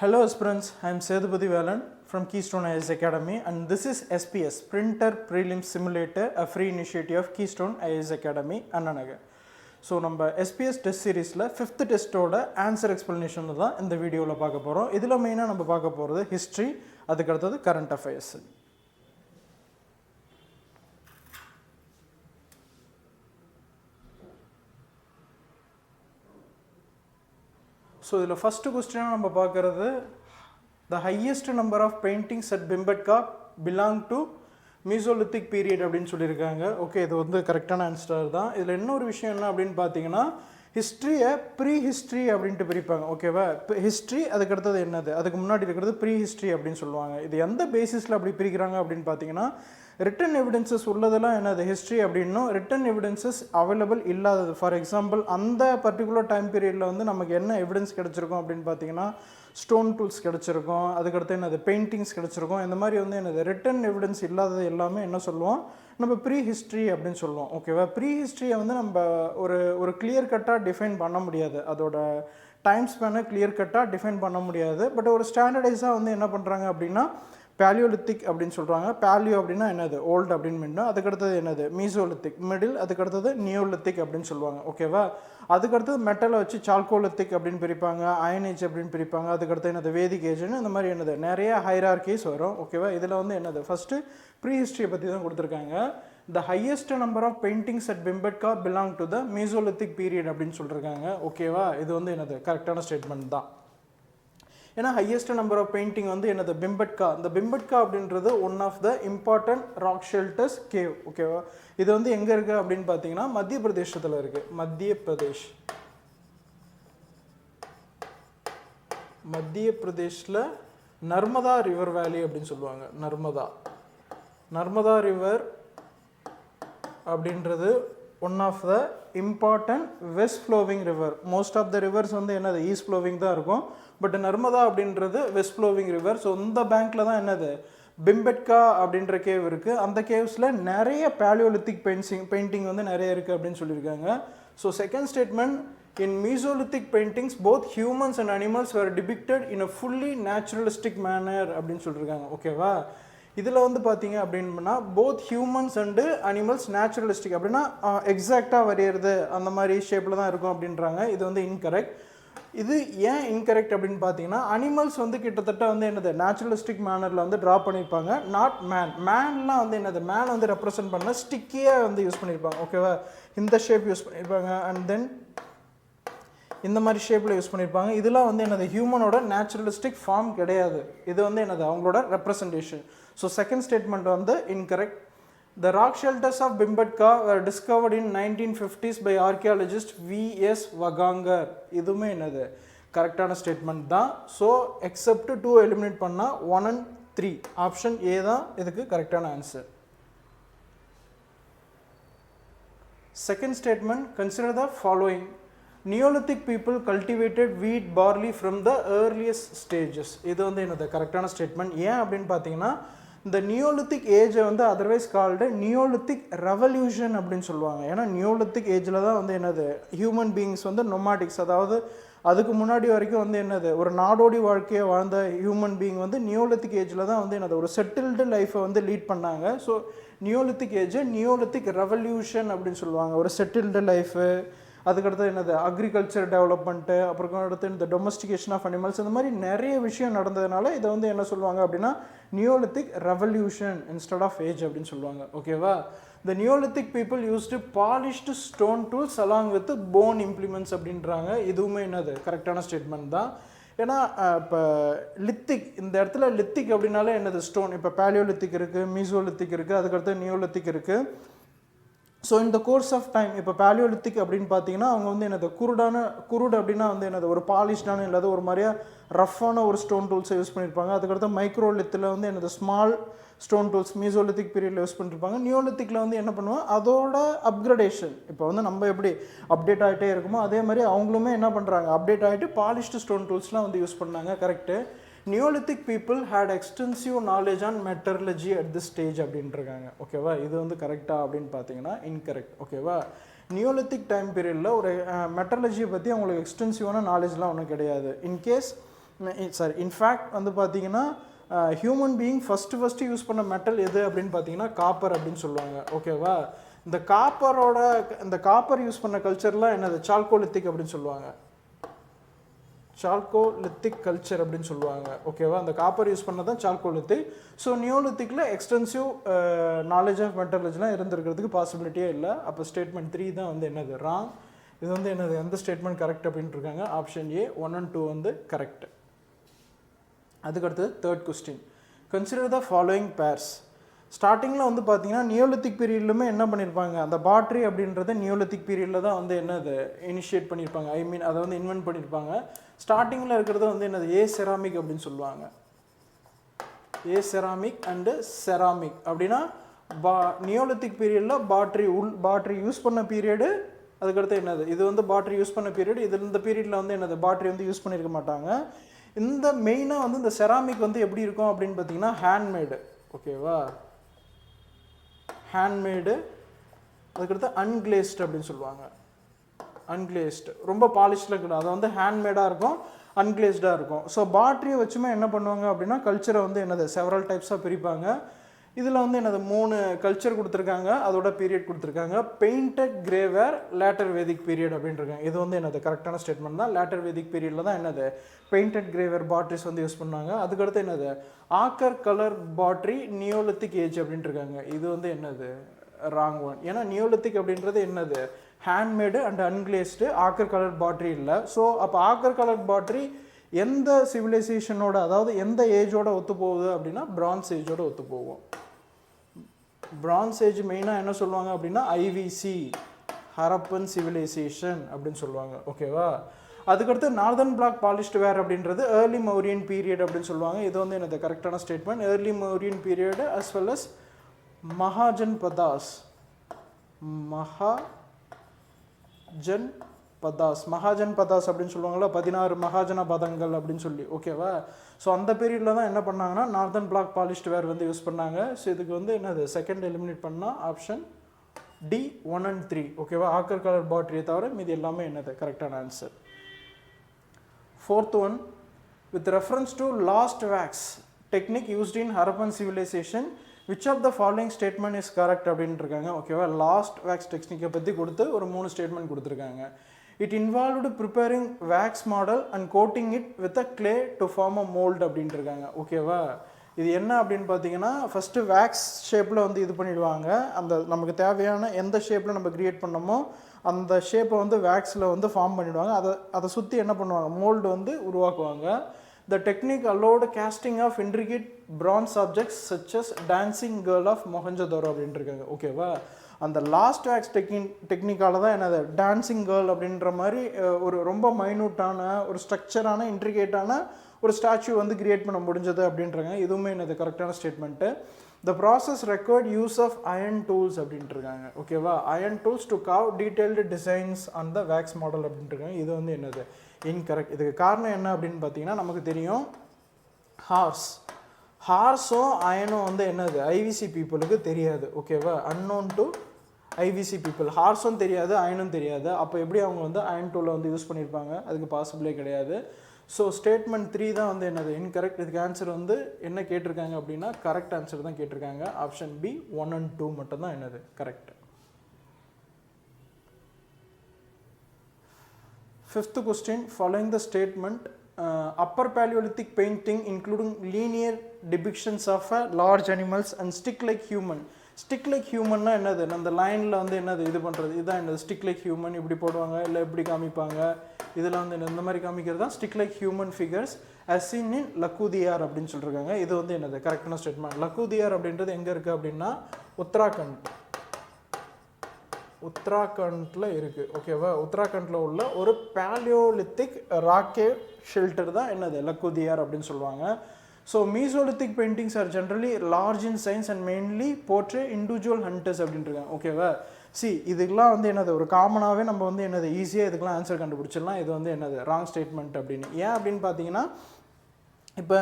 Hello Aspirants, I am Sethupathi Velan from Keystone IAS Academy and this is SPS, Printer Prelims Simulator, a free initiative of Keystone IAS Academy, Anna Nagar. So, நம்ம SPS test seriesல 5th testோட answer explanation தான் இந்த வீடியோல பார்க்க போறோம். இதுல மெயினா நம்ம பார்க்க போறது history, அதுக்கு அடுத்தது current affairs. So, the first question we will the highest number of paintings at Bhimbetka belong to Mesolithic period. Okay, this is the correct answer. This is another விஷயம் history prehistory அப்படினு பிரிப்பாங்க ஓகேவா history அதுக்கு அடுத்து என்னது அதுக்கு முன்னாடி இருக்குது prehistory அப்படினு சொல்லுவாங்க இது எந்த பேசிஸ்ல அப்படி பிரிக்கறாங்க அப்படினு பாத்தீங்கன்னா written evidences உள்ளதெல்லாம் என்னது history அப்படினோ written evidences available இல்லாதது for example அந்த particular time periodல வந்து நமக்கு என்ன evidence கிடைச்சிருக்கும் அப்படினு பாத்தீங்கன்னா stone tools கிடைச்சிருக்கும் அதுக்கு அடுத்து என்னது paintings கிடைச்சிருக்கும் இந்த மாதிரி வந்து என்னது written evidence இல்லாதது எல்லாமே என்ன சொல்லுவோம் நம்ம prehistory அப்படினு சொல்லுவோம் ஓகேவா prehistory வந்து நம்ம ஒரு clear cut define பண்ண முடியாது அதோட டைம் ஸ்பேனை clear cut define பண்ண முடியாது பட் ஒரு ஸ்டாண்டர்டைஸா வந்து என்ன பண்றாங்க அப்படினா Paleolithic அப்படினு சொல்றாங்க paleo அப்படினா என்னது old அப்படினு மீனிங் அதுக்கு அடுத்து என்னது Mesolithic middle அதுக்கு அடுத்து Neolithic அப்படினு சொல்வாங்க ஓகேவா அதுக்கு அடுத்து மெட்டலை வச்சு Chalcolithic அப்படினு பிரிப்பாங்க Iron Age அப்படினு பிரிப்பாங்க அதுக்கு அடுத்து என்னது Vedic Age இந்த மாதிரி என்னது நிறைய ஹைரார்க்கிஸ் வரும் ஓகேவா இதுல வந்து என்னது ஃபர்ஸ்ட் prehistory பத்தி தான் கொடுத்திருக்காங்க the highest number of paintings at Bhimbetka belong to the Mesolithic period அப்படினு சொல்றாங்க ஓகேவா இது வந்து என்னது கரெக்ட்டான ஸ்டேட்மென்ட் தான் ஏனா highest number of painting வந்து என்னது Bhimbetka இந்த Bhimbetka அப்படின்றது one of the important rock shelters cave ஓகேவா இது வந்து எங்க இருக்கு அப்படினு பாத்தீங்கன்னா மத்திய பிரதேசத்துல இருக்கு மத்திய பிரதேஷ்ல நர்மதா ரிவர் வேலி அப்படினு சொல்வாங்க நர்மதா ரிவர் அப்படின்றது one of the important west flowing river most of the rivers வந்து என்னது east flowing தான் இருக்கும் பட் நர்மதா அப்படின்றது வெஸ்ட் ஃப்ளோவிங் ரிவர் ஸோ இந்த பேங்க்ல தான் என்னது Bhimbetka அப்படின்ற கேவ் இருக்கு அந்த கேவ்ஸ்ல நிறைய Paleolithic பெயிண்டிங் வந்து நிறைய இருக்கு அப்படின்னு சொல்லியிருக்காங்க so second statement in Mesolithic paintings both humans and animals were depicted in a fully naturalistic manner அப்படின்னு சொல்லியிருக்காங்க ஓகேவா இதுல வந்து பாத்தீங்க அப்படினா both humans and animals naturalistic அப்படினா எக்ஸாக்ட்டா வரையறது அந்த மாதிரி ஷேப்ல தான் இருக்கும் அப்படின்றாங்க இது வந்து incorrect இது ஏன் incorrect அப்படினு பாத்தீங்கன்னா animals வந்து கிட்டத்தட்ட வந்து என்னது naturalistic mannerல வந்து டிரா பண்ணிருப்பாங்க not manலாம் வந்து என்னது man வந்து ரெப்ரசன்ட் பண்ண ஸ்டிக்கியா வந்து யூஸ் பண்ணிருப்பாங்க ஓகேவா இந்த ஷேப் யூஸ் பண்ணிருப்பாங்க and then இந்த மாதிரி ஷேப்ல யூஸ் பண்ணிருப்பாங்க இதெல்லாம் வந்து என்னது ஹியூமனோட naturalistic ஃபார்ம் கிடையாது இது வந்து என்னது அவங்களோட ரெப்ரசன்டேஷன் so second statement வந்து incorrect the rock shelters of Bhimbetka were discovered in 1950s by archaeologist V.S. Waganga இதுமே என்னது கரெக்ட்டான ஸ்டேட்மென்ட் தான் so except 2 எலிமினேட் பண்ணா 1 and 3 ஆப்ஷன் A தான் இதுக்கு கரெக்ட்டான answer second statement consider the following Neolithic people cultivated wheat barley from the earliest stages இது வந்து என்னது கரெக்ட்டான ஸ்டேட்மென்ட் ஏன் அப்படினு பாத்தீங்கன்னா இந்த Neolithic age வந்து otherwise called Neolithic revolution அப்படினு சொல்வாங்க ஏனா Neolithic ageல தான் வந்து என்னது human beings வந்து nomadics அதாவது அதுக்கு முன்னாடி வரைக்கும் வந்து என்னது ஒரு நாடோடி வாழ்க்கையை வாழ்ந்த human being வந்து Neolithic ageல தான் வந்து என்னது ஒரு settled life வந்து லீட் பண்ணாங்க so Neolithic age Neolithic revolution அப்படினு சொல்வாங்க ஒரு settled life அதுக்கு அடுத்து என்னது அக்ரிகல்ச்சர் டெவலப்மென்ட் அப்புறம் அடுத்து இந்த டொமஸ்டிகேஷன் ஆஃப் அனிமல்ஸ் இந்த மாதிரி நிறைய விஷயம் நடந்ததனால இத வந்து என்ன சொல்வாங்க அப்படினா Neolithic revolution instead of age அப்படினு சொல்வாங்க ஓகேவா the Neolithic people used polished stone tools along with bone implements அப்படின்றாங்க இதுவுமே என்னது கரெக்ட்டான ஸ்டேட்மென்ட் தான் ஏனா இப்ப லித்திக் இந்த இடத்துல லித்திக் அப்படினாலே என்னது ஸ்டோன் இப்ப Paleolithic இருக்கு Mesolithic இருக்கு அதுக்கு அடுத்து Neolithic இருக்கு So in the course of time இப்ப Paleolithic அப்படினு பாத்தீங்கன்னா அவங்க வந்து என்னது குருடு அப்படினா வந்து என்னது ஒரு பாலிஷ்டான இல்ல ஒரு மாதிரியா ரஃப்பான ஒரு ஸ்டோன் டூல்ஸ் யூஸ் பண்ணிருப்பாங்க அதுக்கு அடுத்து மைக்ரோலித்ல வந்து என்னது ஸ்மால் ஸ்டோன் டூல்ஸ் Mesolithic பீரியட்ல யூஸ் பண்ணிருப்பாங்க Neolithicல வந்து என்ன பண்ணுவாங்க அதோட அப்கிரேடேஷன் இப்போ வந்து நம்ம எப்படி அப்டேட் ஆயிட்டே இருக்குமோ அதே மாதிரி அவங்களுமே என்ன பண்றாங்க அப்டேட் ஆயிட்டு பாலிஷ்டு ஸ்டோன் டூல்ஸ்லாம் வந்து யூஸ் பண்ணாங்க correct Neolithic people had extensive knowledge on metallurgy at this stage அப்படின்றாங்க ஓகேவா இது வந்து கரெக்ட்டா அப்படினு பாத்தீங்கன்னா incorrect ஓகேவா Neolithic time periodல ஒரு metallurgy பத்தி உங்களுக்கு எக்ஸ்டென்சிவான knowledgeலாம் ஒண்ணும் கிடையாது in case சாரி இன்ஃபேக்ட் வந்து பார்த்தீங்கன்னா ஹியூமன் பீயிங் ஃபஸ்ட்டு யூஸ் பண்ண மெட்டல் எது அப்படின்னு பார்த்தீங்கன்னா காப்பர் அப்படின்னு சொல்லுவாங்க. ஓகேவா? இந்த காப்பர் யூஸ் பண்ண கல்ச்சர்லாம் என்னது சால்கோலித்திக் அப்படின்னு சொல்லுவாங்க. சால்கோலித்திக் கல்ச்சர் அப்படின்னு சொல்லுவாங்க. ஓகேவா? அந்த காப்பர் யூஸ் பண்ண தான் சால்கோலித்திக். ஸோ நியோலித்திக்கில் எக்ஸ்டென்சிவ் நாலேஜ் ஆஃப் மெட்டலஜிலாம் இருந்திருக்கிறதுக்கு பாசிபிலிட்டியே இல்லை. அப்போ ஸ்டேட்மெண்ட் 3 தான் வந்து என்னது ராங். இது வந்து என்னது எந்த ஸ்டேட்மெண்ட் கரெக்ட் அப்படின்ட்டு இருக்காங்க. ஆப்ஷன் ஏ 1 and 2 வந்து கரெக்ட். அதுக்கடுத்தது third question. Consider the following purse. ஸ்டார்டிங்கில் வந்து பார்த்தீங்கன்னா நியோலித்திக் பீரியட்லுமே என்ன பண்ணியிருப்பாங்க, அந்த பாட்ரி அப்படின்றத நியோலித்திக் பீரியடில் தான் வந்து என்னது இனிஷியேட் பண்ணியிருப்பாங்க. ஐ மீன் அதை வந்து இன்வென்ட் பண்ணியிருப்பாங்க. ஸ்டார்டிங்கில் இருக்கிறது வந்து என்னது ஏ செராமிக் அப்படின்னு சொல்லுவாங்க. ஏ செராமிக் அண்டு செராமிக் அப்படின்னா நியோலித்திக் பீரியடில் பாட்ரி யூஸ் பண்ண பீரியடு. அதுக்கடுத்து என்னது இது வந்து பாட்ரி யூஸ் பண்ண பீரியட். இந்த பீரியடில் வந்து என்னது பாட்ரி வந்து யூஸ் பண்ணியிருக்க மாட்டாங்க. இந்த மெயினாக வந்து இந்த செராமிக் வந்து எப்படி இருக்கும் அப்படின்னு பார்த்தீங்கன்னா ஹேண்ட்மேடு. ஓகேவா? ஹேண்ட்மேடு. அதுக்கடுத்து அன்கிளேஸ்டு அப்படின்னு சொல்லுவாங்க. அன்கிளேஸ்டு ரொம்ப பாலிஷ்டில் இருக்கணும். அது வந்து ஹேண்ட்மேடாக இருக்கும், அன்கிளேஸ்டாக இருக்கும். ஸோ பாட்ரியை வச்சுமே என்ன பண்ணுவாங்க அப்படின்னா கல்ச்சரை வந்து என்னது செவரல் டைப்ஸாக பிரிப்பாங்க. இதில் வந்து என்னது 3 கல்ச்சர் கொடுத்துருக்காங்க, அதோட பீரியட் கொடுத்துருக்காங்க. Painted greyware later Vedic period அப்படின்ட்டுருக்காங்க. இது வந்து என்னது கரெக்டான ஸ்டேட்மெண்ட் தான். லேட்டர் வேதிக் பீரியடில் தான் என்னது பெயிண்டட் கிரேவேர் பாட்ரிஸ் வந்து யூஸ் பண்ணாங்க. அதுக்கடுத்து என்னது ஆக்கர் கலர் பாட்ரி நியோலித்திக் ஏஜ் அப்படின்ட்டுருக்காங்க. இது வந்து என்னது ராங் ஒன். ஏன்னா நியோலித்திக் அப்படின்றது என்னது ஹேண்ட்மேடு அண்ட் அன்கிளேஸ்டு, ஆக்கர் கலர் பாட்ரி இல்லை. ஸோ அப்போ ஆக்கர் கலர் பாட்ரி எந்த சிவிலைசேஷனோட அதாவது எந்த ஏஜோட ஒத்து போகுது அப்படின்னா பிரான்ஸ் ஏஜோட ஒத்து போகும். பிரான்ஸ் ஏஜ் மெயினாக என்ன சொல்லுவாங்க அப்படின்னா ஐவிசி ஹரப்பன் சிவிலைசேஷன் அப்படின்னு சொல்லுவாங்க. ஓகேவா? அதுக்கடுத்து நார்தர்ன் பிளாக் பாலிஷ்டு வேர் அப்படின்றது ஏர்லி மௌரியன் பீரியட் அப்படின்னு சொல்லுவாங்க. இது வந்து என்னது கரெக்டான statement. Early Mauryan period as well as Mahajanapadas அப்படின்னு சொல்லுவாங்களா, 16 மகாஜன பதங்கள் அப்படின்னு சொல்லி. ஓகேவா? ஸோ அந்த பீரியடில் தான் என்ன பண்ணாங்கன்னா நார்தர்ன் பிளாக் பாலிஷ்டு வேர் வந்து யூஸ் பண்ணாங்க. ஸோ இதுக்கு வந்து என்னது செகண்ட் எலிமினேட் பண்ணால் ஆப்ஷன் டி 1 and 3. ஓகேவா? ஆக்கர் கலர் பாட்ரியை தவிர மீது எல்லாமே என்னது கரெக்டான answer. Fourth one. With reference to lost wax technique used in Harappan civilisation which of the following statement is correct அப்படின்ட்டு இருக்காங்க. ஓகேவா? லாஸ்ட் வேக்ஸ் டெக்னிக்கை பற்றி கொடுத்து ஒரு 3 ஸ்டேட்மெண்ட் கொடுத்துருக்காங்க. It involved preparing wax model and coating it with a clay to form a mould அப்படின்ட்டு இருக்காங்க. ஓகேவா? இது என்ன அப்படின்னு பார்த்தீங்கன்னா ஃபஸ்ட்டு வேக்ஸ் ஷேப்பில் வந்து இது பண்ணிவிடுவாங்க. அந்த நமக்கு தேவையான எந்த ஷேப்பில் நம்ம க்ரியேட் பண்ணோமோ அந்த ஷேப்பை வந்து வேக்ஸில் வந்து ஃபார்ம் பண்ணிவிடுவாங்க. அதை சுற்றி என்ன பண்ணுவாங்க மோல்டு வந்து உருவாக்குவாங்க. The technique allowed casting of intricate bronze objects such as dancing girl of Mohenjo-daro அப்படின்ட்டு இருக்காங்க. ஓகேவா? அந்த லாஸ்ட் வேக்ஸ் டெக்னிக்கால தான் என்னது டான்சிங் கேர்ள் அப்படின்ற மாதிரி ஒரு ரொம்ப மைனூட்டான ஒரு ஸ்ட்ரக்சரான இன்ட்ரிகேட்டான ஒரு ஸ்டாச்சு வந்து கிரியேட் பண்ண முடிஞ்சது அப்படின்றாங்க. இதுவுமே என்னது கரெக்டான statement. The process required use of iron tools அப்படின்ட்டு இருக்காங்க. ஓகேவா? Iron tools to carve detailed designs on the wax model அப்படின்ட்டு இருக்காங்க. இது வந்து என்னது இன்கரெக்ட். இதுக்கு காரணம் என்ன அப்படின்னு பார்த்தீங்கன்னா நமக்கு தெரியும் ஹார்ஸும் அயனும் வந்து என்னது ஐவிசி பீப்புளுக்கு தெரியாது. ஓகேவா? Unknown to IVC people. ஹார்ஸும் தெரியாது, அயனும் தெரியாது. அப்போ எப்படி அவங்க வந்து அயன் டூலை வந்து யூஸ் பண்ணியிருப்பாங்க? அதுக்கு பாசிபிளே கிடையாது. ஸோ ஸ்டேட்மெண்ட் 3 தான் வந்து என்னது இன்கரெக்ட். இதுக்கு ஆன்சர் வந்து என்ன கேட்டிருக்காங்க அப்படின்னா கரெக்ட் ஆன்சர் தான் கேட்டிருக்காங்க. ஆப்ஷன் பி 1 and 2 மட்டும் தான் என்னது correct. Fifth question. Following the statement, upper Paleolithic painting including linear depictions of large animals and stick like human. Stick like human na என்னது அந்த லைனில் வந்து என்னது இது பண்ணுறது இதுதான் என்னது stick like human. இப்படி போடுவாங்க இல்லை எப்படி காமிப்பாங்க. இதில் வந்து இந்த மாதிரி காமிக்கிறது தான் stick like human figures as seen in லக்குதியார் அப்படின்னு சொல்லியிருக்காங்க. இது வந்து என்னது கரெக்டான ஸ்டேட்மெண்ட். லக்குதியார் அப்படின்றது எங்கே இருக்குது அப்படின்னா உத்தராகண்டில் இருக்குது. ஓகேவா? உத்தராகண்டில் உள்ள ஒரு பேலியோலித்திக் ராக்கே ஷெல்டர் தான் என்னது லக்குதியார் அப்படின்னு சொல்லுவாங்க. So Mesolithic paintings are generally large in சைன்ஸ் and mainly portray individual hunters அப்படின்ட்டுருக்காங்க. ஓகேவா? இதுக்கெலாம் வந்து என்னது ஒரு காமனாகவே நம்ம வந்து என்னது ஈஸியாக இதுக்கெலாம் ஆன்சர் கண்டுபிடிச்சிடலாம். இது வந்து என்னது ராங் ஸ்டேட்மெண்ட் அப்படின்னு. ஏன் அப்படின்னு பார்த்தீங்கன்னா இப்போ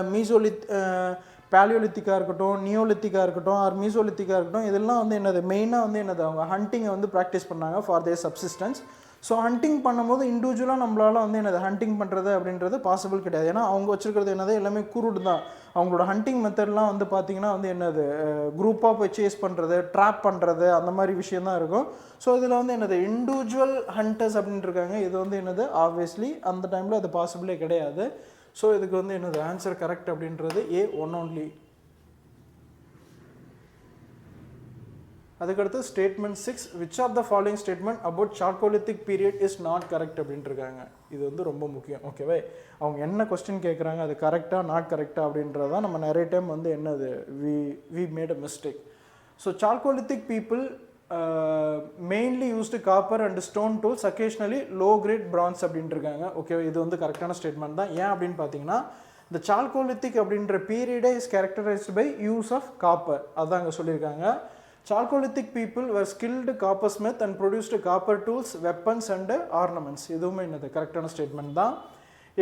பேலியோலித்திக்காக இருக்கட்டும், நியோலித்திக்காக இருக்கட்டும், ஆர் மீசோலித்திக்காக இருக்கட்டும், இதெல்லாம் வந்து என்னது மெயினாக வந்து என்னது அவங்க ஹண்டிங்கை வந்து ப்ராக்டிஸ் பண்ணாங்க for their subsistence. So hunting பண்ணும்போது இண்டிவிஜுவலாக நம்மளால் வந்து என்னது ஹண்டிங் பண்ணுறது அப்படின்றது பாசிபிள் கிடையாது. ஏன்னா அவங்க வச்சுருக்கிறது என்னது எல்லாமே குரூடு தான். அவங்களோட ஹண்டிங் மெத்தட்லாம் வந்து பார்த்திங்கன்னா வந்து என்னது குரூப்பாக போய் சேஸ் பண்ணுறது, ட்ராப் பண்ணுறது, அந்த மாதிரி விஷயந்தான் இருக்கும். ஸோ இதில் வந்து என்னது இண்டிவிஜுவல் ஹண்டர்ஸ் அப்படின்ட்டு இருக்காங்க. இது வந்து என்னது ஆப்வியஸ்லி அந்த டைமில் அது பாசிபிளே கிடையாது. ஸோ இதுக்கு வந்து என்னது ஆன்சர் கரெக்ட் அப்படின்றது A ஒன் ஒன்லி. அதுக்கடுத்து statement 6, which of the following statement about chalcolithic period is not correct அப்படின்ட்டு இருக்காங்க. இது வந்து ரொம்ப முக்கியம். ஓகேவே, அவங்க என்ன கொஸ்டின் கேட்குறாங்க அது கரெக்டாக நாட் கரெக்டாக அப்படின்றதான் நம்ம நிறைய டைம் வந்து என்னது we made a mistake. So chalcolithic people mainly used copper and stone tools, occasionally low grade bronze அப்படின்ட்டு இருக்காங்க. ஓகே, இது வந்து கரெக்டான ஸ்டேட்மெண்ட் தான். ஏன் அப்படின்னு பார்த்தீங்கன்னா இந்த சால்கோலித்திக் அப்படின்ற பீரியடே is characterised by use of copper. அதான் அங்கே சொல்லியிருக்காங்க. Chalcolithic people were skilled coppersmith and produced copper tools, weapons and ornaments. இதுவுமே என்னது கரெக்டான ஸ்டேட்மெண்ட் தான்.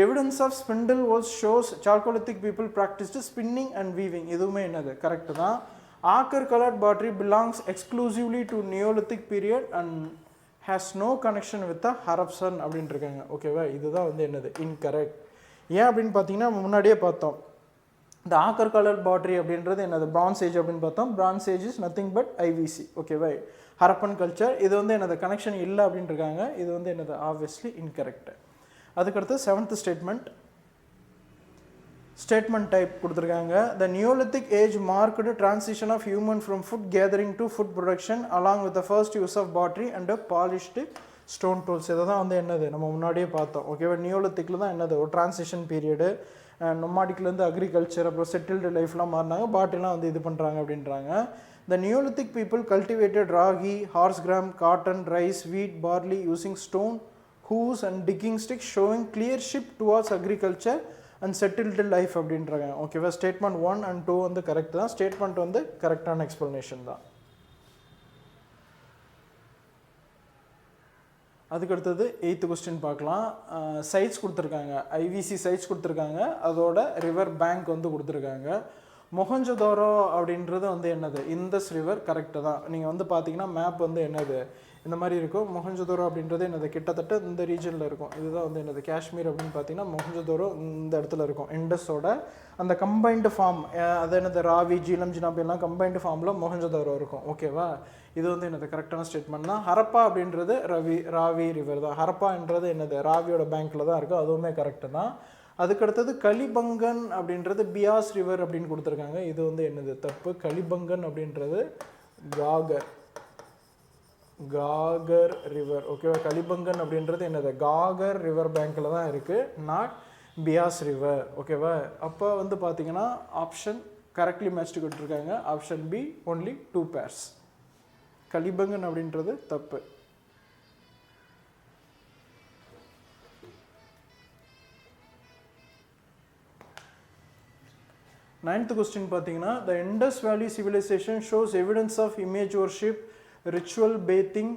Evidence of spindle was shows Chalcolithic people practiced spinning and weaving. இதுவுமே என்னது கரெக்ட் தான். Ochre colored pottery belongs exclusively to Neolithic period and has no connection with the Harappan அப்படின்ட்டு இருக்காங்க. ஓகேவா, இதுதான் வந்து என்னது இன்கரெக்ட். ஏன் அப்படின்னு பார்த்தீங்கன்னா முன்னாடியே பார்த்தோம், இந்த ஆக்கர் கலர் பாட்ரி அப்படின்றது என்னது பிரான்ஸ் ஏஜ் அப்படின்னு பார்த்தோம். France age is nothing but IVC. ஓகேவா, ஹரப்பன் கல்ச்சர். இது வந்து என்னது கனெக்ஷன் இல்லை அப்படின்ட்டு இருக்காங்க. இது வந்து என்னது ஆப்வியஸ்லி இன்கரெக்ட். அதுக்கடுத்து 7th ஸ்டேட்மெண்ட், ஸ்டேட்மெண்ட் டைப் கொடுத்துருக்காங்க. The Neolithic age marked transition of human from food gathering to food production along with the first use of pottery and polished stone tools. இதை தான் வந்து என்னது நம்ம முன்னாடியே பார்த்தோம். ஓகேவா, நியோலித்திக்கில் தான் என்னது ஒரு டிரான்சிஷன் பீரியடு. நொமாடிக்லேருந்து அக்ரிகல்ச்சர், அப்புறம் செட்டில்டு லைஃப்லாம் மாறினாங்க, பாட்டிலாம் வந்து இது பண்ணுறாங்க அப்படின்றாங்க. The Neolithic people cultivated ragi, horse gram, cotton, rice, wheat, barley using stone hoes and digging sticks showing clear shift towards agriculture and settled life அப்படின்றாங்க. ஓகேவா, ஸ்டேட்மெண்ட் 1 and 2 வந்து கரெக்ட் தான். ஸ்டேட்மெண்ட் வந்து கரெக்டான எக்ஸ்ப்ளனேஷன் தான். அதுக்கடுத்தது 8th கொஸ்டின் பார்க்கலாம். Sides கொடுத்துருக்காங்க, ஐவிசி சைட்ஸ் கொடுத்துருக்காங்க, அதோட ரிவர் பேங்க் வந்து கொடுத்துருக்காங்க. மொஹஞ்சதாரோ அப்படின்றது வந்து என்னது இந்தஸ் ரிவர் கரெக்டு தான். நீங்கள் வந்து பார்த்தீங்கன்னா மேப் வந்து என்னது இந்த மாதிரி இருக்கும். மொஹஞ்சதாரோ அப்படின்றது என்னது கிட்டத்தட்ட இந்த ரீஜனில் இருக்கும். இதுதான் வந்து என்னது காஷ்மீர் அப்படின்னு பார்த்தீங்கன்னா மொஹஞ்சதாரோ இந்த இடத்துல இருக்கும். இண்டஸோட அந்த கம்பைன்டு ஃபார்ம், அது என்னது ராவி, ஜீலம், ஜினாபி எல்லாம் கம்பைன்டு ஃபார்மில் மொஹஞ்சதாரோ இருக்கும். ஓகேவா, இது வந்து என்னது கரெக்டான ஸ்டேட்மெண்ட் தான். ஹரப்பா அப்படின்றது ராவி ரிவர் தான். ஹரப்பான்றது என்னது ராவியோட பேங்க்கில் தான் இருக்குது. அதுவுமே கரெக்டு தான். அதுக்கடுத்தது கலிபங்கன் அப்படின்றது பியாஸ் ரிவர் அப்படின்னு கொடுத்துருக்காங்க. இது வந்து என்னது தப்பு. கலிபங்கன் அப்படின்றது காகர் ரிவர். ஓகேவா, கலிபங்கன் அப்படின்றது என்னது காகர் ரிவர் பேங்க்கில் தான் இருக்குது, நாட் பியாஸ் ரிவர். ஓகேவா, அப்போ வந்து பார்த்தீங்கன்னா ஆப்ஷன் கரெக்ட்லி மேட்ச்டு கொடுத்துருக்காங்க. Option be only 2 pairs. Kalibangan அப்படின்றது தப்பு. Ninth question பார்த்தீங்கன்னா, the Indus Valley civilization shows evidence of image worship, ritual bathing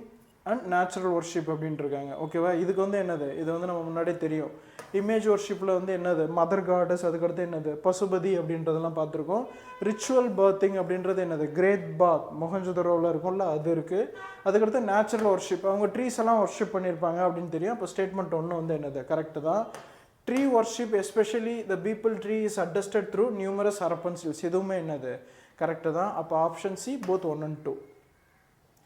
and natural worship அப்படின்ட்டு இருக்காங்க. ஓகேவா, இதுக்கு வந்து என்னது, இது வந்து நம்ம முன்னாடியே தெரியும். இமேஜ் ஒர்ஷிப்பில் வந்து என்னது மதர் காடஸ், அதுக்கடுத்து என்னது பசுபதி அப்படின்றதெல்லாம் பார்த்துருக்கோம். ரிச்சுவல் பர்த்திங் அப்படின்றது என்னது கிரேட் பாத் மொஹஞ்சதாரோவில் இருக்கும்ல, அது இருக்குது. அதுக்கடுத்து நேச்சுரல் ஒர்ஷிப், அவங்க ட்ரீஸ் எல்லாம் ஒர்ஷிப் பண்ணியிருப்பாங்க அப்படின்னு தெரியும். அப்போ ஸ்டேட்மெண்ட் 1 வந்து என்னது கரெக்டு தான். Tree worship especially the people tree is attested through numerous Harappan silks. இதுவுமே என்னது கரெக்டு தான். அப்போ ஆப்ஷன் சி போத் 1 and 2.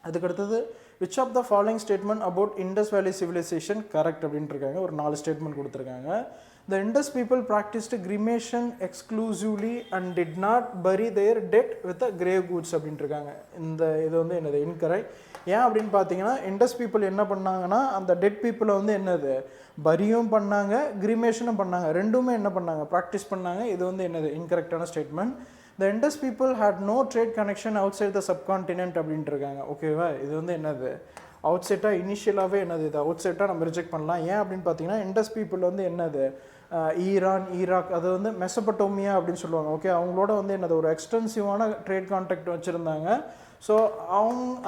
அதுக்கடுத்தது which of the following statement about Indus Valley civilization correct அப்படின்ட்டு இருக்காங்க. ஒரு 4 ஸ்டேட்மெண்ட் கொடுத்துருக்காங்க. The Indus people practiced cremation exclusively and did not bury their dead with the grave goods அப்படின்ட்டு இருக்காங்க. இந்த இது வந்து என்னது இன்கரெக்ட். ஏன் அப்படின்னு பார்த்தீங்கன்னா இண்டஸ் பீப்புள் என்ன பண்ணாங்கன்னா அந்த டெட் பீப்புளை வந்து என்னது பரியும் பண்ணாங்க, கிரிமேஷனும் பண்ணாங்க, ரெண்டுமே என்ன பண்ணாங்க ப்ராக்டிஸ் பண்ணாங்க. இது வந்து என்னது இன்கரெக்டான statement. The Indus people had no trade connection outside the subcontinent அப்படின்ட்டு இருக்காங்க. ஓகேவா, இது வந்து என்னது அவுட் சைட்டாக இனிஷியலாகவே என்னது இது அவுட் சைட்டாக நம்ம ரிஜெக்ட் பண்ணலாம். ஏன் அப்படின்னு பார்த்தீங்கன்னா இண்டஸ் பீப்புள் வந்து என்னது ஈரான், ஈராக், அது வந்து மெசபட்டோமியா அப்படின்னு சொல்லுவாங்க. ஓகே, அவங்களோட வந்து என்னது ஒரு எக்ஸ்டென்சிவான ட்ரேட் கான்டாக்ட் வச்சுருந்தாங்க. ஸோ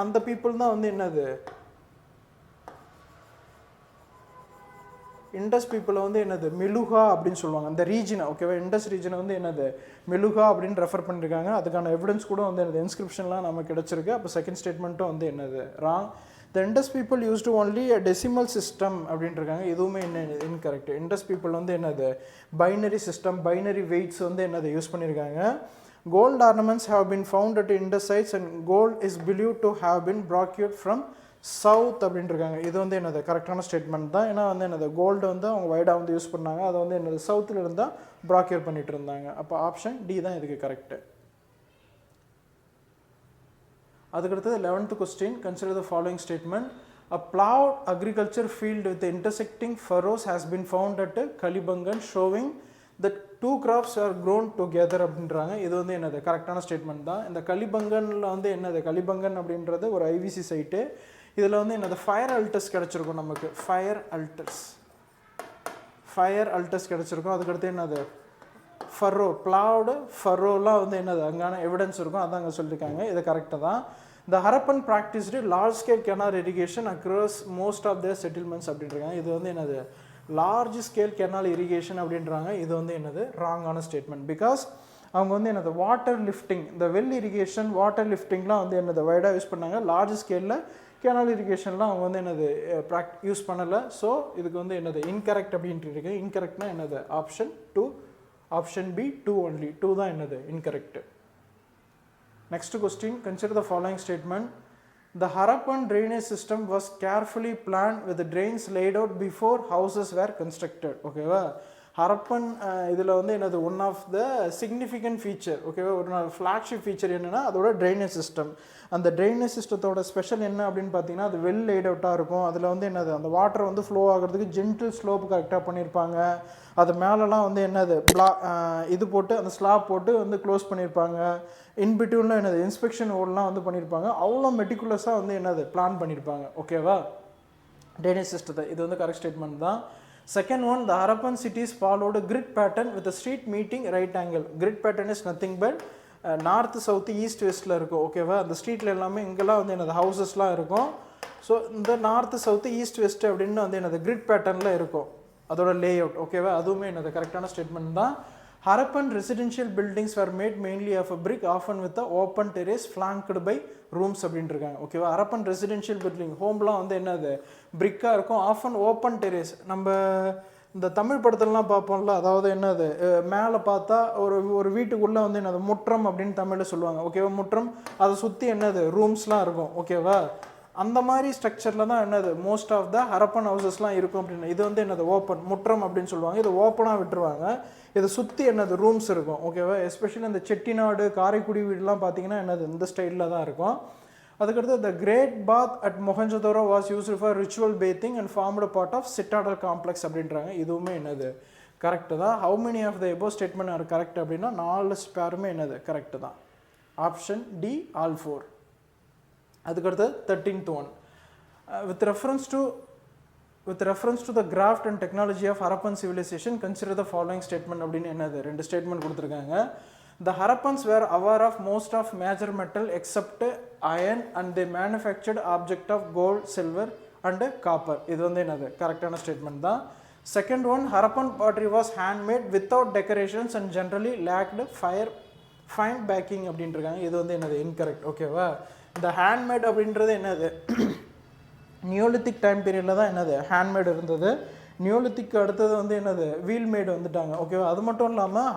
அந்த பீப்புள் தான் வந்து என்னது இண்டஸ் பீப்புளை வந்து என்னது மெலுகா அப்படின்னு சொல்லுவாங்க அந்த ரீஜனை. ஓகேவா, இண்டஸ் ரீஜனை வந்து என்னது மெலுகா அப்படின்னு ரெஃபர் பண்ணியிருக்காங்க. அதுக்கான எவிடன்ஸ் கூட வந்து என்னது இன்ஸ்கிரிப்ஷன்லாம் நமக்கு கிடச்சிருக்கு. அப்போ செகண்ட் ஸ்டேட்மெண்ட்டும் வந்து என்னது wrong. the Indus people used only a decimal system அப்படின்றிருக்காங்க இதுவுமே incorrect. Indus people வந்து என்னது binary system binary weights வந்து என்னது யூஸ் பண்ணிருக்காங்க. Gold ornaments have been found at Indus sites and gold is believed to have been procured from south அப்படின்றிருக்காங்க இது வந்து என்னது கரெக்டான ஸ்டேட்மெண்ட் தான் ஏன்னா வந்து என்னது கோல்டு வந்து அவங்க வைடா வந்து யூஸ் பண்ணாங்க அதை வந்து என்னது சவுத்தில் இருந்தால் ப்ராக்யூர் பண்ணிட்டு இருந்தாங்க அப்போ ஆப்ஷன் டி தான் இதுக்கு கரெக்டு அதுக்கடுத்தது 11th question consider the following statement a plowed agriculture field with intersecting furrows has been found at Kalibangan showing that two crops are grown together அப்படின்றாங்க இது வந்து என்னது கரெக்டான ஸ்டேட்மெண்ட் தான் இந்த கலிபங்கனில் வந்து என்னது கலிபங்கன் அப்படின்றது ஒரு ஐவிசி சைட்டு இதில் வந்து என்னது ஃபயர் அல்டர்ஸ் கிடச்சிருக்கும் நமக்கு ஃபயர் அல்டர்ஸ் கிடச்சிருக்கும் அதுக்கடுத்து என்னது ஃபர்ரோ பிளாவ்டு ஃபர்ரோலாம் வந்து என்னது அங்கான எவிடன்ஸ் இருக்கும் அதான் அங்கே சொல்லியிருக்காங்க இது கரெக்டாக தான் The Harappan practiced large scale canal irrigation across most of their settlements அப்படின்றாங்க இது வந்து என்னது large scale canal irrigation அப்படின்றாங்க இது வந்து என்னது ராங்கான ஸ்டேட்மெண்ட் பிகாஸ் அவங்க வந்து என்னது வாட்டர் லிஃப்டிங் இந்த வெல் இரிகேஷன் வாட்டர் லிஃப்டிங்லாம் வந்து என்னது வைடாக யூஸ் பண்ணாங்க லார்ஜ் ஸ்கேலில் கேனால் இரிகேஷன்லாம் அவங்க வந்து என்னது யூஸ் பண்ணலை ஸோ இதுக்கு வந்து என்னது இன்கரெக்ட் அப்படின்ட்டு இருக்கு இன்கரெக்ட்னா என்னது ஆப்ஷன் 2 ஆப்ஷன் பி 2 ஒன்லி 2 தான் என்னது incorrect Next question, consider the following statement. The Harappan drainage system was carefully planned with the drains laid out before houses were constructed. Okay, Harappan idhula vandu enadhu one of the significant feature. Okay, ஒரு flagship feature என்னன்னா அதோட drainage system. அந்த drainage systemத்தோட special என்ன அப்படின்னு பார்த்தீங்கன்னா அது well late அவுட்டாக இருக்கும் அதில் வந்து என்னது அந்த வாட்டர் வந்து ஃப்ளோ ஆகிறதுக்கு ஜென்டில் ஸ்லோப் கரெக்டாக பண்ணியிருப்பாங்க அது மேலெலாம் வந்து என்னது இது போட்டு அந்த ஸ்லாப் போட்டு வந்து க்ளோஸ் பண்ணியிருப்பாங்க இன்பிட்வீனில் என்னது இன்ஸ்பெக்ஷன் ஓடலாம் வந்து பண்ணியிருப்பாங்க அவ்வளோ மெட்டிகுலஸாக வந்து என்னது பிளான் பண்ணியிருப்பாங்க ஓகேவா ட்ரைனேஜ் சிஸ்டத்தை இது வந்து கரெக்ட் ஸ்டேட்மெண்ட் தான் second one the Harappan cities followed a grid pattern with a street meeting right angle grid pattern is nothing but north south east வெஸ்ட்டில் இருக்கும் ஓகேவா அந்த ஸ்ட்ரீட்டில் எல்லாமே இங்கெல்லாம் வந்து என்னது ஹவுசஸ்லாம் இருக்கும் ஸோ இந்த நார்த்து சவுத்து ஈஸ்ட் வெஸ்ட் அப்படின்னு வந்து என்னது கிரிட் பேட்டர்னில் இருக்கும் அதோட லே அவுட் ஓகேவா அதுவுமே என்னது கரெக்டான ஸ்டேட்மெண்ட் தான் Harappan residential buildings were made mainly of a brick often with the open terrace flanked by rooms அப்படின்ட்டு இருக்காங்க ஓகேவா Harappan residential building ஹோம்லாம் வந்து என்னது பிரிக்காக இருக்கும் ஆஃபன் ஓப்பன் டெரேஸ் நம்ம இந்த தமிழ் படத்துலலாம் பார்ப்போம்ல அதாவது என்னது மேலே பார்த்தா ஒரு வீட்டுக்குள்ளே வந்து என்னது முற்றம் அப்படின்னு தமிழில் சொல்லுவாங்க ஓகேவா முற்றம் அதை சுற்றி என்னது ரூம்ஸ்லாம் இருக்கும் ஓகேவா அந்த மாதிரி ஸ்ட்ரக்சரில் தான் என்னது மோஸ்ட் ஆஃப் த Harappan ஹவுசஸ்லாம் இருக்கும் அப்படின்னு இது வந்து என்னது ஓப்பன் முற்றம் அப்படின்னு சொல்லுவாங்க இது ஓப்பனாக விட்டுருவாங்க இதை சுற்றி என்னது ரூம்ஸ் இருக்கும் ஓகேவா எஸ்பெஷலி இந்த செட்டிநாடு காரைக்குடி வீடுலாம் பார்த்தீங்கன்னா என்னது இந்த ஸ்டைலில் தான் இருக்கும் அதுக்கடுத்து the great bath at Mohenjo-daro was used for ritual bathing and formed a part of citadel complex அப்படின்றாங்க இதுவுமே என்னது கரெக்டு தான் how many of the above statement are correct அப்படின்னா 4 ஸ்பேருமே என்னது கரெக்டு தான் ஆப்ஷன் டி all 4 அதுக்கடுத்து 13th one with reference to the craft and technology of Harappan civilization consider the following statement அப்படின்னு என்னது ரெண்டு ஸ்டேட்மெண்ட் கொடுத்துருக்காங்க The Harappans were aware of most of major metal except iron and they manufactured object of gold, silver and copper. இது வந்து என்னது கரெக்டான statement தான் second one Harappan pottery was handmade without decorations and generally lacked fine backing அப்படின்றாங்க இது வந்து என்னது incorrect ஓகேவா இந்த ஹேண்ட்மேட் அப்படின்றது என்னது நியோலித்திக் டைம் பீரியடில் தான் என்னது ஹேண்ட்மேட் இருந்தது நியோலித்திக் அடுத்தது வந்து என்னது வீல்மேடு வந்துட்டாங்க ஓகேவா அது மட்டும் இல்லாமல்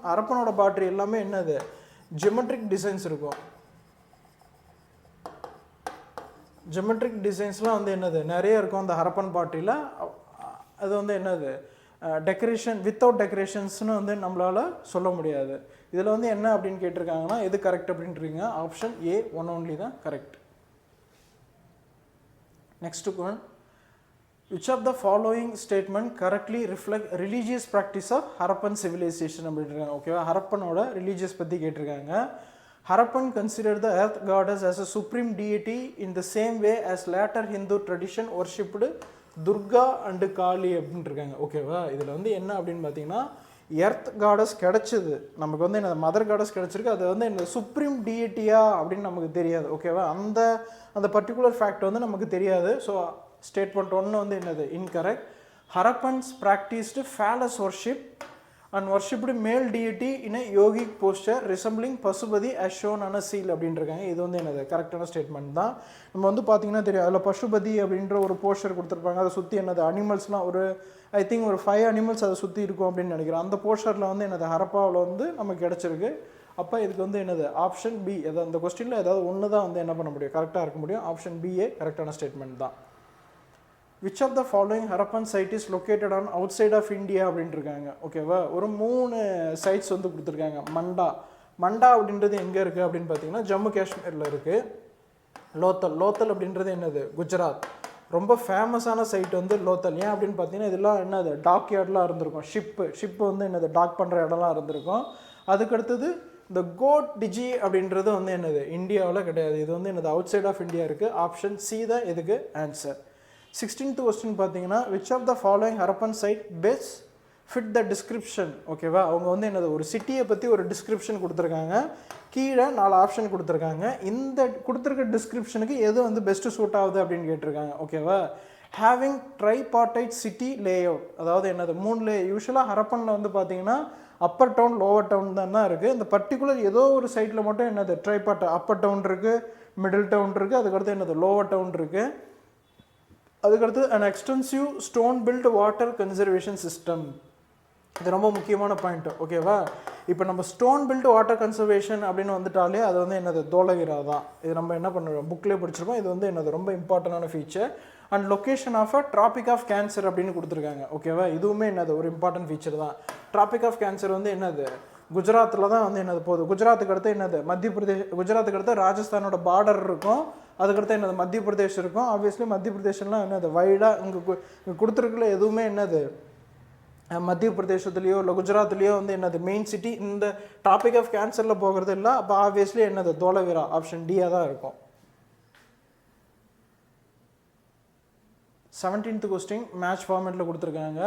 ஹரப்பனோட பாட்ரி எல்லாமே என்னது ஜியோமெட்ரிக் டிசைன்ஸ் இருக்கும் ஜியோமெட்ரிக் டிசைன்ஸ்லாம் வந்து என்னது நிறைய இருக்கும் அந்த Harappan பாட்ரியில் அது வந்து என்னது டெக்கரேஷன் வித்தவுட் டெக்கரேஷன்ஸ்னு வந்து நம்மளால் சொல்ல முடியாது இதில் வந்து என்ன அப்படின்னு கேட்டிருக்காங்கன்னா எது கரெக்ட் அப்படின்றீங்க ஆப்ஷன் ஏ ஒன் ஒன்லி தான் correct next one which of the following statement correctly reflect religious practice of Harappan civilization அப்படின்றாங்க ஓகேவா ஹரப்பனோட ரிலீஜியஸ் பற்றி கேட்டிருக்காங்க Harappan considered the earth goddess as a supreme deity in the same way as later Hindu tradition worshipped Durga and Kali அப்படின்றாங்க ஓகேவா இதில் வந்து என்ன அப்படின்னு பார்த்தீங்கன்னா எர்த் காடஸ் கிடச்சிது நமக்கு வந்து என்ன மதர் காடஸ் கிடச்சிருக்கு அது வந்து என்ன சுப்ரீம் டிஎட்டியா அப்படின்னு நமக்கு தெரியாது ஓகேவா அந்த பர்டிகுலர் ஃபேக்ட் வந்து நமக்கு தெரியாது ஸோ ஸ்டேட்மெண்ட் ஒன்று வந்து என்னது incorrect Harappans practiced phallus worship and worshipped male deity in a yogic posture resembling Pasupathi as shown on a seal அப்படின்றாங்க. இது வந்து என்னது கரெக்டான ஸ்டேட்மெண்ட் தான். நம்ம வந்து பார்த்தீங்கன்னா தெரியும், அதில் பசுபதி அப்படின்ற ஒரு போஸ்டர் கொடுத்துருப்பாங்க. அதை சுற்றி என்னது அனிமல்ஸ்லாம் ஒரு ஐ திங்க் ஒரு 5 அனிமல்ஸ் அதை சுற்றி இருக்கும் அப்படின்னு நினைக்கிறேன். அந்த போஸ்டரில் வந்து என்னது ஹரப்பாவில் வந்து நமக்கு கிடச்சிருக்கு. அப்போ இதுக்கு வந்து என்னது ஆப்ஷன் பி, அதாவது அந்த கொஸ்டினில் ஏதாவது ஒன்று தான் வந்து என்ன பண்ண முடியும், கரெக்டாக இருக்க முடியும். ஆப்ஷன் பிஏ கரெக்டான ஸ்டேட்மெண்ட் தான். which of the following Harappan site is located on outside of India அப்படின்ட்டு இருக்காங்க. ஓகேவா, ஒரு 3 சைட்ஸ் வந்து கொடுத்துருக்காங்க. மண்டா அப்படின்றது எங்கே இருக்குது அப்படின்னு பார்த்தீங்கன்னா ஜம்மு காஷ்மீரில் இருக்குது. லோத்தல் அப்படின்றது என்னது குஜராத். ரொம்ப ஃபேமஸான சைட் வந்து லோத்தல். ஏன் அப்படின்னு பார்த்தீங்கன்னா இதெல்லாம் என்னது டாக் யார்ட்லாம் இருந்திருக்கும். ஷிப்பு வந்து என்னது டாக் பண்ணுற இடம்லாம் இருந்திருக்கும். அதுக்கடுத்தது இந்த கோட் டிஜி அப்படின்றது வந்து என்னது இந்தியாவில் கிடையாது. இது வந்து என்னது அவுட் சைட் ஆஃப் இந்தியா இருக்குது. ஆப்ஷன் சி தான் இதுக்கு ஆன்சர். 16th கொஸ்டின் பார்த்தீங்கன்னா which of the following Harappan site best fit the description. ஓகேவா, அவங்க வந்து என்னது ஒரு சிட்டியை பற்றி ஒரு டிஸ்கிரிப்ஷன் கொடுத்துருக்காங்க. கீழே 4 ஆப்ஷன் கொடுத்துருக்காங்க. இந்த கொடுத்துருக்க டிஸ்கிரிப்ஷனுக்கு எது வந்து பெஸ்ட்டு சூட் ஆகுது அப்படின்னு கேட்டிருக்காங்க. ஓகேவா, ஹேவிங் ட்ரைபார்டைட் சிட்டி லேஅவுட், அதாவது என்னது 3 யூஸ்வலாக ஹரப்பனில் வந்து பார்த்தீங்கன்னா அப்பர் டவுன் லோவர் டவுன் தான் இருக்குது. இந்த பர்டிகுலர் ஏதோ ஒரு சைட்டில் மட்டும் என்னது ட்ரைபார்ட் அப்பர் டவுன் இருக்குது, மிடில் டவுன் இருக்குது, அதுக்கடுத்து என்னது லோவர் டவுன் இருக்குது. அதுக்கடுத்து an extensive stone built water conservation system. இது ரொம்ப முக்கியமான பாயிண்ட். ஓகேவா, இப்போ நம்ம ஸ்டோன் பில்ட் வாட்டர் கன்சர்வேஷன் அப்படின்னு வந்துட்டாலே அது வந்து என்னது தோலகிரா தான். இது நம்ம என்ன பண்ணுறோம் புக்லேயே படிச்சிருப்போம். இது வந்து என்னது ரொம்ப இம்பார்ட்டண்டான feature. And location of a tropic of cancer அப்படின்னு கொடுத்துருக்காங்க. ஓகேவா, இதுவுமே என்னது ஒரு இம்பார்ட்டன்ட் ஃபீச்சர் தான். ட்ராபிக் ஆஃப் கேன்சர் வந்து என்னது குஜராத்தில் தான் வந்து என்னது போகுது. குஜராத்துக்கு அடுத்து என்னது மத்திய பிரதேஷ், குஜராத்துக்கு அடுத்து ராஜஸ்தானோட பார்டர் இருக்கும். அதுக்கடுத்து என்னது மத்திய பிரதேஷ் இருக்கும். ஆப்வியஸ்லி மத்திய பிரதேஷ்லாம் என்னது வைடாக இங்கே கொடுத்துருக்குல எதுவுமே என்னது மத்திய பிரதேசத்துலேயோ இல்லை குஜராத்லேயோ வந்து என்னது மெயின் சிட்டி இந்த டாபிக் ஆஃப் கேன்சரில் போகிறது இல்லை. அப்போ ஆப்வியஸ்லி என்னது தோலவிரா ஆப்ஷன் டியாக தான் இருக்கும். 17th கொஸ்டின் மேட்ச் ஃபார்மேட்டில் கொடுத்துருக்காங்க.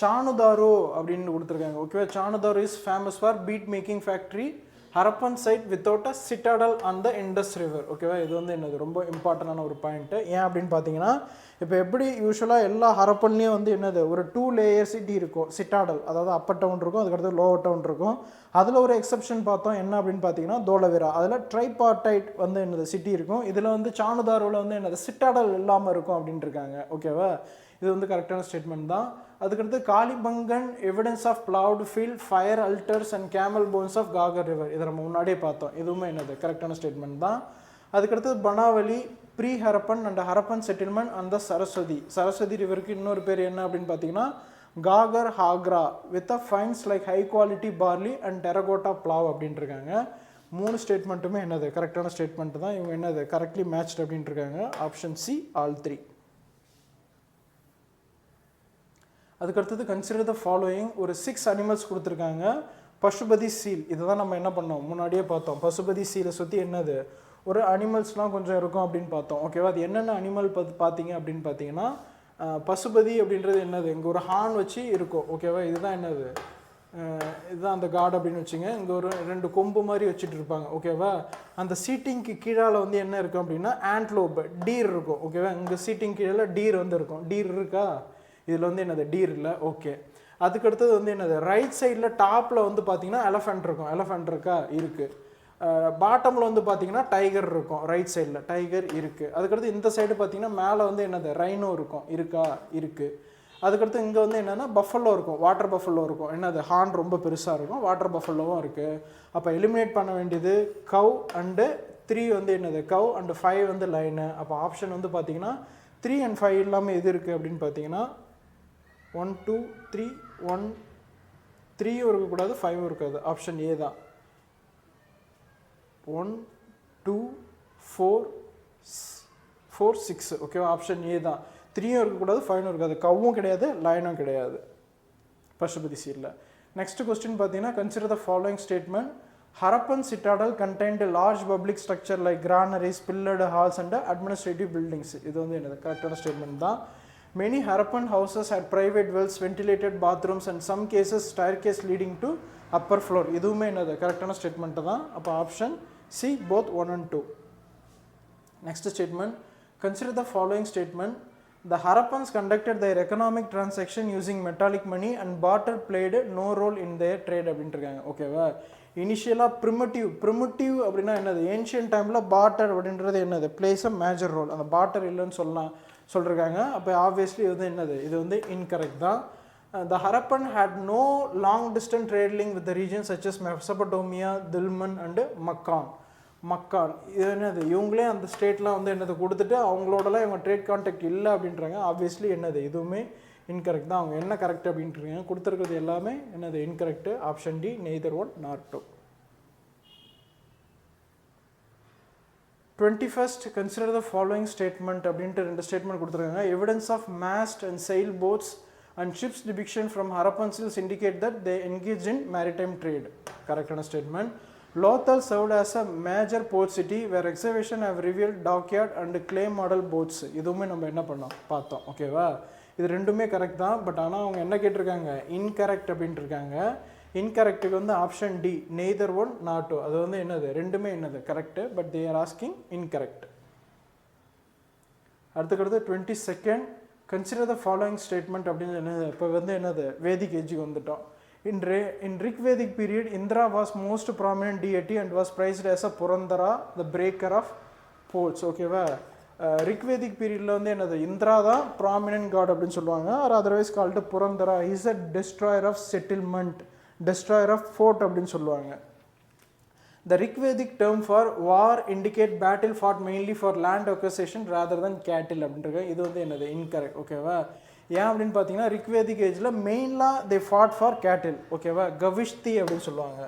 சானுதாரோ அப்படின்னு கொடுத்துருக்காங்க. ஓகேவா, Chanhudaro is famous for bead making factory, Harappan site without a citadel on the Indus river. ஓகேவா, இது வந்து என்னது ரொம்ப இம்பார்ட்டண்டான ஒரு பாயிண்ட்டு. ஏன் அப்படின்னு பார்த்தீங்கன்னா இப்போ எப்படி யூஸ்வலாக எல்லா ஹரப்பன்லேயும் வந்து என்னது ஒரு 2 லேயர் சிட்டி இருக்கும். சிட்டாடல் அதாவது அப்பர் டவுன் இருக்கும், அதுக்கடுத்து லோவர் டவுன் இருக்கும். அதில் ஒரு எக்ஸப்ஷன் பார்த்தோம் என்ன அப்படின்னு பார்த்தீங்கன்னா தோலவிரா. அதில் ட்ரைபார்டைட் வந்து என்னது சிட்டி இருக்கும். இதில் வந்து சானுதாரோவில் வந்து என்னது சிட்டாடல் இல்லாமல் இருக்கும் அப்படின்ட்டு இருக்காங்க. ஓகேவா, இது வந்து கரெக்டான ஸ்டேட்மெண்ட் தான். அதுக்கடுத்து Kalibangan evidence of ploughed field fire altars and camel bones of Ghaggar river. இதை நம்ம முன்னாடியே பார்த்தோம். இதுவுமே என்னது கரெக்டான ஸ்டேட்மெண்ட் தான். அதுக்கடுத்து Banawali pre Harappan and Harappan settlement அந்த சரஸ்வதி ரிவருக்கு இன்னொரு பேர் என்ன அப்படின்னு பார்த்தீங்கன்னா Ghaggar Hakra with a finds like high quality barley and terracotta plough அப்படின்ட்டு இருக்காங்க. 3 ஸ்டேட்மெண்ட்டுமே என்னது கரெக்டான ஸ்டேட்மெண்ட் தான். இவங்க என்னது கரெக்ட்லி மேட்ச்ட் அப்படின்ட்டு இருக்காங்க. Option C all 3. அதுக்கடுத்தது கன்சிடர் த ஃபாலோயிங். ஒரு 6 அனிமல்ஸ் கொடுத்துருக்காங்க. பசுபதி சீல், இதை தான் நம்ம என்ன பண்ணோம் முன்னாடியே பார்த்தோம். பசுபதி சீலை சுற்றி என்னது ஒரு அனிமல்ஸ்லாம் கொஞ்சம் இருக்கும் அப்படின்னு பார்த்தோம். ஓகேவா, அது என்னென்ன அனிமல் பார்த்தீங்க அப்படின்னு பார்த்தீங்கன்னா பசுபதி அப்படின்றது என்னது இங்கே ஒரு ஹார்ன் வச்சு இருக்கும். ஓகேவா, இதுதான் என்னது இதுதான் அந்த காட் அப்படின்னு வச்சுங்க. இங்கே ஒரு 2 கொம்பு மாதிரி வச்சுட்டு இருப்பாங்க. ஓகேவா, அந்த சீட்டிங்க்கு கீழால் வந்து என்ன இருக்கும் அப்படின்னா ஆண்ட்லோப் டீர் இருக்கும். ஓகேவா, இங்கே சீட்டிங் கீழே டீர் வந்து இருக்கும். டீர் இருக்கா, இதில் வந்து என்னது டீர் இல்லை. ஓகே, அதுக்கடுத்தது வந்து என்னது ரைட் சைடில் டாப்பில் வந்து பார்த்தீங்கன்னா எலஃபெண்ட் இருக்கும். எலஃபெண்ட் இருக்கா, இருக்குது. பாட்டமில் வந்து பார்த்தீங்கன்னா டைகர் இருக்கும். ரைட் சைடில் டைகர் இருக்குது. அதுக்கடுத்து இந்த சைடு பார்த்தீங்கன்னா மேலே வந்து என்னது ரைனோ இருக்கும். இருக்கா, இருக்குது. அதுக்கடுத்து இங்கே வந்து என்னென்னா பஃபல்லோ இருக்கும். வாட்டர் பஃபல்லோ இருக்கும். என்னது ஹார்ன் ரொம்ப பெருசாக இருக்கும். வாட்டர் பஃபல்லோவும் இருக்குது. அப்போ எலிமினேட் பண்ண வேண்டியது கவ் அண்டு 3 வந்து என்னது கவ் அண்டு 5 வந்து லைனு. அப்போ ஆப்ஷன் வந்து பார்த்தீங்கன்னா 3 and 5 இல்லாமல் எது இருக்குது அப்படின்னு பார்த்தீங்கன்னா 1 2 3 1 3யும் இருக்கக்கூடாது 5ம் இருக்காது. ஆப்ஷன் ஏ தான். 1 2 4 6. ஓகேவா, ஆப்ஷன் ஏ தான். 3யும் இருக்கக்கூடாது 5ம் இருக்காது. கவ்வும் கிடையாது லைனும் கிடையாது பசுபதி சீலில். நெக்ஸ்ட் கொஸ்டின் பார்த்தீங்கன்னா consider the following statement. Harappan citadel contained a large public structure like granaries, pillared halls and administrative buildings. இது வந்து என்னது கரெக்டான ஸ்டேட்மெண்ட் தான். Many Harappan houses had private wells, ventilated bathrooms and some cases staircase leading to upper floor. இதுவுமே என்னது கரெக்டான statement தான். அப்போ option C both 1 and 2. Next statement, consider the following statement. The Harappans conducted their economic transaction using metallic money and barter played no role in their trade அப்படின்ட்டுருக்காங்க ஓகேவா. இனிஷியலாக primitive அப்படின்னா என்னது, ancient டைமில் barter அப்படின்றது என்னது, place a major role. அந்த barter இல்லைன்னு சொல்லிருக்காங்க. அப்போ ஆப்வியஸ்லி இது வந்து என்னது, இது வந்து இன்கரெக்ட் தான். The Harappan had no long distance trade link with the regions such as Mesopotamia, Dilmun and மக்கான். இது என்னது, இவங்களே அந்த ஸ்டேட்லாம் வந்து என்னது கொடுத்துட்டு அவங்களோடலாம் இவங்க ட்ரேட் கான்டாக்ட் இல்லை அப்படின்றாங்க. ஆப்வியஸ்லி என்னது, இதுவுமே இன்கரெக்ட் தான். அவங்க என்ன கரெக்ட் அப்படின்ட்டுருக்காங்க, கொடுத்துருக்கிறது எல்லாமே என்னது incorrect. Option D, neither one nor two. 21st, consider the following statement அப்படின்ட்டு ரெண்டு ஸ்டேட்மெண்ட் கொடுத்துருக்காங்க. Evidence of mast and sail boats and ships depiction from Harappan seals indicate that they engaged in maritime trade. Correct statement. Lothal served as a major port city where excavation have revealed dockyard and clay model boats. இதுவுமே நம்ம என்ன பண்ணோம் பார்த்தோம் ஓகேவா. இது ரெண்டுமே correct தான். But ஆனால் அவங்க என்ன கேட்டிருக்காங்க, இன்கரெக்ட் அப்படின்ட்டு இருக்காங்க. இன்கரெக்டுக்கு வந்து option D, neither one not two. அது வந்து என்னது, ரெண்டுமே என்னது correct, but they are asking incorrect. அடுத்துக்கிறது 22nd, consider the following statement அப்படின்னு என்னது. இப்போ வந்து என்னது, வேதிக் ஏஜுக்கு வந்துட்டோம். In Rigvedic period, Indra was most prominent deity and was praised as a Purandara, the breaker of poles. ஓகேவா. ரிக்வேதிக் பீரியடில் வந்து என்னது, இந்திரா தான் ப்ராமினன்ட் காட் அப்படின்னு சொல்லுவாங்க. Or otherwise called Purandara. Is a destroyer of settlement, destroyer of fort அப்படின்னு சொல்லுவாங்க. The Rigvedic term for war indicate battle fought mainly for land acquisition rather than cattle அப்படின்றது. இது வந்து என்னது இன்கரெக்ட் ஓகேவா. ஏன் அப்படின்னு பார்த்தீங்கன்னா ரிக்வேதிக் ஏஜில் மெயின்லாக தே ஃபாட் ஃபார் கேட்டில் ஓகேவா. கவிஷ்தி அப்படின்னு சொல்லுவாங்க,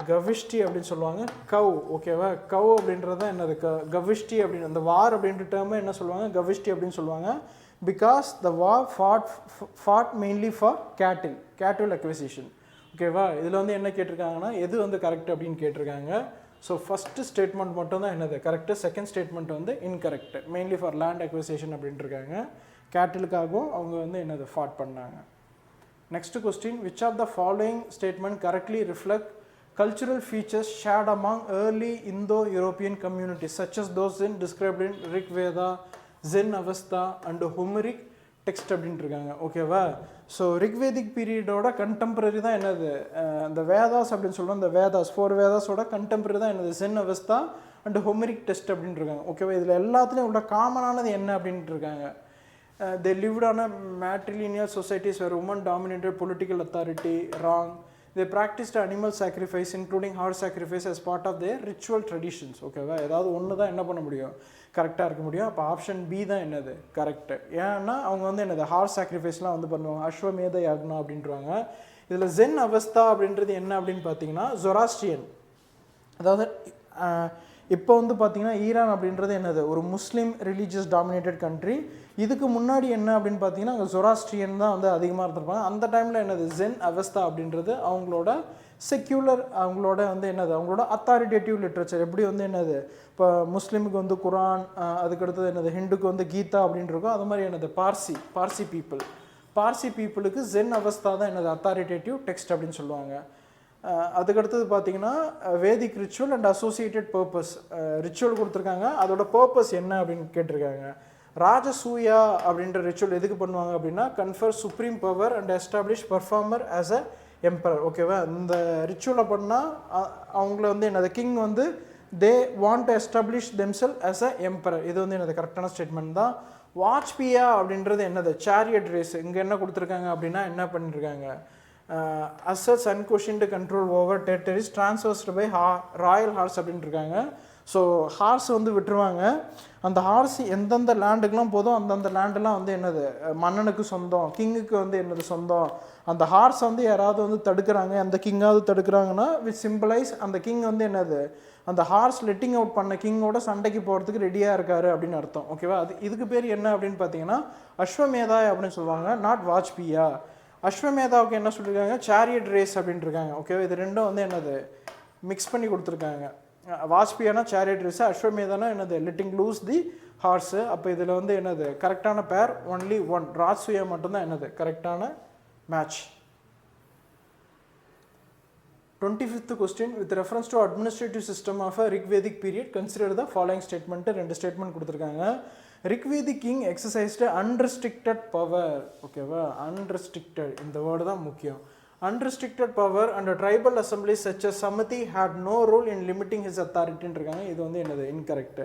கவிஷ்டி அப்படின்னு சொல்லுவாங்க. கவ் ஓகேவா. கவ் அப்படின்றது தான் என்னது, கவிஷ்டி அப்படின்னு அந்த வார் அப்படின்ற டேர்மை என்ன சொல்லுவாங்க, கவிஷ்டி அப்படின்னு சொல்லுவாங்க. Because the war fought mainly for cattle acquisition ஓகேவா. இதில் வந்து என்ன கேட்டிருக்காங்கன்னா எது வந்து கரெக்ட் அப்படின்னு கேட்டிருக்காங்க. ஸோ ஃபஸ்ட்டு ஸ்டேட்மெண்ட் மட்டும் தான் என்னது கரெக்டு, செகண்ட் ஸ்டேட்மெண்ட் வந்து incorrect. Mainly for land acquisition அப்படின்ட்டு இருக்காங்க. கேட்டிலுக்காகவும் அவங்க வந்து என்னது ஃபாட் பண்ணாங்க. Next question, which of the following statement correctly reflect cultural features shared among early Indo-European communities such as those described in Rig Veda, Zen Avastha and Homeric text அப்படின்ட்டு இருக்காங்க ஓகேவா. ஸோ ரிக்வேதிக் பீரியடோட கண்டெம்பரரி தான் என்னது, அந்த வேதாஸ் அப்படின்னு சொல்லுவோம். இந்த Vedas 4 வேதாஸோட contemporary தான் என்னது ஜென் அவஸ்தா அண்ட் ஹொமெரிக் டெக்ஸ்ட் அப்படின்ட்டு இருக்காங்க ஓகேவா. இதில் எல்லாத்துலேயும் உள்ள காமனானது என்ன அப்படின்ட்டு இருக்காங்க. They lived on a matrilineal societies where women dominated political authority. Wrong. They practiced animal sacrifice including horse sacrifice as part of their ritual traditions. ஓகேவா. ஏதாவது ஒன்று தான் என்ன பண்ண முடியும், கரெக்டாக இருக்க முடியும். அப்போ ஆப்ஷன் பி தான் என்னது கரெக்டு. ஏன்னா அவங்க வந்து என்னது ஹார்ஸ் சாக்ரிஃபைஸ்லாம் வந்து பண்ணுவாங்க, அஸ்வமேத யாக்னா அப்படின்றாங்க. இதில் ஜென் அவஸ்தா அப்படின்றது என்ன அப்படின்னு பார்த்தீங்கன்னா ஜொராஸ்ட்ரியன். அதாவது இப்போ வந்து பார்த்தீங்கன்னா ஈரான் அப்படின்றது என்னது ஒரு முஸ்லீம் ரிலீஜியஸ் டாமினேட்டட் கண்ட்ரி. இதுக்கு முன்னாடி என்ன அப்படின்னு பார்த்தீங்கன்னா அங்கே ஜொராஸ்ட்ரியன் தான் வந்து அதிகமாக இருந்திருப்பாங்க. அந்த டைமில் என்னது ஜென் அவஸ்தா அப்படின்றது அவங்களோட செக்யூலர், அவங்களோட வந்து என்னது அவங்களோட அத்தாரிட்டேட்டிவ் லிட்ரேச்சர். எப்படி வந்து என்னது இப்போ முஸ்லீமுக்கு வந்து குரான், அதுக்கடுத்தது என்னது ஹிந்துக்கு வந்து கீதா அப்படின்ட்டு இருக்கும். அது மாதிரி என்னது பார்சி பீப்புளுக்கு ஜென் அவஸ்தா தான் என்னது அத்தாரிட்டேட்டிவ் டெக்ஸ்ட் அப்படின்னு சொல்லுவாங்க. அதுக்கடுத்தது பார்த்தீங்கன்னா Vedic ritual and associated purpose ritual கொடுத்துருக்காங்க. அதோட பர்பஸ் என்ன அப்படின்னு கேட்டிருக்காங்க. ராஜசூயா அப்படின்ற ரிச்சுவல் எதுக்கு பண்ணுவாங்க அப்படின்னா confer supreme power and establish performer as a emperor ஓகேவா. இந்த ரிச்சுவலை பண்ணால் அவங்கள வந்து என்னது கிங் வந்து they want to establish தெம்செல் as a emperor. இது வந்து என்னது கரெக்டான ஸ்டேட்மெண்ட் தான். வாஜ்பியா அப்படின்றது என்னது சேரியட் ரேஸ். இங்கே என்ன கொடுத்துருக்காங்க அப்படின்னா என்ன பண்ணியிருக்காங்க, asserts unquestioned control over territories transferred by royal horse அப்படின்ட்டு இருக்காங்க. ஸோ ஹார்ஸ் வந்து விட்டுருவாங்க. அந்த ஹார்ஸ் எந்தெந்த லேண்டுக்கெலாம் போதும் அந்தந்த லேண்டெலாம் வந்து என்னது மன்னனுக்கு சொந்தம், கிங்குக்கு வந்து என்னது சொந்தம். அந்த ஹார்ஸ் வந்து யாராவது வந்து தடுக்கிறாங்க, அந்த கிங்காவது தடுக்கிறாங்கன்னா விச் சிம்பிளைஸ் அந்த கிங் வந்து என்னது அந்த ஹார்ஸ் லெட்டிங் அவுட் பண்ண கிங்கோட சண்டைக்கு போகிறதுக்கு ரெடியாக இருக்காரு அப்படின்னு அர்த்தம் ஓகேவா. அது இதுக்கு பேர் என்ன அப்படின்னு பார்த்தீங்கன்னா அஸ்வமேதா அப்படின்னு சொல்லுவாங்க, நாட் வாஜ்பியா. அஸ்வமேதாவுக்கு என்ன சொல்லியிருக்காங்க, சேரியட் ரேஸ் அப்படின்ட்டு இருக்காங்க ஓகேவா. இது ரெண்டும் வந்து என்னது மிக்ஸ் பண்ணி கொடுத்துருக்காங்க. வாஜ்பியானா சேரியட் ரேஸு, அஸ்வமேதானா என்னது லெட்டிங் லூஸ் தி ஹார்ஸு. அப்போ இதில் வந்து என்னது கரெக்டான பேர் ஒன்லி ஒன், ராஜ்சூயா மட்டும்தான் என்னது கரெக்டான match. 25th question, with reference to administrative system of a Rigvedic period, consider the following statement. ரெண்டு ஸ்டேட்மெண்ட் கொடுத்துருக்காங்க. Rigvedic king exercised unrestricted power. ஓகேவா, unrestricted இந்த வேர்டு தான் முக்கியம். Unrestricted power and tribal assemblies such as Samati had no role in limiting his authority இருக்காங்க. இது வந்து என்னது incorrect.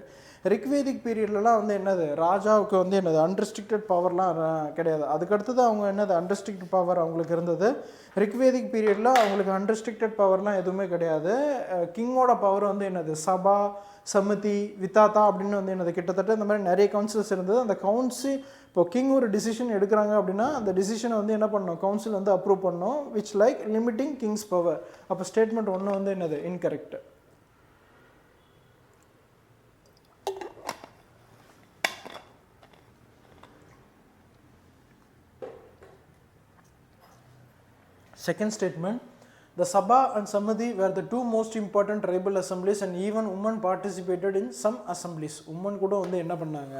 ரிக்வேதிக் பீரியட்லலாம் வந்து என்னது ராஜாவுக்கு வந்து என்னது அன்ரெஸ்ட்ரிக்டட் பவர்லாம் கிடையாது. அதுக்கடுத்தது அவங்க என்னது அன்ரெஸ்ட்ரிக்டட் பவர் அவங்களுக்கு இருந்தது. ரிக்வேதிக் பீரியடில் அவங்களுக்கு அன்ரெஸ்ட்ரிக்டட் பவர்லாம் எதுவுமே கிடையாது. கிங்கோட பவர் வந்து என்னது சபா, சமிதி, வித்தாத்தா அப்படின்னு வந்து என்னது கிட்டத்தட்ட இந்த மாதிரி நிறைய கவுன்சில்ஸ் இருந்தது. அந்த கவுன்சில் இப்போ கிங் ஒரு டிசிஷன் எடுக்கிறாங்க அப்படின்னா அந்த டிசிஷனை வந்து என்ன பண்ணணும், கவுன்சில் வந்து அப்ரூவ் பண்ணணும், which like limiting Kings power. அப்போ ஸ்டேட்மெண்ட் ஒன்று வந்து என்னது incorrect. Second statement, the Sabha and Samadhi were the two most important tribal assemblies and even women participated in some assemblies. Women கூட வந்து என்ன பண்ணாங்க,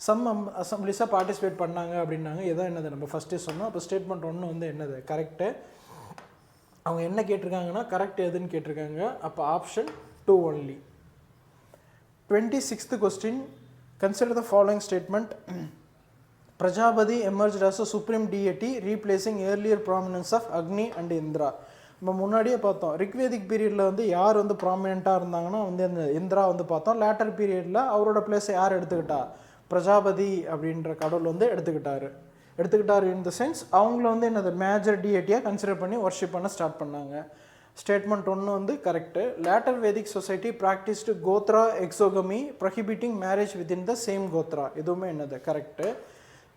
some assemblies பார்ட்டிசிபேட் பண்ணாங்க அப்படின்னாங்க. இதான் என்னது நம்ம ஃபஸ்ட்டே சொன்னோம். அப்போ ஸ்டேட்மெண்ட் ஒன்று வந்து என்னது கரெக்டு. அவங்க என்ன கேட்டிருக்காங்கன்னா கரெக்ட் எதுன்னு கேட்டிருக்காங்க. அப்போ option 2 only. 26th question, consider the following statement. Prajapati emerged as a supreme deity, replacing earlier prominence of Agni and Indra. நம்ம முன்னாடியே பார்த்தோம் ரிக்வேதிக் பீரியடில் வந்து யார் வந்து ப்ராமினெண்ட்டாக இருந்தாங்கன்னா வந்து அந்த இந்திரா வந்து பார்த்தோம். லேட்டர் பீரியடில் அவரோட பிளேஸை யார் எடுத்துக்கிட்டா, பிரஜாபதி அப்படின்ற கடவுள் வந்து எடுத்துக்கிட்டாரு இன் த சென்ஸ் அவங்கள வந்து என்னது மேஜர் டிஏட்டியாக கன்சிடர் பண்ணி ஒர்ஷிப் பண்ண ஸ்டார்ட் பண்ணாங்க. ஸ்டேட்மெண்ட் ஒன்று வந்து correct. Later Vedic society practised gotra exogamy, prohibiting marriage within the same gotra. இதுவுமே என்னது கரெக்டு.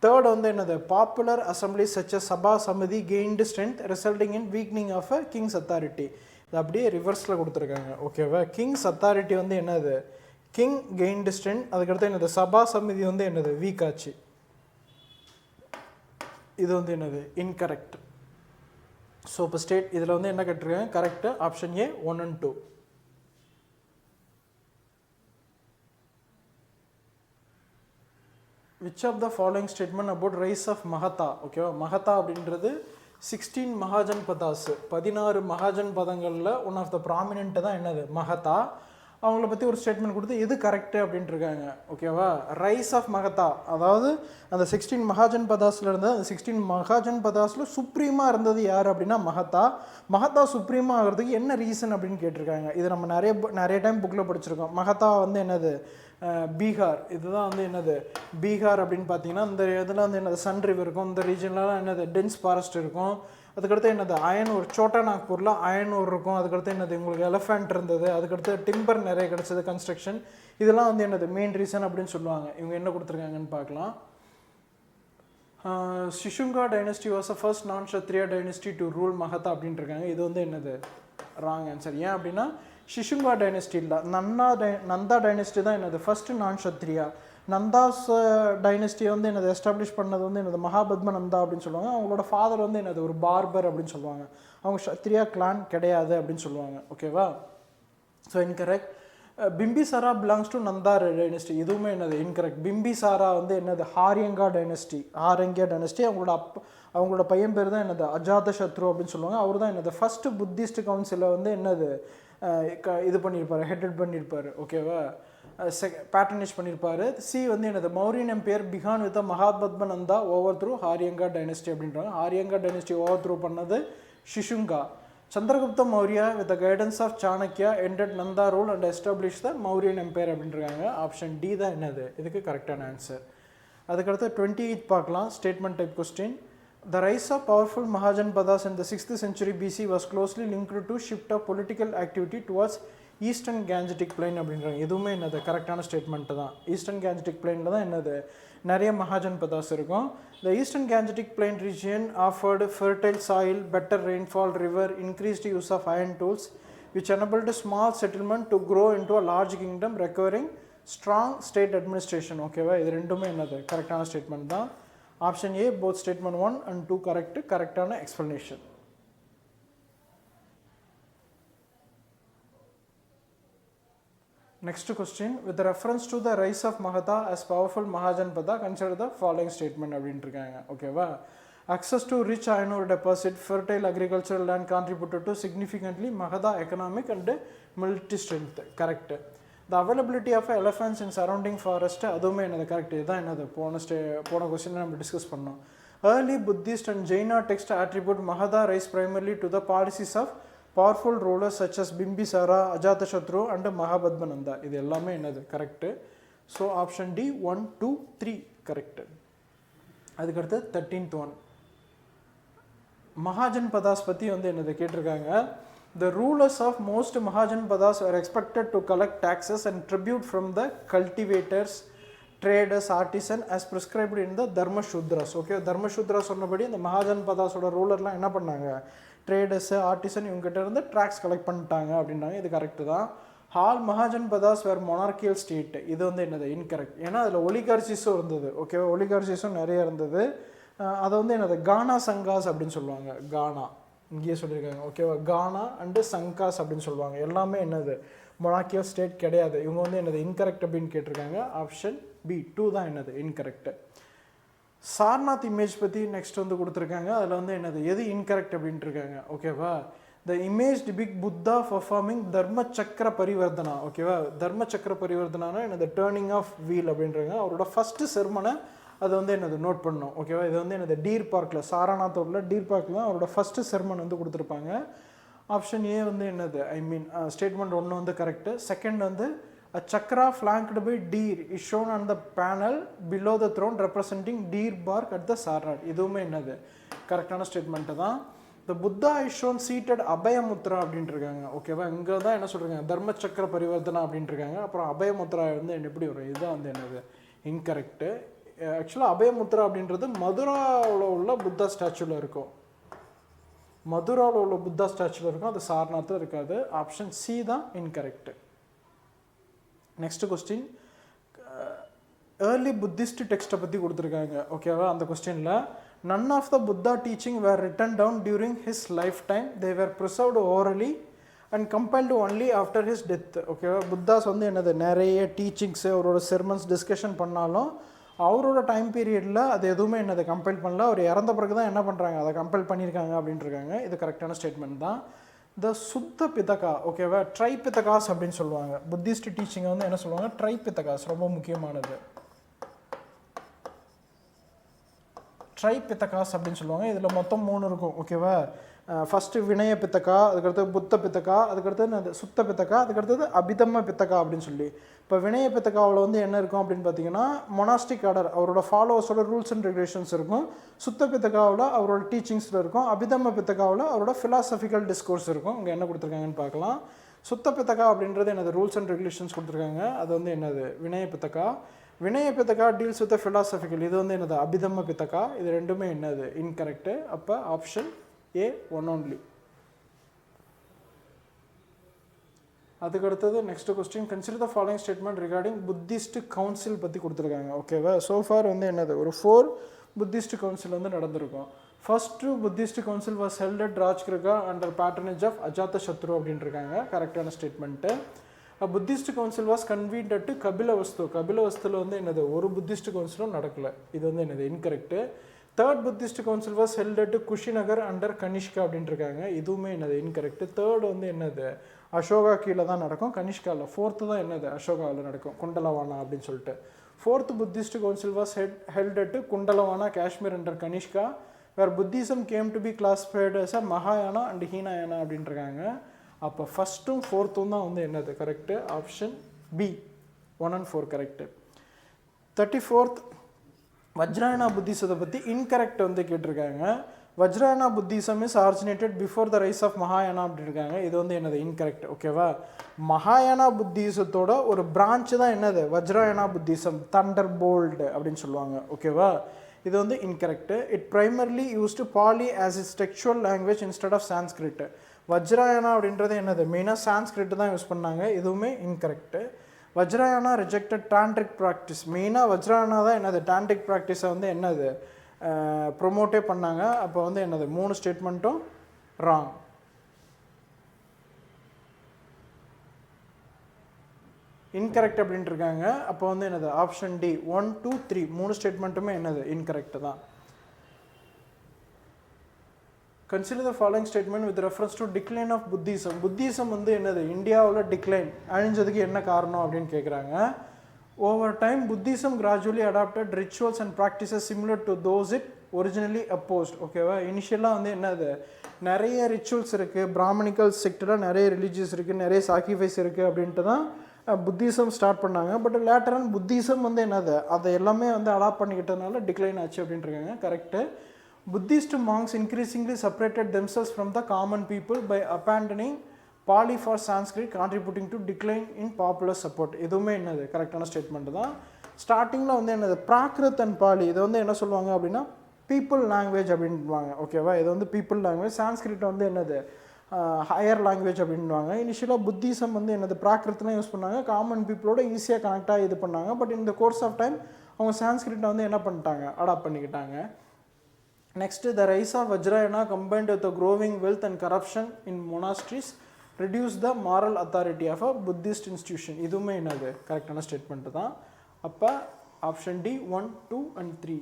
தேர்ட் வந்து என்னது popular assembly such as sabha samiti gained strength resulting in weakening of a king's authority. இது அப்படியே ரிவர்ஸில் கொடுத்துருக்காங்க. ஓகேவா, கிங்ஸ் அத்தாரிட்டி வந்து என்னது கிங் கெயின்டு ஸ்ட்ரென்த், அதுக்கடுத்து என்னது சபா சமிதி வந்து என்னது வீக் ஆச்சு. இது வந்து என்னது இன்கரெக்ட். ஸோ இப்போ இதில் வந்து என்ன கேட்டிருக்காங்க correct. Option A 1 and 2. Which of the following statement about rise of Mahatha? ஓகேவா, மகதா அப்படின்றது 16 மகாஜன் பதாஸ், 16 மகாஜன் பதங்களில் ஒன் ஆஃப் த ப்ராமினென்ட் தான் என்னது மகதா. அவங்கள பற்றி ஒரு ஸ்டேட்மெண்ட் கொடுத்து எது கரெக்டு அப்படின்ட்டு இருக்காங்க. ஓகேவா, ரைஸ் ஆஃப் மகதா, அதாவது அந்த 16 மகாஜன் பதாஸில் இருந்தது. அந்த 16 மகாஜன் பதாஸில் சுப்ரீமாக இருந்தது யார் அப்படின்னா மகதா. மகதா சுப்ரீமாக ஆகிறதுக்கு என்ன ரீசன் அப்படின்னு கேட்டிருக்காங்க. இது நம்ம நிறைய டைம் புக்கில் படிச்சிருக்கோம். மகதா வந்து என்னது பீகார், இதுதான் வந்து என்னது பீகார் அப்படின்னு பார்த்தீங்கன்னா இந்த இதில் வந்து என்னது சன் ரிவர் இருக்கும். இந்த ரீஜன்லாம் என்னது டென்ஸ் ஃபாரஸ்ட் இருக்கும். அதுக்கடுத்து என்னது அயனூர், சோட்டா நாக்பூரில் அயனூர் இருக்கும். அதுக்கடுத்து என்னது உங்களுக்கு எலஃபேண்ட் இருந்தது. அதுக்கடுத்து டிம்பர் நிறைய கிடச்சது, கன்ஸ்ட்ரக்ஷன். இதெல்லாம் வந்து என்னது மெயின் ரீசன் அப்படின்னு சொல்லுவாங்க. இவங்க என்ன கொடுத்துருக்காங்கன்னு பார்க்கலாம். Shishunga dynasty was the first non-Kshatriya dynasty to rule Mahatha அப்படின்ட்டு இருக்காங்க. இது வந்து என்னது ராங் ஆன்சர். ஏன் அப்படின்னா ஷிஷுங்கா டைனஸ்டி இல்லை, நந்தா டைனஸ்டி தான் என்னது ஃபர்ஸ்ட் நான் க்ஷத்ரியா. நந்தாஸ் டைனஸ்டியை வந்து என்னது எஸ்டாப்ளிஷ் பண்ணது வந்து என்னது மகாபத்ம நந்தா அப்படின்னு சொல்லுவாங்க. அவங்களோட ஃபாதர் வந்து என்னது ஒரு பார்பர் அப்படின்னு சொல்லுவாங்க. அவங்க க்ஷத்ரியா கிளான் கிடையாது அப்படின்னு சொல்லுவாங்க. ஓகேவா, so incorrect. Bimbisara belongs to Nanda dynasty, இதுவுமே என்னது இன்கரெக்ட். பிம்பிசாரா வந்து என்னது ஹாரியங்கா டைனஸ்டி, அவங்களோட பையன் பேர் தான் என்னது அஜாத சத்ரு அப்படின்னு சொல்லுவாங்க. அவர் தான் என்னது ஃபர்ஸ்ட் புத்திஸ்ட் கவுன்சிலை வந்து என்னது இது பண்ணியிருப்பார், ஹெட்டட் பண்ணியிருப்பார். ஓகேவா, பேட்டர்னேஜ் பண்ணியிருப்பார். சி வந்து என்னது Mauryan empire began with Mahapadma Nanda overthrow Haryanka dynasty அப்படின்றாங்க. ஹாரியங்கா டைனஸ்டி ஓவர் த்ரூ பண்ணது Shishunaga. Chandragupta Maurya with the guidance of Chanakya ended Nanda rule and established the Mauryan Empire அப்படின்றாங்க. ஆப்ஷன் டி தான் என்னது இதுக்கு கரெக்டான ஆன்சர். அதுக்கடுத்து 28th பார்க்கலாம். Statement type question. The rise of powerful Mahajan Padas in the 6th century BC was closely linked to shift of political activity towards Eastern Gangetic Plain அப்படின்றாங்க. இதுவுமே என்னது கரெக்டான ஸ்டேட்மெண்ட் தான். ஈஸ்டர்ன் கேஞ்சட்டிக் பிளைனில் தான் என்னது நிறைய மகாஜன் பதாஸ் இருக்கும். The Eastern Gangetic Plain region offered fertile soil, better rainfall, river, increased use of iron tools, which enabled a small settlement to grow into a large kingdom requiring strong state administration. ஓகேவா, இது ரெண்டுமே என்னது கரெக்டான statement தான். Option A both statement 1 and 2 கரெக்டான explanation. Next question, with reference to the rise of Mahatha as powerful Mahajanpada, consider the following statement அப்படின்ட்டு இருக்காங்க. ஓகேவா, access to rich iron ore deposit, fertile agricultural land contributed to significantly Magadha economic and military strength. Correct. The availability of elephants in surrounding forest, அதுவுமே என்னது correct. இதுதான் என்னது போன question நம்ம discuss பண்ணோம். Early Buddhist and Jaina text attribute Magadha rise primarily to the policies of powerful rulers such as Bimbisara, Ajatashatru and Mahabadmananda. இது எல்லாமே என்னது correct. So option D 1, 2, 3 correct. அதுக்கடுத்து 13th one, Mahajanpadas பற்றி வந்து என்னது கேட்டிருக்காங்க. The rulers of most Mahajanpadas were expected to collect taxes and tribute from the cultivators, traders, artisans as prescribed in the Dharma Shudras. Okay, Dharma Shudras சொன்னபடி இந்த மகாஜன்பதாஸோட ரூலர்லாம் என்ன பண்ணாங்க, traders artisan இவங்ககிட்ட இருந்து ட்ராக்ஸ் கலெக்ட் பண்ணிட்டாங்க அப்படின்றாங்க. இது கரெக்டு தான். ஆல் மகாஜன்பதாஸ் வேர் மொனார்கியல் ஸ்டேட். இது வந்து என்னது இன்கரெக்ட். ஏன்னா அதில் ஒலிகார்சிஸும் இருந்தது. ஓகேவா, ஒலிகார்சிஸும் நிறைய இருந்தது. அதை வந்து என்னது கானா சங்காஸ் அப்படின்னு சொல்லுவாங்க. கானா இங்கேயே சொல்லியிருக்காங்க. ஓகேவா, கானா அண்டு சங்காஸ் அப்படின்னு சொல்லுவாங்க. எல்லாமே என்னது மொனார்கியல் ஸ்டேட் கிடையாது. இவங்க வந்து என்னது இன்கரெக்ட் அப்படின்னு கேட்டிருக்காங்க. ஆப்ஷன் பி 2 தான் என்னது இன்கரெக்ட். சார்நாத் இமேஜ் பற்றி நெக்ஸ்ட் வந்து கொடுத்துருக்காங்க. அதில் வந்து என்னது எது இன்கரெக்ட் அப்படின்ட்டு இருக்காங்க. ஓகேவா, த இமேஜ் டிபிக் புத்தா பர்ஃபார்மிங் தர்ம சக்கர பரிவர்த்தனா. ஓகேவா, தர்ம சக்கர பரிவர்த்தனானா என்னது டேர்னிங் ஆஃப் வீல் அப்படின்றாங்க. அவரோட ஃபஸ்ட்டு செர்மனை அதை வந்து என்னது நோட் பண்ணணும். ஓகேவா, இது வந்து என்னது டீர் பார்க்கில், சாரநாத்தோட டீர் பார்க்கில் தான் அவரோட ஃபஸ்ட்டு செர்மன் வந்து கொடுத்துருப்பாங்க. ஆப்ஷன் ஏ வந்து என்னது ஸ்டேட்மெண்ட் 1 வந்து கரெக்டு. செகண்ட் வந்து a chakra flanked by deer is shown on the panel below the throne representing deer bark at the sarnad. இதுவுமே என்னது கரெக்டான ஸ்டேட்மெண்ட் தான். the buddha is shown seated abhayamutra அப்படின்ட்டு இருக்காங்க. ஓகேவா, இங்கே தான் என்ன சொல்கிறாங்க தர்ம சக்கர பரிவர்த்தனா அப்படின்ட்டு இருக்காங்க. அப்புறம் அபயமுத்ரா வந்து எப்படி வரும், இதுதான் வந்து என்னது இன்கரெக்டு. ஆக்சுவலாக அபயமுத்ரா அப்படின்றது மதுராவில் உள்ள புத்தா ஸ்டாச்சுவில் இருக்கும். மதுராவில் உள்ள புத்தா ஸ்டாச்சுவில் இருக்கும், அது சாரநாத்தில் இருக்காது. ஆப்ஷன் சி தான் incorrect. Next question, early Buddhist டெக்ஸ்ட்டை பற்றி கொடுத்துருக்காங்க. ஓகேவா, அந்த கொஸ்டினில் none of the Buddha teaching were written down during his lifetime. They were preserved orally and compiled only after his death. ஓகேவா, புத்தாஸ் வந்து என்னது நிறைய டீச்சிங்ஸு அவரோட செர்மன்ஸ் டிஸ்கஷன் பண்ணாலும் அவரோட டைம் பீரியடில் அது எதுவுமே என்னது கம்பைல் பண்ணல. அவர் இறந்த பிறகு தான் என்ன பண்ணுறாங்க அதை கம்பைல் பண்ணியிருக்காங்க அப்படின்ட்டுருக்காங்க. இது கரெக்டான ஸ்டேட்மெண்ட் தான். த சுத்த பிதகா. ஓகேவா, ட்ரை பிதகாஸ் அப்படின்னு சொல்லுவாங்க. புத்திஸ்ட் டீச்சிங்கை வந்து என்ன சொல்லுவாங்க, ட்ரை பிதகாஸ். ரொம்ப முக்கியமானது ட்ரை பித்தகாஸ் அப்படின்னு சொல்லுவாங்க. இதில் மொத்தம் 3 இருக்கும். ஓகேவா, ஃபஸ்ட்டு வினய பித்தகா, அதுக்கடுத்தது புத்த பித்தகா, அதுக்கடுத்தது சுத்த பித்தகா, அதுக்கடுத்தது அபிதம்ம பித்தகா அப்படின்னு சொல்லி. இப்போ வினய பித்தகாவில் வந்து என்ன இருக்கும் அப்படின்னு பார்த்தீங்கன்னா மொனாஸ்டிக் ஆர்டர், அவரோட ஃபாலோவர்ஸோட ரூல்ஸ் அண்ட் ரெகுலேஷன்ஸ் இருக்கும். சுத்த பித்தகாவில் அவரோட டீச்சிங்ஸில் இருக்கும். அபிதம்ம பித்தகாவில் அவரோட ஃபிலாசபிக்கல் டிஸ்கோர்ஸ் இருக்கும். இங்கே என்ன கொடுத்துருக்காங்கன்னு பார்க்கலாம். சுத்த பித்தகா அப்படின்றது என்னது ரூல்ஸ் அண்ட் ரெகுலேஷன்ஸ் கொடுத்துருக்காங்க. அது வந்து என்னது வினய பித்தகா. வினய பித்தகா டீல்ஸ் வித் ஃபிலாசபிக்கல். இது வந்து என்னது அபிதம்ம பித்தகா. இது ரெண்டுமே என்னது இன்கரெக்டு. அப்போ ஆப்ஷன் ஏ 1 only. அதுக்கடுத்தது next question, consider the following statement regarding Buddhist council பற்றி கொடுத்துருக்காங்க. ஓகேவா, சோஃபார் வந்து என்னது ஒரு 4 புத்திஸ்ட் கவுன்சில் வந்து நடந்திருக்கும். First Buddhist council was held at Rajgriha under patronage of Ajatashatru அப்படின்ட்டு இருக்காங்க. கரெக்டான statement. Buddhist council was convened at Kapilavastu. கபிலவஸ்துல வந்து என்னது ஒரு புத்திஸ்ட் கவுன்சிலும் நடக்கல. இது வந்து என்னது incorrect. Third Buddhist council was held at Kushinagar under Kanishka அப்படின்ட்டு இருக்காங்க. இதுவுமே என்னது இன்கரெக்டு. தேர்டு வந்து என்னது அசோகா கீழே தான் நடக்கும், கனிஷ்காவில். ஃபோர்த்து தான் என்னது அசோகாவில் நடக்கும், குண்டலவானா அப்படின்னு சொல்லிட்டு. Fourth Buddhist council was held at Kundalvana Kashmir under Kanishka where Buddhism came to be classified as a மகாயானா அண்ட் ஹீனாயானா அப்படின்ட்டு இருக்காங்க. அப்போ ஃபஸ்ட்டும் 4th தான் வந்து என்னது correct. Option B 1 and 4 correct. 34th Vajrayana புத்திசத்தை பற்றி இன்கரெக்ட் வந்து கேட்டிருக்காங்க. Vajrayana Buddhism is originated before the rise of மகாயானா அப்படின்னு இருக்காங்க. இது வந்து என்னது இன்கரெக்ட். ஓகேவா, மகாயானா புத்திசத்தோட ஒரு பிரான்ச் தான் என்னது வஜ்ராயணா புத்திசம், தண்டர் போல்டு அப்படின்னு சொல்லுவாங்க. ஓகேவா, இது வந்து incorrect. It primarily used Pali as its textual language instead of Sanskrit. Vajrayana அப்படின்றது என்னது மெயினாக சான்ஸ்கிரிட் தான் யூஸ் பண்ணாங்க. இதுவுமே incorrect. Vajrayana rejected tantric practice. மெயினாக வஜ்ராயணா தான் என்னது டான்ட்ரிக் ப்ராக்டிஸை வந்து என்னது ப்ரொமோட்டே பண்ணாங்க. அப்போ வந்து என்னது 3 ஸ்டேட்மெண்ட்டும் ராங். இன்கரெக்ட் அப்படின்ட்டு இருக்காங்க. அப்போ வந்து என்னது ஆப்ஷன் டி 1, 2, 3 3 ஸ்டேட்மெண்ட்டுமே என்னது இன்கரெக்ட் தான். Consider the following statement with reference to decline of Buddhism. Buddhism வந்து என்னது இந்தியாவில் டிக்ளைன் அழிஞ்சதுக்கு என்ன காரணம் அப்படின்னு கேட்குறாங்க. Over time, Buddhism gradually adopted rituals and practices similar to those it originally opposed. ஓகேவா, இனிஷியலாக வந்து என்னது நிறைய ரிச்சுவல்ஸ் இருக்குது, பிராமணிக்கல் செக்டரில் நிறைய ரிலீஜியஸ் இருக்குது, நிறைய சாக்ரிஃபைஸ் இருக்குது அப்படின்ட்டு தான் புத்திசம் ஸ்டார்ட் பண்ணாங்க. பட் லேட்டரான் புத்திசம் வந்து என்னது அதை எல்லாமே வந்து அடாப்ட் பண்ணிக்கிட்டதுனால டிக்ளைன் ஆச்சு அப்படின்ட்டுருக்காங்க. Correct. Buddhist monks increasingly separated themselves from the common people by abandoning Pali for Sanskrit, contributing to decline in popular support. இதுவுமே என்னது கரெக்டான ஸ்டேட்மெண்ட் தான். ஸ்டார்டிங்கில் வந்து என்னது பிராகிருத் அண்ட் பாலி இதை வந்து என்ன சொல்லுவாங்க அப்படின்னா பீப்புள் லாங்குவேஜ் அப்படின்வாங்க. ஓகேவா, இது வந்து பீப்புள் லாங்குவேஜ். சான்ஸ்கிரிட் வந்து என்னது ஹையர் லாங்குவேஜ் அப்படின்வாங்க. இனிஷியலாக புத்திசம் வந்து என்னது பிராகிருத்லாம் யூஸ் பண்ணாங்க, காமன் பீப்புளோட ஈஸியாக கனெக்டாக இது பண்ணாங்க. பட் இந்த கோர்ஸ் ஆஃப் டைம் அவங்க சான்ஸ்கிரிட்டை வந்து என்ன பண்ணிட்டாங்க, அடாப்ட் பண்ணிக்கிட்டாங்க. Next, the rise of Vajrayana combined with the growing wealth and corruption in monasteries reduced the moral authority of a Buddhist institution. இதுவுமே என்னது கரெக்டான ஸ்டேட்மெண்ட் தான். அப்போ ஆப்ஷன் டி 1, 2 and 3.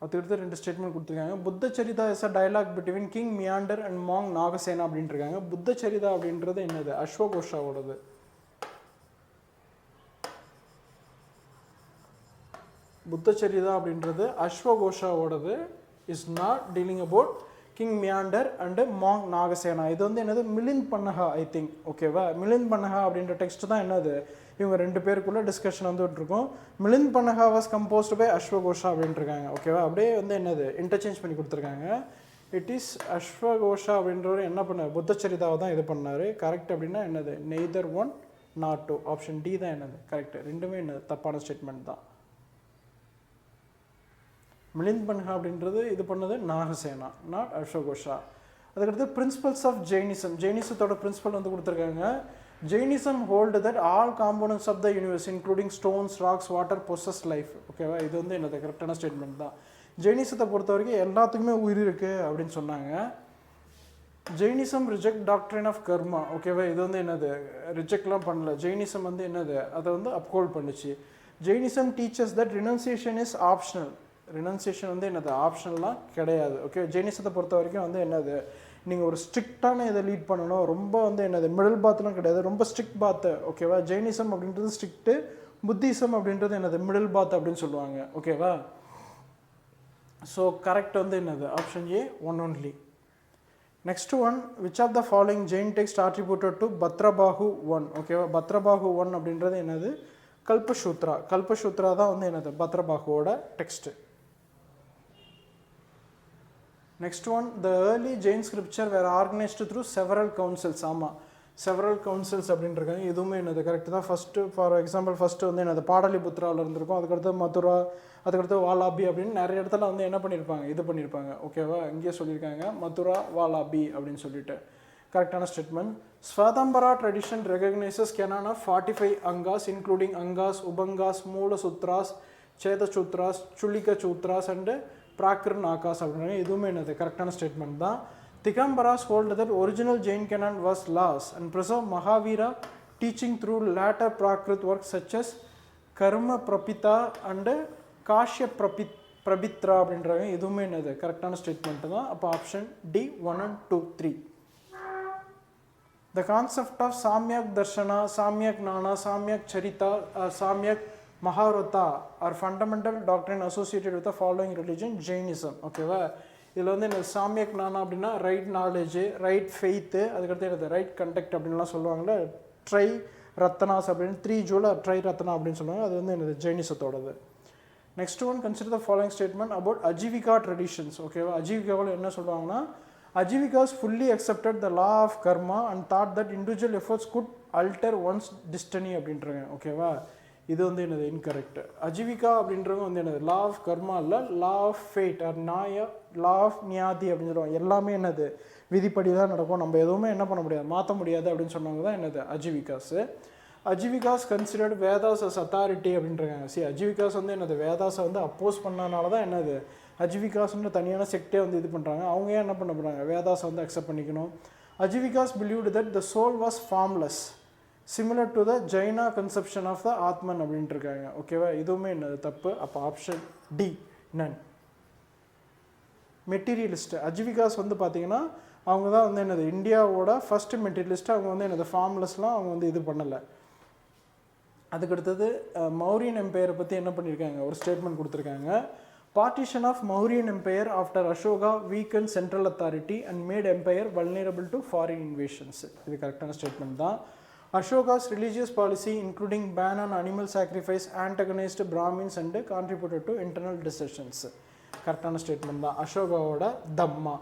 அதுக்கடுத்து ரெண்டு ஸ்டேட்மெண்ட் கொடுத்துருக்காங்க. Buddhacharita is a dialogue between king Menander and monk Nagasena அப்படின்ட்டு இருக்காங்க. புத்த சரிதா அப்படின்றது என்னது அஸ்வகோஷாவோடது. புத்தச்சரிதா அப்படின்றது அஸ்வகோஷாவோடது. Is not dealing about king Menander and monk Nagasena. இது வந்து என்னது மிலிந்த் பன்னஹா ஐ திங்க். ஓகேவா, மிலிந்த் பன்னஹா அப்படின்ற டெக்ஸ்ட் தான் என்னது இவங்க ரெண்டு பேருக்குள்ள டிஸ்கஷன் வந்துட்டு இருக்கும். Milind Panha was composed by அஸ்வகோஷா அப்படின்ட்டுருக்காங்க. ஓகேவா, அப்படியே வந்து என்னது இன்டர்சேஞ்ச் பண்ணி கொடுத்துருக்காங்க. இட் இஸ் அஸ்வகோஷா அப்படின்றவர் என்ன பண்ணார், புத்தச்சரிதாவை தான் இது பண்ணார். கரெக்ட் அப்படின்னா என்னது நெய்தர் 1 nor 2. ஆப்ஷன் டி தான் என்னது கரெக்ட். ரெண்டுமே என்னது தப்பான ஸ்டேட்மெண்ட் தான். மிலிந்த் பன்ஹா அப்படின்றது இது பண்ணது நாகசேனா, நாட் அஸ்வகோஷா. அதுக்கடுத்து பிரின்சிபல்ஸ் ஆஃப் ஜெயினிசம். ஜெயினிசத்தோட பிரின்சிபல் வந்து கொடுத்துருக்காங்க. Jainism hold that all components of the universe including stones, rocks, water possess life. ஓகேவா, இது வந்து என்னது கரெக்டான ஸ்டேட்மெண்ட் தான். ஜெயினிசத்தை பொறுத்த வரைக்கும் எல்லாத்துக்குமே உயிர் இருக்குது அப்படின்னு சொன்னாங்க. ஜெயினிசம் ரிஜெக்ட் டாக்ட்ரின் ஆஃப் கர்மா. ஓகேவா, இது வந்து என்னது ரிஜெக்ட்லாம் பண்ணல. ஜெயினிசம் வந்து என்னது அதை வந்து அப்ஹோல்ட் பண்ணுச்சு. Jainism teachers that renunciation is optional. Renunciation வந்து என்னது ஆப்ஷனல்லாம் கிடையாது. ஓகே, ஜெயினிசத்தை பொறுத்த வரைக்கும் வந்து என்னது நீங்கள் ஒரு ஸ்ட்ரிக்டான இதை லீட் பண்ணணும். ரொம்ப வந்து என்னது மிடில் பாத்லாம் கிடையாது, ரொம்ப ஸ்ட்ரிக்ட் பாத்து. ஓகேவா, ஜெயினிசம் அப்படின்றது ஸ்ட்ரிக்ட்டு, புத்திசம் அப்படின்றது என்னது மிடில் பாத் அப்படின்னு சொல்லுவாங்க. ஓகேவா, ஸோ கரெக்ட் வந்து என்னது option A 1 only. Next one, which of the following Jain text attributed to Bhadrabahu 1. ஓகேவா, பத்ரபாஹு 1 அப்படின்றது என்னது கல்பசூத்ரா. கல்பசூத்ரா தான் வந்து என்னது பத்ரபாஹுவோட text. Next one, the early Jain scripture were organized through several councils. ஆமாம், செவரல் கவுன்சில்ஸ் அப்படின்ட்டுருக்காங்க. இதுவுமே என்னது கரெக்டு தான். ஃபஸ்ட்டு ஃபார் எக்ஸாம்பிள் ஃபஸ்ட்டு வந்து என்னது பாடலிபுத்ராவில் இருந்திருக்கும், அதுக்கடுத்து மதுரா, அதுக்கடுத்து வாலாபி அப்படின்னு நிறைய இடத்துல வந்து என்ன பண்ணியிருப்பாங்க, இது பண்ணியிருப்பாங்க. ஓகேவா, இங்கேயே சொல்லியிருக்காங்க மதுரா வாலாபி அப்படின்னு சொல்லிட்டு. கரெக்டான statement. Svetambara tradition recognises canon of 45 Angas including Angas, Upangas, Mula Sutras, Cheda Sutras, Chulika Sutras and Prakirna Agas அப்படின்னா இதுவுமே என்னது கரெக்டான ஸ்டேட்மெண்ட் தான். Digambaras hold that original Jain canon was lost and preserve Mahavira teaching through later Prakrit work such as Karma Prabhrita and காஷ்ய பிரபித்ரா அப்படின்றாங்க. இதுவுமே என்னது கரெக்டான ஸ்டேட்மெண்ட் தான். அப்போ option D 1 and 2, 3. The concept of Samyak Darshana, Samyak Nana, Samyak Charita, Samyak Maharata are fundamental doctrine associated with the following religion, Jainism. ஓகேவா, இதில் வந்து என்ன சாமியக் நானா அப்படின்னா ரைட் நாலேஜு, ரைட் ஃபெய்த்து, அதுக்கடுத்து என்னது ரைட் கண்டக்ட் அப்படின்லாம் சொல்லுவாங்கள்ல. ட்ரை ரத்னாஸ் அப்படின்னு 3 ஜூல ட்ரை ரத்னா அப்படின்னு சொல்லுவாங்க. அது வந்து என்னது ஜெயினிசத்தோடது. Next one, consider the following statement about Ajivika traditions. ஓகேவா, அஜீவிகாவில் என்ன சொல்லுவாங்கன்னா அஜீவிகாஸ் fully accepted the law of karma and thought that individual efforts could alter one's destiny அப்படின்றாங்க. ஓகேவா, இது வந்து என்னது இன்கரெக்ட். அஜீவிகா அப்படின்றவங்க வந்து என்னது லா ஆஃப் கர்மா இல்லை, law of fate or law of niyati அப்படின்னு சொல்லுவாங்க. எல்லாமே என்னது விதிப்படி தான் நடக்கும், நம்ம எதுவுமே என்ன பண்ண முடியாது, மாற்ற முடியாது அப்படின்னு சொன்னவங்க தான் என்னது அஜீவிகாஸு. அஜீவிகாஸ் கன்சிடர்டு வேதாஸ் அஸ் அத்தாரிட்டி அப்படின்றாங்க. அஜீவிகாஸ் வந்து என்னது வேதாஸை வந்து அப்போஸ் பண்ணனால தான் என்னது அஜீவிகாஸ்ன்ற தனியான செக்டே வந்து இது பண்ணுறாங்க. அவங்க ஏன் என்ன பண்ண போகிறாங்க, வேதாஸை வந்து அக்செப்ட் பண்ணிக்கணும். Ajivikas believed that the soul was formless similar to the Jaina conception of the Atman அப்படின்ட்டு இருக்காங்க. ஓகேவா, இதுவுமே என்னது தப்பு. அப்போ ஆப்ஷன் டி none. மெட்டீரியலிஸ்ட் அஜிவிகாஸ் வந்து பார்த்தீங்கன்னா அவங்க தான் வந்து என்னது இந்தியாவோட ஃபர்ஸ்ட் மெட்டீரியலிஸ்ட். அவங்க வந்து என்னது ஃபார்ம்லெஸ்லாம் அவங்க வந்து இது பண்ணலை. அதுக்கடுத்தது மௌரியன் எம்பையரை பற்றி என்ன பண்ணியிருக்காங்க, ஒரு ஸ்டேட்மெண்ட் கொடுத்துருக்காங்க. Partition of Mauryan empire after Ashoka weaken central authority and made empire vulnerable to foreign invasions. இது கரெக்டான ஸ்டேட்மெண்ட் தான். Ashoka's religious policy, including ban on animal sacrifice, antagonized Brahmins and contributed to internal dissensions. கரெக்டான statement தான். அசோகாவோட தம்மா.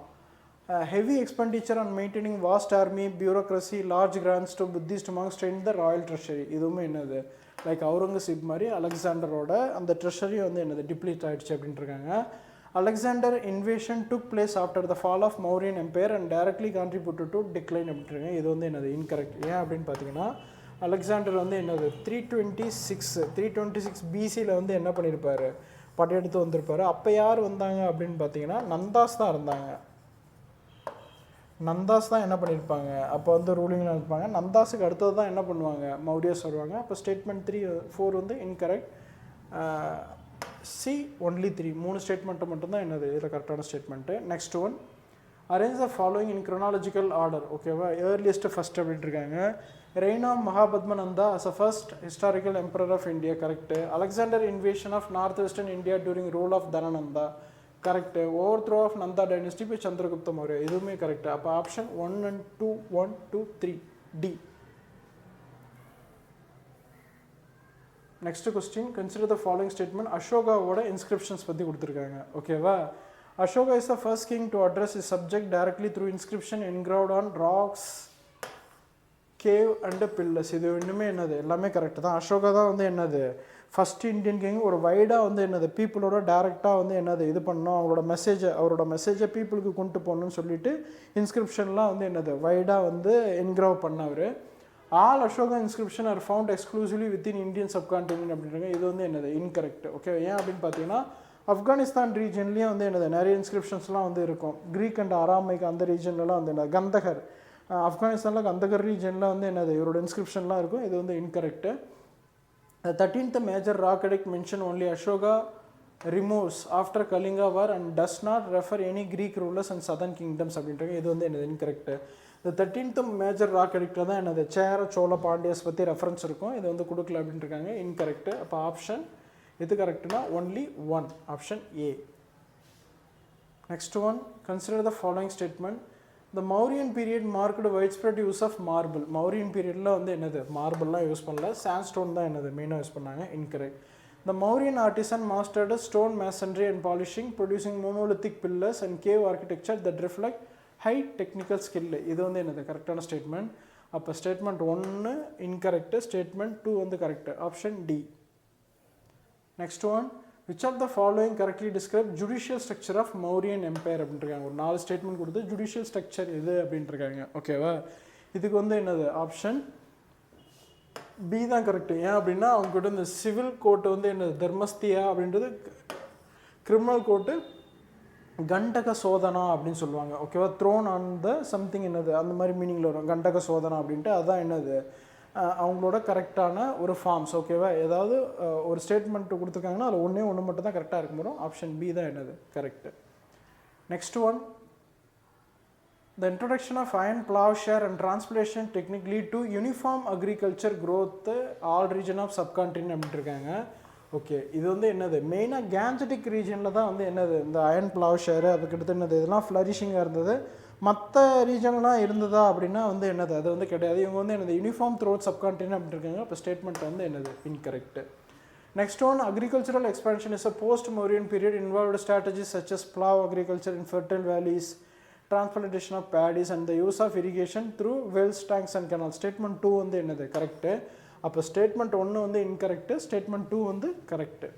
Heavy expenditure on maintaining vast army, bureaucracy, large grants to Buddhist monks strained the royal treasury. இதுவுமே என்னது like Aurangzeb மாதிரி அலெக்சாண்டரோட அந்த treasury வந்து என்னது deplete ஆகிடுச்சு அப்படின்ட்டு இருக்காங்க. Alexander invasion took place after the fall of Mauryan Empire and directly contributed to decline அப்படின்றாங்க. இது வந்து என்னது இன்கரெக்ட். ஏன் அப்படின்னு பார்த்தீங்கன்னா அலெக்சாண்டர் வந்து என்னது 326 பிசியில் வந்து என்ன பண்ணியிருப்பார், படையெடுத்து வந்திருப்பார். அப்போ யார் வந்தாங்க அப்படின்னு பார்த்தீங்கன்னா நந்தாஸ் தான் இருந்தாங்க. நந்தாஸ் தான் என்ன பண்ணியிருப்பாங்க, அப்போ வந்து ரூலிங்கில் இருப்பாங்க. நந்தாஸுக்கு அடுத்தது தான் என்ன பண்ணுவாங்க, மௌரியஸ் வருவாங்க. அப்போ ஸ்டேட்மெண்ட் 3-4 வந்து இன்கரெக்ட். சி ஒன்லி 3 ஸ்டேட்மெண்ட்டு மட்டும்தான் என்னது இதில் கரெக்டான statement. Next one, arrange the following in chronological order. ஓகேவா, ஏர்லியஸ்ட்டு ஃபஸ்ட் அப்படின்ட்டு இருக்காங்க. Reign of Mahapadmananda as a first historical emperor of India, correct. Alexander invasion of north western India during rule of Dhanananda, correct. Overthrow of Nanda dynasty by Chandragupta Maurya, இதுவுமே correct. அப்போ option 1 and 2 1 2 3 D. Next question, consider the following statement. அசோகாவோட inscriptions பற்றி கொடுத்துருக்காங்க. ஓகேவா, Ashoka is the first king to address is subject directly through inscription engraved on rocks, cave and pillars. இது இன்னுமே என்னது எல்லாமே கரெக்டு தான். அசோகா தான் வந்து என்னது ஃபஸ்ட் இந்தியன் கிங். ஒரு வைடாக வந்து என்னது பீப்புளோட டேரெக்டாக வந்து என்னது இது பண்ணணும், அவரோட மெசேஜை பீப்புளுக்கு கொண்டு போகணும்னு சொல்லிட்டு இன்ஸ்கிரிப்ஷன்லாம் வந்து என்னது வைடாக வந்து என்கிரவ் பண்ணவர். All Ashoka inscription are found exclusively within Indian subcontinent அப்படின்றாங்க. இது வந்து என்னது இன்கரெக்ட். ஓகே, ஏன் அப்படின்னு பார்த்தீங்கன்னா ஆப்கானிஸ்தான் ரீஜன்லேயே வந்து என்னது நிறைய இன்ஸ்கிரிப்ஷன்ஸ்லாம் வந்து இருக்கும். க்ரீக் அண்ட் அராமைக் அந்த ரீஜன்லலாம் வந்து என்ன கந்தகர், ஆப்கானிஸ்தானில் கந்தகர் ரீஜனில் வந்து என்னது இவரோட இன்ஸ்கிரிப்ஷன்லாம் இருக்கும். இது வந்து incorrect. The 13th major rock edict mention only Ashoka removes after Kalinga war and does not refer any Greek rulers and southern kingdoms அப்படின்றாங்க. இது வந்து என்னது incorrect. The 13th major rock எடிக்டில் தான் என்னது சேர சோழ பாண்டியஸ் பற்றி ரெஃபரன்ஸ் இருக்கும். இது வந்து கொடுக்கல அப்படின்ட்டுருக்காங்க, இன்கரெக்ட். அப்போ ஆப்ஷன் எது கரெக்டுனா only 1, option A. Next one, consider the following statement. The Mauryan period marked widespread use of marble. Mauryan periodல வந்து என்னது மார்பிள்லாம் யூஸ் பண்ணல, சாண்ட்ஸ்டோன் தான் என்னது மெயினாக யூஸ் பண்ணாங்க, incorrect. The Mauryan artisan mastered stone masonry and polishing, producing monolithic pillars and cave architecture that reflect high technical skill. இது வந்து என்னது கரெக்டான ஸ்டேட்மெண்ட். அப்போ ஸ்டேட்மெண்ட் 1 இன்கரெக்ட், ஸ்டேட்மெண்ட் 2 வந்து correct, option D. Next one, which of the following correctly describe judicial structure of Mauryan empire அப்படின்றாங்க. ஒரு 4 statement கொடுத்து judicial structure இது அப்படின்ட்டுருக்காங்க. ஓகேவா, இதுக்கு வந்து என்னது ஆப்ஷன் பி தான் கரெக்டு. ஏன் அப்படின்னா அவங்ககிட்ட இந்த சிவில் கோர்ட்டு வந்து என்னது தர்மஸ்தியா அப்படின்றது, கிரிமினல் கோர்ட்டு கண்டக சோதனா அப்படின்னு சொல்லுவாங்க. ஓகேவா, த்ரோன் ஆன் த சம்திங் என்னது அந்த மாதிரி மீனிங்கில் வரும் கண்டக சோதனா அப்படின்ட்டு. அதுதான் என்னது அவங்களோட கரெக்டான ஒரு ஃபார்ம்ஸ். ஓகேவா, ஏதாவது ஒரு ஸ்டேட்மெண்ட் கொடுத்துருக்காங்கன்னா அதில் ஒன்று மட்டும் தான் கரெக்டாக இருக்கும் போகிறோம். ஆப்ஷன் பி தான் என்னது correct. Next one, the introduction of iron plowshare and transplantation technique lead to uniform agriculture growth all region of subcontinent அப்படின்ட்டுருக்காங்க. ஓகே, இது வந்து என்னது மெயினாக கேன்ஜெட்டிக் ரீஜனில் தான் வந்து என்னது இந்த அயன் பிளாவ்ஷேரு அதுக்கடுத்து என்னது இதெல்லாம் ஃப்ளரிஷிங்காக இருந்தது. மற்ற ரீஜன்லாம் இருந்ததா அப்படின்னா வந்து என்னது அது வந்து கிடையாது. இவங்க வந்து என்னது யூனிஃபார்ம் த்ரோட் சப்கான்டினென்ட் அப்படின்னு இருக்காங்க. இப்போ ஸ்டேட்மெண்ட் வந்து என்னது incorrect. Next one, agricultural expansion is a post-Mauryan period involved strategies such as plow agriculture in fertile valleys, transplantation of paddies and the use of irrigation through wells, tanks and canals. Statement 2 வந்து என்னது correct. அப்போ statement 1 வந்து incorrect, statement 2 வந்து correct.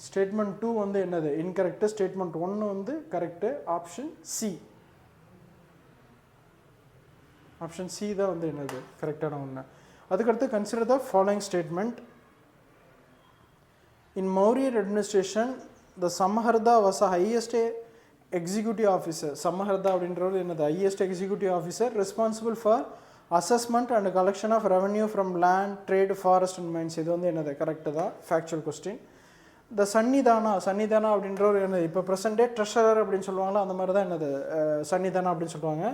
Statement 2 வந்து என்னது incorrect, statement 1 வந்து correct, option C. Option C தான் வந்து என்னது கரெக்டான ஒன்று. அதுக்கடுத்து consider the following statement. In Mauryan administration the Samaharta was a highest executive officer. Samaharta அப்படின்றவர் என்னது highest executive officer responsible for assessment and collection of revenue from land trade forest and mines இது வந்து என்னது கரெக்டு தான் ஃபேக்சுவல் கொஸ்டின். இந்த சன்னிதானா அப்படின்ற ஒரு என்னது இப்போ ப்ரெசென்டே ட்ரெஷரர் அப்படின்னு சொல்லுவாங்களா அந்த மாதிரி தான் என்னது சன்னிதானா அப்படின்னு சொல்லுவாங்க.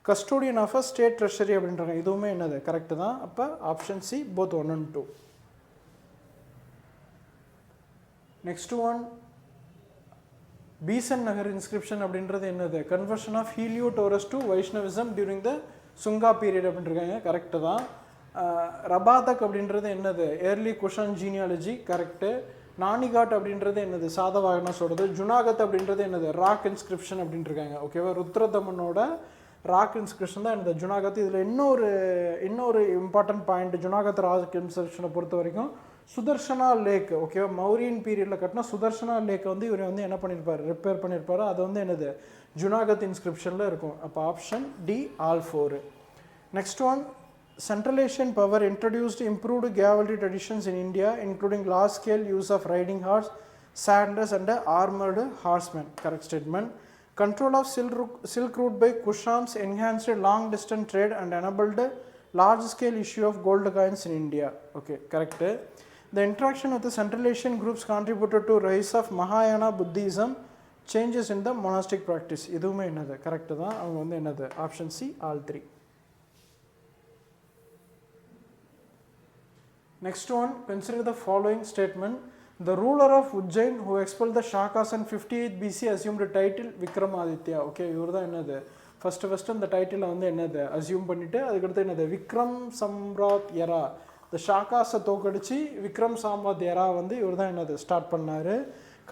Custodian of a state treasury அப்படின்றாங்க இதுவுமே என்னது கரெக்டு தான். அப்போ option C both 1 and 2. Next one Besnagar inscription அப்படின்றது என்னது conversion of Heliodorus to Vaishnavism during the Shunga period அப்படின்ட்டுருக்காங்க கரெக்டு தான். ரபாதக் அப்படின்றது என்னது early Kushan genealogy correct. Nanaghat அப்படின்றது என்னது சாதவாகனஸோடது. ஜுனாகத் அப்படின்றது என்னது ராக் இன்ஸ்கிரிப்ஷன் அப்படின்ட்டுருக்காங்க ஓகேவா. ருத்ரதமனோட ராக் இன்ஸ்கிரிப்ஷன் தான் என்னது ஜுனாகத். இதில் இன்னொரு இம்பார்ட்டன்ட் பாயிண்ட் ஜுனாகத் ராக் இன்ஸ்கிரிப்ஷனை பொறுத்த வரைக்கும் சுதர்ஷனா லேக் ஓகேவா மௌரியன் பீரியடில் கட்டினா சுதர்ஷனா லேக்கை வந்து இவர் வந்து என்ன பண்ணியிருப்பார் ரிப்பேர் பண்ணியிருப்பார். அது வந்து என்னது ஜுனாகத் இன்ஸ்கிரிப்ஷனில் இருக்கும். அப்போ option D all 4. Next one Central Asian power introduced improved cavalry traditions in India, including large-scale use of riding horse, saddlers, and armored horsemen. Correct statement. Control of Silk Route by Kushans enhanced long-distance trade and enabled large-scale issue of gold coins in India. Okay, correct. The interaction with the Central Asian groups contributed to rise of Mahayana Buddhism, changes in the monastic practice. இதுவுமே என்னது correct தான். அவங்க வந்து என்னது option C all 3. Next one, consider the following statement. The ruler of Ujjain who expelled the Shakas in 58 BC assumed the title Vikramaditya. Okay, இவர் தான் என்னது first அந்த டைட்டில் வந்து என்னது அசியூம் பண்ணிவிட்டு அதுக்கடுத்து என்னது விக்ரம் சம்ராட் எரா இந்த ஷாக்காஸை தோக்கடிச்சு விக்ரம் சாம்ராட் எரா வந்து இவர் தான் என்னது ஸ்டார்ட் பண்ணார்.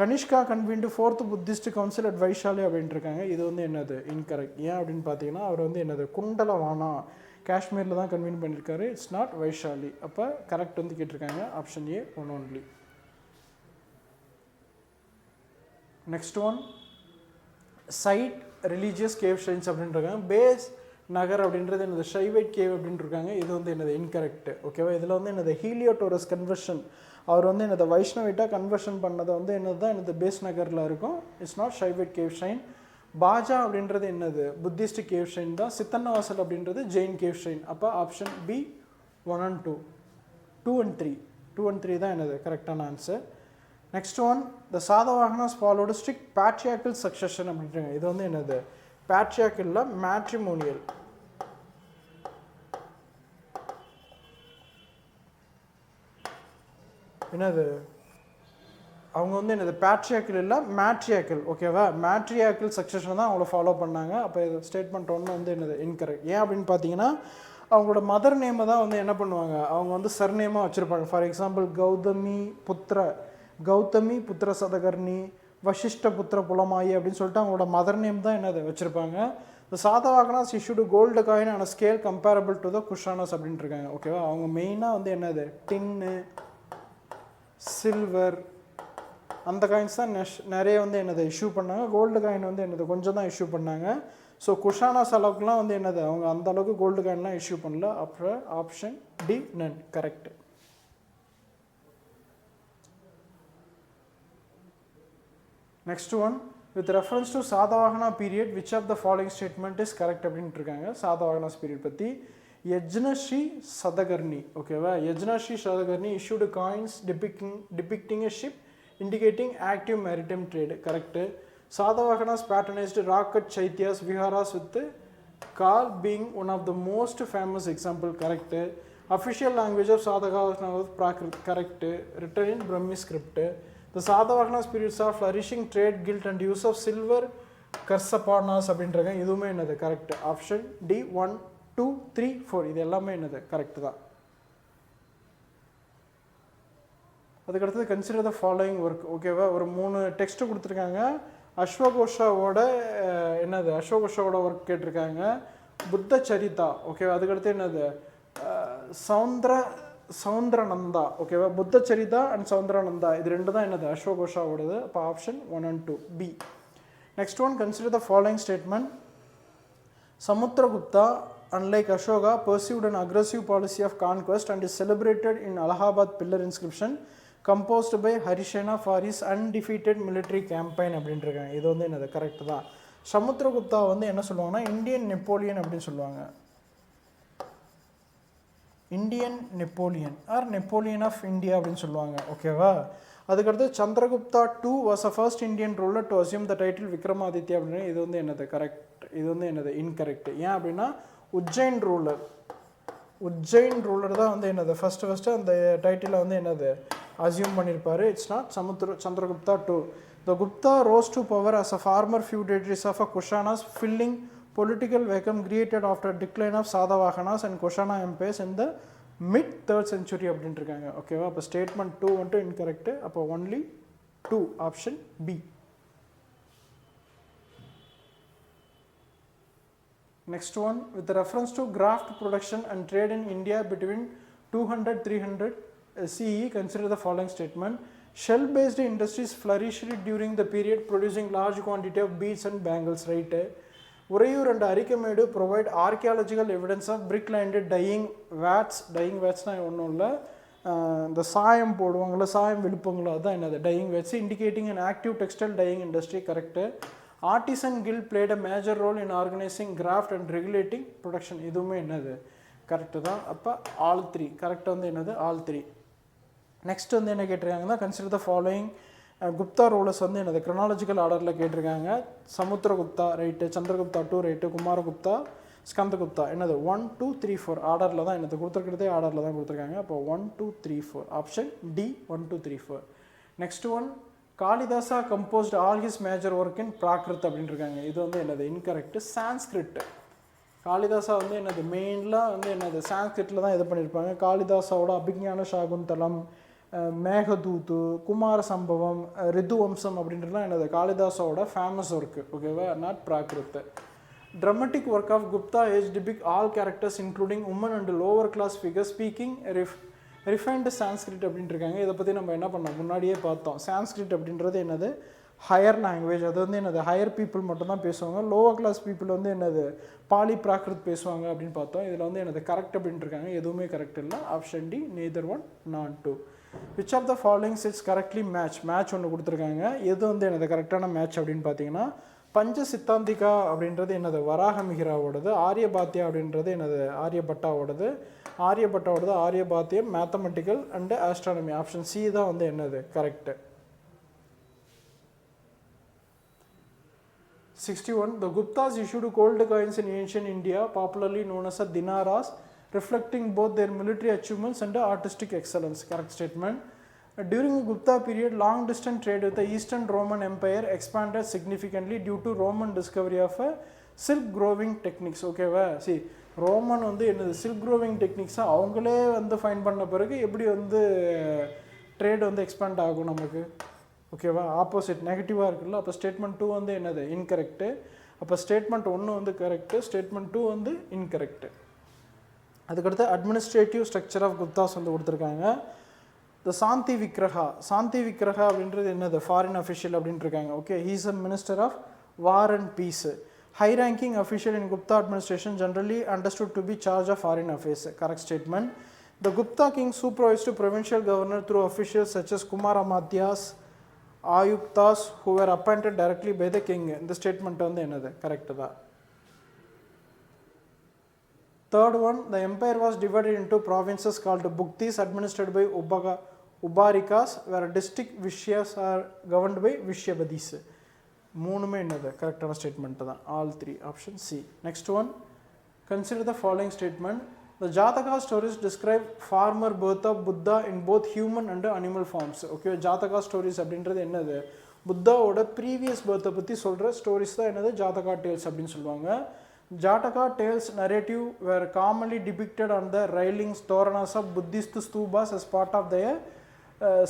Kanishka convened 4th Buddhist council at Vaishali அப்படின்ட்டுருக்காங்க. இது வந்து என்னது இன்கரெக்ட். ஏன் அப்படின்னு பார்த்தீங்கன்னா அவர் வந்து என்னது குண்டலவானா காஷ்மீரில் தான் கன்வீன் பண்ணியிருக்காரு. It's not Vaishali. அப்போ கரெக்ட் வந்து கேட்டிருக்காங்க option A 1 only. Next one site religious cave shrines அப்படின்றாங்க. பேஸ் நகர் அப்படின்றது என்னது ஷைவைட் கேவ் அப்படின்ட்டுருக்காங்க. இது வந்து என்னது இன்கரெக்ட் ஓகேவா. இதில் வந்து என்னது ஹீலியோடோரஸ் கன்வர்ஷன் அவர் வந்து என்னது வைஷ்ணவிட்டாக கன்வர்ஷன் பண்ணதை வந்து என்னது தான் என்னது பேஸ் நகரில் இருக்கும். It's not Shaivite cave shrine. Bhaja அப்படின்றது என்னது புத்திஸ்ட் கேவ் ஷைன் தான். சித்தன்னவாசல் அப்படின்றது ஜெயின் கேவ் ஷைன். அப்போ option B 1 and 2. 2 and 3. 2 and 3 தான் என்னது கரெக்டான answer. Next one the Satavahanas followed strict patriarchal succession அப்படின்றாங்க. இது வந்து என்னது பேட்ரியாக்கல்ல மேட்ரிமோனியல். என்னது அவங்க வந்து என்னது பேட்ரியாக்கல் இல்லை மேட்ரியாக்கல் ஓகேவா. மேட்ரியாக்கல் சக்சஷன் தான் அவங்கள ஃபாலோ பண்ணாங்க. அப்போ இது ஸ்டேட்மெண்ட் ஒன்று வந்து என்னது இன்கரெக்ட். ஏன் அப்படின்னு பார்த்தீங்கன்னா அவங்களோட மதர் நேமை தான் வந்து என்ன பண்ணுவாங்க அவங்க வந்து சர்நேமாக வச்சுருப்பாங்க. ஃபார் எக்ஸாம்பிள் கௌதமி புத்திர சதகர்ணி வசிஷ்ட புத்திர புலமாயி அப்படின்னு சொல்லிட்டு அவங்களோட மதர் நேம் தான் என்னது வச்சுருப்பாங்க. இந்த சாதவாகனாஸ் இஷ்யூடு கோல்டு காயின் ஆன scale comparable to the Kushanas அப்படின்ட்டு இருக்காங்க ஓகேவா. அவங்க மெயினாக வந்து என்னது டின்னு சில்வர் அந்த காயின்ஸ் தான் நிறைய வந்து என்னது இஷ்யூ பண்ணாங்க. கோல்டு காயின் வந்து என்னது கொஞ்சம் தான் இஷ்யூ பண்ணாங்க. ஸோ குஷானாஸ் அளவுக்குலாம் வந்து என்னது அவங்க அந்த அளவுக்கு கோல்டு காயின்லாம் இஷ்யூ பண்ணல. அப்புறம் option D none correct. Next one with reference to Satavahana period which of the following statement is correct அப்படின்ட்டு இருக்காங்க. சாதவாகனாஸ் பீரியட் பற்றி யஜ்னஸ்ரீ சதகர்ணி ஓகேவா. யஜ்னஸ்ரீ Satakarni issued coins depicting a ship indicating active maritime trade. Correct. Sadavahanas patronized rocket chaityas viharas with Kal being one of the most famous example. Correct. Official language of Sadavahanas was Prakrit. Correct. Written in Brahmi script. The Sadavahanas period saw flourishing trade guild and use of silver karsapanas அப்படின்றாங்க. இதுவுமே என்னது correct. Option D 1 2 3 4 இது எல்லாமே என்னது correct தான். அதுக்கடுத்தது consider the following work ஓகேவா. ஒரு 3 டெக்ஸ்ட் கொடுத்துருக்காங்க. அஸ்வகோஷாவோட என்னது அஸ்வகோஷாவோட ஒர்க் கேட்டிருக்காங்க. புத்த சரிதா ஓகேவா. அதுக்கடுத்து என்னது சவுந்தரநந்தா ஓகேவா. புத்த சரிதா அண்ட் சவுந்தரநந்தா இது ரெண்டு தான் என்னது அஸ்வகோஷாவோடது. அப்போ option 1 and 2 B. Next one consider the following statement. Samudragupta unlike Ashoka pursued an aggressive policy of conquest and is celebrated in Allahabad pillar inscription composed by Harisena for his undefeated military campaign அப்படின்றாங்க. இது வந்து என்னது correct தான். சமுத்திரகுப்தா வந்து என்ன சொல்லுவாங்கன்னா Indian Napoleon அப்படின்னு சொல்லுவாங்க. Indian Napoleon or Napoleon of India அப்படின்னு சொல்லுவாங்க. ஓகேவா? அதுக்கடுத்து Chandragupta 2 was a first Indian ruler to assume the title Vikramaditya அப்படின்னு. இது வந்து என்னது கரெக்ட், இது வந்து என்னது இன்கரெக்ட். ஏன் அப்படின்னா உஜ்ஜைன் ரூலர் தான் வந்து என்னது ஃபஸ்ட்டு அந்த டைட்டிலை வந்து என்னது அசியூம் பண்ணியிருப்பாரு. It's not Chandragupta 2. The Gupta rose to power as a former feudatories of a Kushanas, filling political vacuum created after decline of Sadavahanas and Kushana empires in the mid 3rd century அப்படின்ட்டு இருக்காங்க. ஓகேவா? அப்போ statement 2 வந்துட்டு incorrect. அப்போ only 2 option B. Next one, with reference to graft production and trade in India between 200-300 CE, consider the following statement. Shell-based industries flourished during the period producing large quantity of beads and bangles, right? Uraiyur and Arikamedu provide archaeological evidence of brick-lined dyeing vats. Dyeing vatsனால் ஒன்றும் இல்லை, இந்த சாயம் போடுவாங்கள, சாயம் விழுப்புங்களோ, அதுதான் என்னது dyeing vats, indicating an active textile dyeing industry. Correct. Artisan guild played a major role in organizing graft and regulating production. இதுவுமே என்னது correct தான். அப்போ ஆல் 3 கரெக்டாக வந்து என்னது ஆல் 3. நெக்ஸ்ட் வந்து என்ன கேட்டிருக்காங்கன்னா, consider the following Gupta rulers வந்து என்னது க்ரனாலஜிக்கல் ஆர்டரில் கேட்டிருக்காங்க. சமுத்திரகுப்தா ரைட்டு, சந்திரகுப்தா 2 ரைட்டு, குமாரகுப்தா, ஸ்கந்தகுப்தா என்னது 1 2 3 4 ஆர்டரில் தான் என்னது கொடுத்துருக்கிறதே ஆர்டரில் தான் கொடுத்துருக்காங்க. அப்போ 1 2 3 4 option D 1 2 3 4. Next one, Kalidasa composed all his major work in Prakrit அப்படின்னு இருக்காங்க. இது வந்து என்னது இன்கரெக்ட். சான்ஸ்கிரிட். காளிதாசா வந்து என்னது மெயின்லாம் வந்து என்னது சான்ஸ்கிரிட்டில் தான் இது பண்ணியிருப்பாங்க. காளிதாசாவோட அபிஞான சாகுந்தலம், மேகதூத்து, குமார சம்பவம், ரிதுவம்சம் அப்படின்றதுலாம் என்னது காளிதாசாவோட ஃபேமஸ் ஒர்க்கு. ஓகேவா? Not Prakrit. Dramatic work of Gupta age depict all characters including women and lower class figure speaking refined Sanskrit அப்படின்ட்டு இருக்காங்க. இதை பற்றி நம்ம என்ன பண்ணோம், முன்னாடியே பார்த்தோம். சான்ஸ்கிரிட் அப்படின்றது என்னது ஹையர் லாங்குவேஜ், அது வந்து என்னது ஹையர் பீப்புள் மட்டும்தான் பேசுவாங்க. லோவர் கிளாஸ் பீப்புள் வந்து என்னது பாலி பிராகிருத் பேசுவாங்க அப்படின்னு பார்த்தோம். இதில் வந்து என்னது கரெக்ட் அப்படின்ட்டு இருக்காங்க. எதுவுமே கரெக்ட் இல்லை. Option D neither 1 not 2. Which of the following sits correctly match ஒன்று கொடுத்துருக்காங்க. எது வந்து என்னது கரெக்டான மேட்ச் அப்படின்னு பார்த்தீங்கன்னா, பஞ்ச சித்தாந்திகா அப்படின்றது என்னது வராகமிகிராவோடது, ஆரியபாத்தியா அப்படின்றது என்னது ஆரியபட்டாவோடது, Aryabhatiyam mathematical and astronomy. Option C தான் வந்து என்னது correct. 61. The Guptas issued gold coins in ancient India, popularly known as dinaras, reflecting both their military achievements and artistic excellence. Correct statement. During the Gupta period, long-distance trade with the Eastern Roman Empire expanded significantly due to Roman discovery of silk growing techniques. Okay, see, Roman வந்து என்னது silk growing டெக்னிக்ஸை அவங்களே வந்து fine பண்ண பிறகு எப்படி வந்து trade வந்து expand ஆகும் நமக்கு. ஓகேவா? ஆப்போசிட் நெகட்டிவாக இருக்குல்ல. அப்போ ஸ்டேட்மெண்ட் 2 வந்து என்னது இன்கரெக்டு. அப்போ ஸ்டேட்மெண்ட் 1 வந்து கரெக்டு, ஸ்டேட்மெண்ட் 2 வந்து இன்கரெக்டு. அதுக்கடுத்து அட்மினிஸ்ட்ரேட்டிவ் ஸ்ட்ரக்சர் ஆஃப் குப்தாஸ் வந்து கொடுத்துருக்காங்க. த சாந்தி விக்ரஹா அப்படின்றது என்னது ஃபாரின் அஃபிஷியல் அப்படின்ட்டு இருக்காங்க. Okay, he's a minister of war and peace. High ranking official in Gupta administration generally understood to be charge of foreign affairs. Correct statement. The Gupta king supervised provincial governor through officials such as Kumaramatyas, Ayuktas who were appointed directly by the king. The statement on the another correct da. Third one, the empire was divided into provinces called Bhuktis administered by Ubarikas, where district Vishyas are governed by Vishyabadis. மூணுமே என்னது கரெக்டான statement தான். All 3 option C. Next one, consider the following statement. The Jataka stories describe former birth of Buddha in both human and animal forms. Okay, Jataka stories அப்படின்றது என்னது புத்தாவோட previous பர்த்தை பற்றி சொல்கிற stories தான் என்னது ஜாதகா டேல்ஸ் அப்படின்னு சொல்லுவாங்க. Jataka tales narrative were commonly depicted on the railings toranas of Buddhist stupas as part of their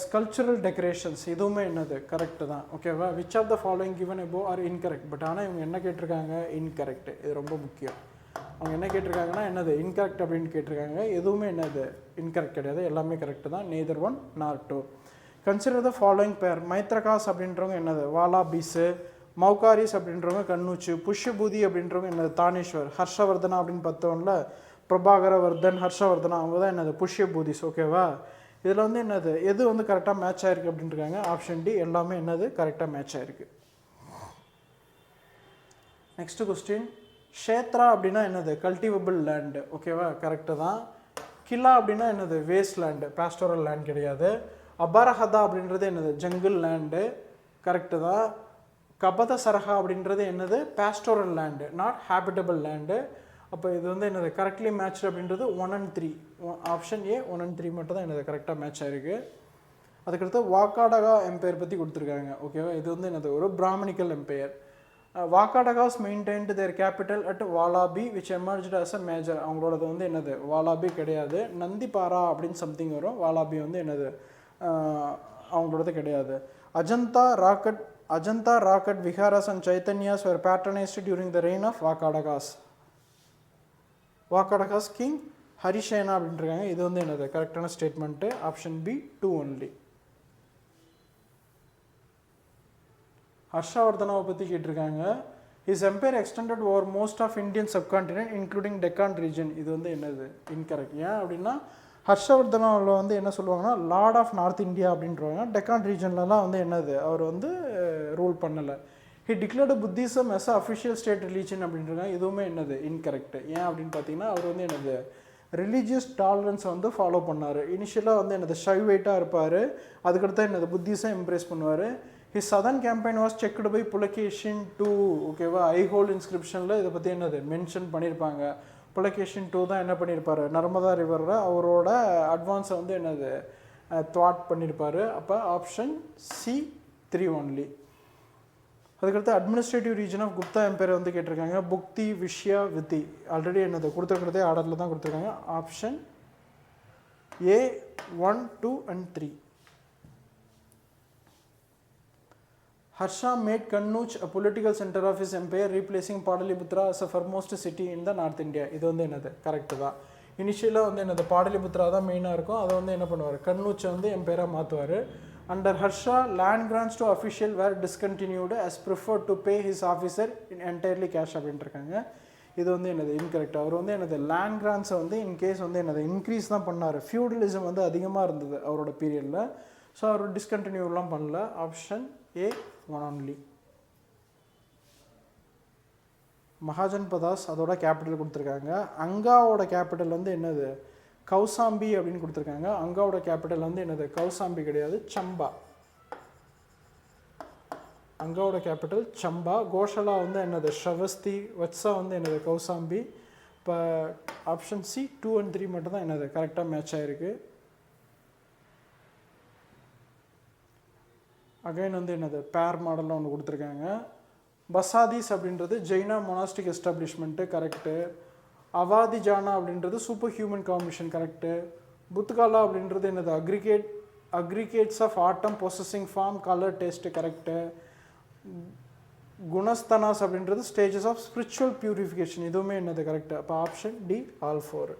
sculptural decorations. இதுவுமே என்னது கரெக்டு தான். ஓகேவா? Which of the following given above are incorrect. But ஆனால் இவங்க என்ன கேட்டிருக்காங்க இன்கரெக்ட். இது ரொம்ப முக்கியம். அவங்க என்ன கேட்டிருக்காங்கன்னா என்னது இன்கரெக்ட் அப்படின்னு கேட்டிருக்காங்க. எதுவுமே என்னது இன்கரெக்ட் கிடையாது, எல்லாமே கரெக்டு தான். Neither 1 not 2. Consider the following pair. Maitrakas அப்படின்றவங்க என்னது வாலா பீஸு, மௌகாரிஸ் அப்படின்றவங்க கண்ணூச்சு, புஷ்யபூதி அப்படின்றவங்க என்னது தானேஸ்வர், ஹர்ஷவர்தனா அப்படின்னு பார்த்தோம்ல பிரபாகரவர்தன், ஹர்ஷவர்தனா அவங்க தான் என்னது புஷ்யபூதிஸ். ஓகேவா? இதில் வந்து என்னது எது வந்து கரெக்டாக மேட்ச் ஆகிருக்கு அப்படின்ட்டுருக்காங்க. ஆப்ஷன் டி எல்லாமே என்னது கரெக்டாக மேட்ச் ஆகிருக்கு. நெக்ஸ்ட் கொஸ்டின், க்ஷேத்ரா அப்படின்னா என்னது கல்டிவபிள் லேண்டு. ஓகேவா? கரெக்டு தான். கிலா அப்படின்னா என்னது வேஸ்ட் லேண்டு, பாஸ்டோரல் லேண்ட் கிடையாது. அபரஹதா அப்படின்றது என்னது ஜங்கிள் லேண்டு, கரெக்டு தான். கபத சரஹா அப்படின்றது என்னது pastoral land, not habitable land. அப்போ இது வந்து என்னது கரெக்ட்லி மேட்ச் அப்படின்றது 1 and 3, ஆப்ஷன் ஏ 1 and 3 மட்டும் தான் என்னது கரெக்டாக மேட்ச் ஆயிருக்கு. அதுக்கடுத்து வாக்காடகா எம்பையர் பற்றி கொடுத்துருக்காங்க. ஓகேவா, இது வந்து என்னது ஒரு Brahmanical empire. Vakatakas maintained their capital at Valabhi which emerged as a major. அவங்களோடது வந்து என்னது வாலாபி கிடையாது, நந்திபாரா அப்படின்னு சம்திங் வரும். வாலாபி வந்து என்னது அவங்களோடது கிடையாது. Ajanta rock cut viharas and Chaitanyas were patronized during the reign of Vakatakas. Vakatakas king Harishena அப்படின்றாங்க. இது வந்து என்னது கரெக்டான ஸ்டேட்மெண்ட்டு, ஆப்ஷன் பி 2 only. ஹர்ஷவர்தனாவை பற்றி கேட்டிருக்காங்க. His empire extended over most of Indian subcontinent including Deccan region. இது வந்து என்னது இன்கரெக்ட். ஏன் அப்படின்னா ஹர்ஷவர்தனாவில் வந்து என்ன சொல்லுவாங்கன்னா லார்ட் ஆஃப் நார்த் இந்தியா அப்படின்றவாங்க. டெக்கான் ரீஜன்லலாம் வந்து என்னது அவர் வந்து ரூல் பண்ணலை. He declared Buddhism as a official state religion அப்படின்றாங்க. இதுவுமே என்னது இன்கரெக்ட். ஏன் அப்படின்னு பார்த்தீங்கன்னா அவர் வந்து என்னது ரிலீஜியஸ் டாலரன்ஸை வந்து ஃபாலோ பண்ணார். இனிஷியலாக வந்து என்னது ஷைவைட்டாக இருப்பார், அதுக்கடுத்து என்னது புத்திசம் எம்ப்ரேஸ் பண்ணுவார். His southern campaign was checked by Pulakeshin II. ஓகேவா, ஐஹோல் இன்ஸ்கிரிப்ஷனில் இதை பற்றி என்னது மென்ஷன் பண்ணியிருப்பாங்க. புலகேஷின் II தான் என்ன பண்ணியிருப்பார், நர்மதா ரிவரில் அவரோட அட்வான்ஸை வந்து என்னது தாட் பண்ணியிருப்பார். அப்போ ஆப்ஷன் சி 3 only. அதுக்கடுத்து administrative region of Gupta empire வந்து கேட்டிருக்காங்க. புக்தி விஷயா வித்தி ஆல்ரெடி என்னது கொடுத்துருக்கிறதே ஆர்டரில் தான் கொடுத்துருக்காங்க. Option A 1, 2 and 3. Harsha made Kannauj a political center of his empire, replacing Padaliputra as a foremost city in the North India. இது வந்து என்னது கரெக்டு தான். இனிஷியலாக வந்து என்னது பாடலிபுத்ரா தான் மெயினாக இருக்கும், அதை வந்து என்ன பண்ணுவார் கன்னூச்சை வந்து எம்பையராக மாற்றுவார். Under Harsha land grants to official were discontinued as preferred to pay his officer in entirely cash அப்படின்ட்டு இருக்காங்க. இது வந்து என்னது இன்கரெக்ட். அவர் வந்து என்னது லேண்ட் கிராண்ட்ஸை வந்து இன்கேஸ் வந்து என்னது இன்க்ரீஸ் தான் பண்ணார். ஃபியூடலிசம் வந்து அதிகமாக இருந்தது அவரோட பீரியடில். ஸோ அவர் டிஸ்கண்டினியூலாம் பண்ணல. Option A 1 only. மகாஜன்பதாஸ் அதோட கேபிட்டல் கொடுத்துருக்காங்க. அங்காவோட கேபிட்டல் வந்து என்னது கௌசாம்பி அப்படின்னு கொடுத்துருக்காங்க. அங்காவோட கேபிட்டல் வந்து என்னது கௌசாம்பி கிடையாது, சம்பா. அங்காவோட கேபிட்டல் சம்பா. கோஷலா வந்து என்னது ஷவஸ்தி. வட்சா வந்து என்னது கௌசாம்பி. இப்போ ஆப்ஷன் சி 2 and 3 மட்டும் தான் என்னது கரெக்டாக மேட்ச் ஆகிருக்கு. அகைன் வந்து என்னது பேர் மாடலில் ஒன்று கொடுத்துருக்காங்க. பசாதீஸ் அப்படின்றது Jaina monastic establishment correct. Avadhi Jnana அப்படின்றது super human commission correct. Pudgala அப்படின்றது என்னது aggregates of atom possessing form colour taste correct. Gunasthanas அப்படின்றது ஸ்டேஜஸ் ஆஃப் ஸ்பிரிச்சுவல் பியூரிஃபிகேஷன், இதுவுமே என்னது கரெக்டு. அப்போ ஆப்ஷன் டி ஆல் 4.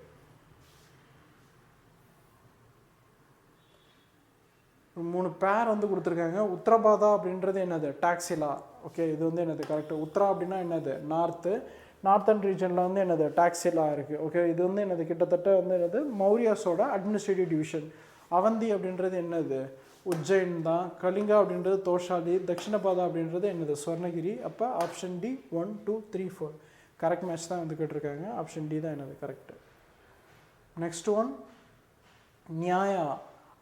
மூணு பேர் வந்து கொடுத்துருக்காங்க. உத்தரபாதா அப்படின்றது என்னது டாக்ஸிலா. ஓகே, இது வந்து என்னது கரெக்டு. உத்தரா அப்படின்னா என்னது நார்த்தன் ரீஜனில் வந்து என்னது டாக்ஸிலா இருக்குது. ஓகே, இது வந்து என்னது கிட்டத்தட்ட வந்து என்னது மௌரியாஸோட அட்மினிஸ்ட்ரேட்டிவ் டிவிஷன். அவந்தி அப்படின்றது என்னது உஜ்ஜைன் தான். கலிங்கா அப்படின்றது தோஷாலி. தட்சிணபாதா அப்படின்றது என்னது ஸ்வர்ணகிரி. அப்போ ஆப்ஷன் டி 1, 2, 3, 4 கரெக்ட் மேட்ச் தான் வந்து கேட்டிருக்காங்க. ஆப்ஷன் டி தான் என்னது correct. Next one Nyaya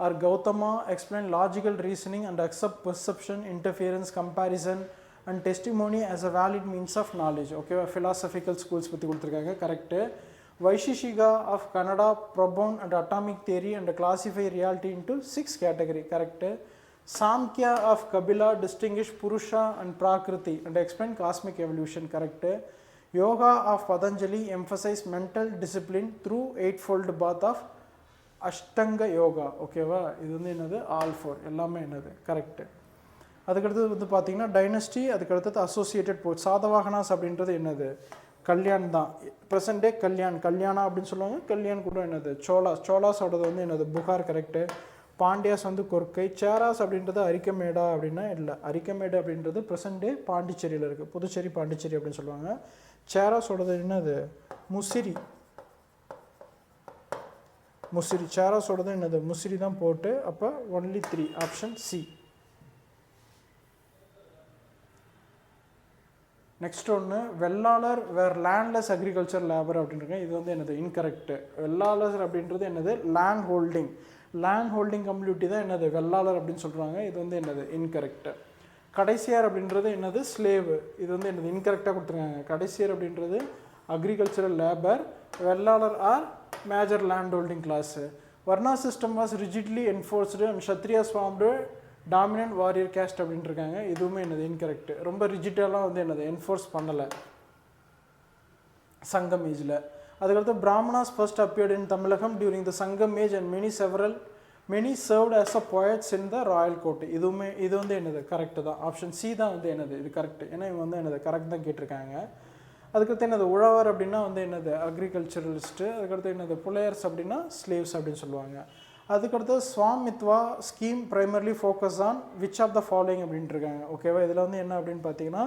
or Gautama explain logical reasoning and accept perception, interference, comparison and testimony as a valid means of knowledge. Okay, philosophical schools பற்றி கொடுத்துருக்காங்க correct. வைஷிஷிகா of Kannada propound and atomic theory and classify reality into 6 category correct. Samkhya of Kabila distinguish Purusha and Prakriti and explain cosmic evolution correct. Yoga of Patanjali emphasize mental discipline through 8-fold path of Ashtanga yoga. ஓகேவா, இது வந்து என்னது all 4 எல்லாமே என்னது correct. அதுக்கடுத்தது வந்து பார்த்தீங்கன்னா dynasty. அதுக்கடுத்தது அசோசியேட்டட் போர்ட். சாதவாகனாஸ் அப்படின்றது என்னது கல்யாண் தான். ப்ரெசன்ட் டே கல்யாணா அப்படின்னு சொல்லுவாங்க. கல்யாண் கூட என்னது சோலாஸோடது வந்து என்னது புகார் கரெக்டு. பாண்டியாஸ் வந்து கொர்க்கை. சேராஸ் அப்படின்றது அரிக்கமேடா அப்படின்னா இல்லை. அரிக்கமேடு அப்படின்றது ப்ரெசன்ட் டே பாண்டிச்சேரியில் இருக்குது. புதுச்சேரி பாண்டிச்சேரி அப்படின்னு சொல்லுவாங்க. சேராஸோடது என்னது முசிறி. சேராஸோடது என்னது முசிறி தான் போட்டு. அப்போ ஒன்லி 3 ஆப்ஷன் சி. நெக்ஸ்ட் ஒன்று வெள்ளாளர் வேர் லேண்ட்லெஸ் அக்ரிகல்ச்சர் லேபர் அப்படின்றது இது வந்து என்னது இன்கரெக்ட். வெள்ளாளர் அப்படின்றது என்னது லேண்ட் ஹோல்டிங் கம்யூனிட்டி தான் என்னது வெள்ளாளர் அப்படின்னு சொல்கிறாங்க. இது வந்து என்னது இன்கரெக்ட். கடைசியார் அப்படின்றது என்னது ஸ்லேவ். இது வந்து என்னது இன்கரெக்டாக கொடுத்துருக்காங்க. கடைசியார் அப்படின்றது agricultural labour, Vellalar are major land holding class. Varna system was rigidly enforced and Kshatriyas formed dominant warrior caste அப்படின்ட்டு இருக்காங்க. இதுவுமே என்னது இன்கரெக்ட். ரொம்ப ரிஜிட்டாலாம் வந்து என்னது என்ஃபோர்ஸ் பண்ணலை சங்கம் ஏஜில். அதுக்கடுத்து Brahmanas first appeared in Tamilakam during the Sangam age and many served as a poets in the royal court. இது வந்து என்னது கரெக்டு தான். ஆப்ஷன் சி தான் வந்து என்னது இது கரெக்ட். ஏன்னா இவங்க வந்து என்னது கரெக்ட் தான் கேட்டிருக்காங்க. அதுக்கடுத்து என்னது உழவர் அப்படின்னா வந்து என்னது அக்ரிகல்ச்சரலிஸ்ட்டு. அதுக்கடுத்து என்னது புலையர்ஸ் அப்படின்னா ஸ்லேவ்ஸ் அப்படின்னு சொல்லுவாங்க. அதுக்கடுத்து Svamitva scheme primarily focus on which of the following அப்படின்ட்டு இருக்காங்க. ஓகேவா, இதில் வந்து என்ன அப்படின்னு பார்த்தீங்கன்னா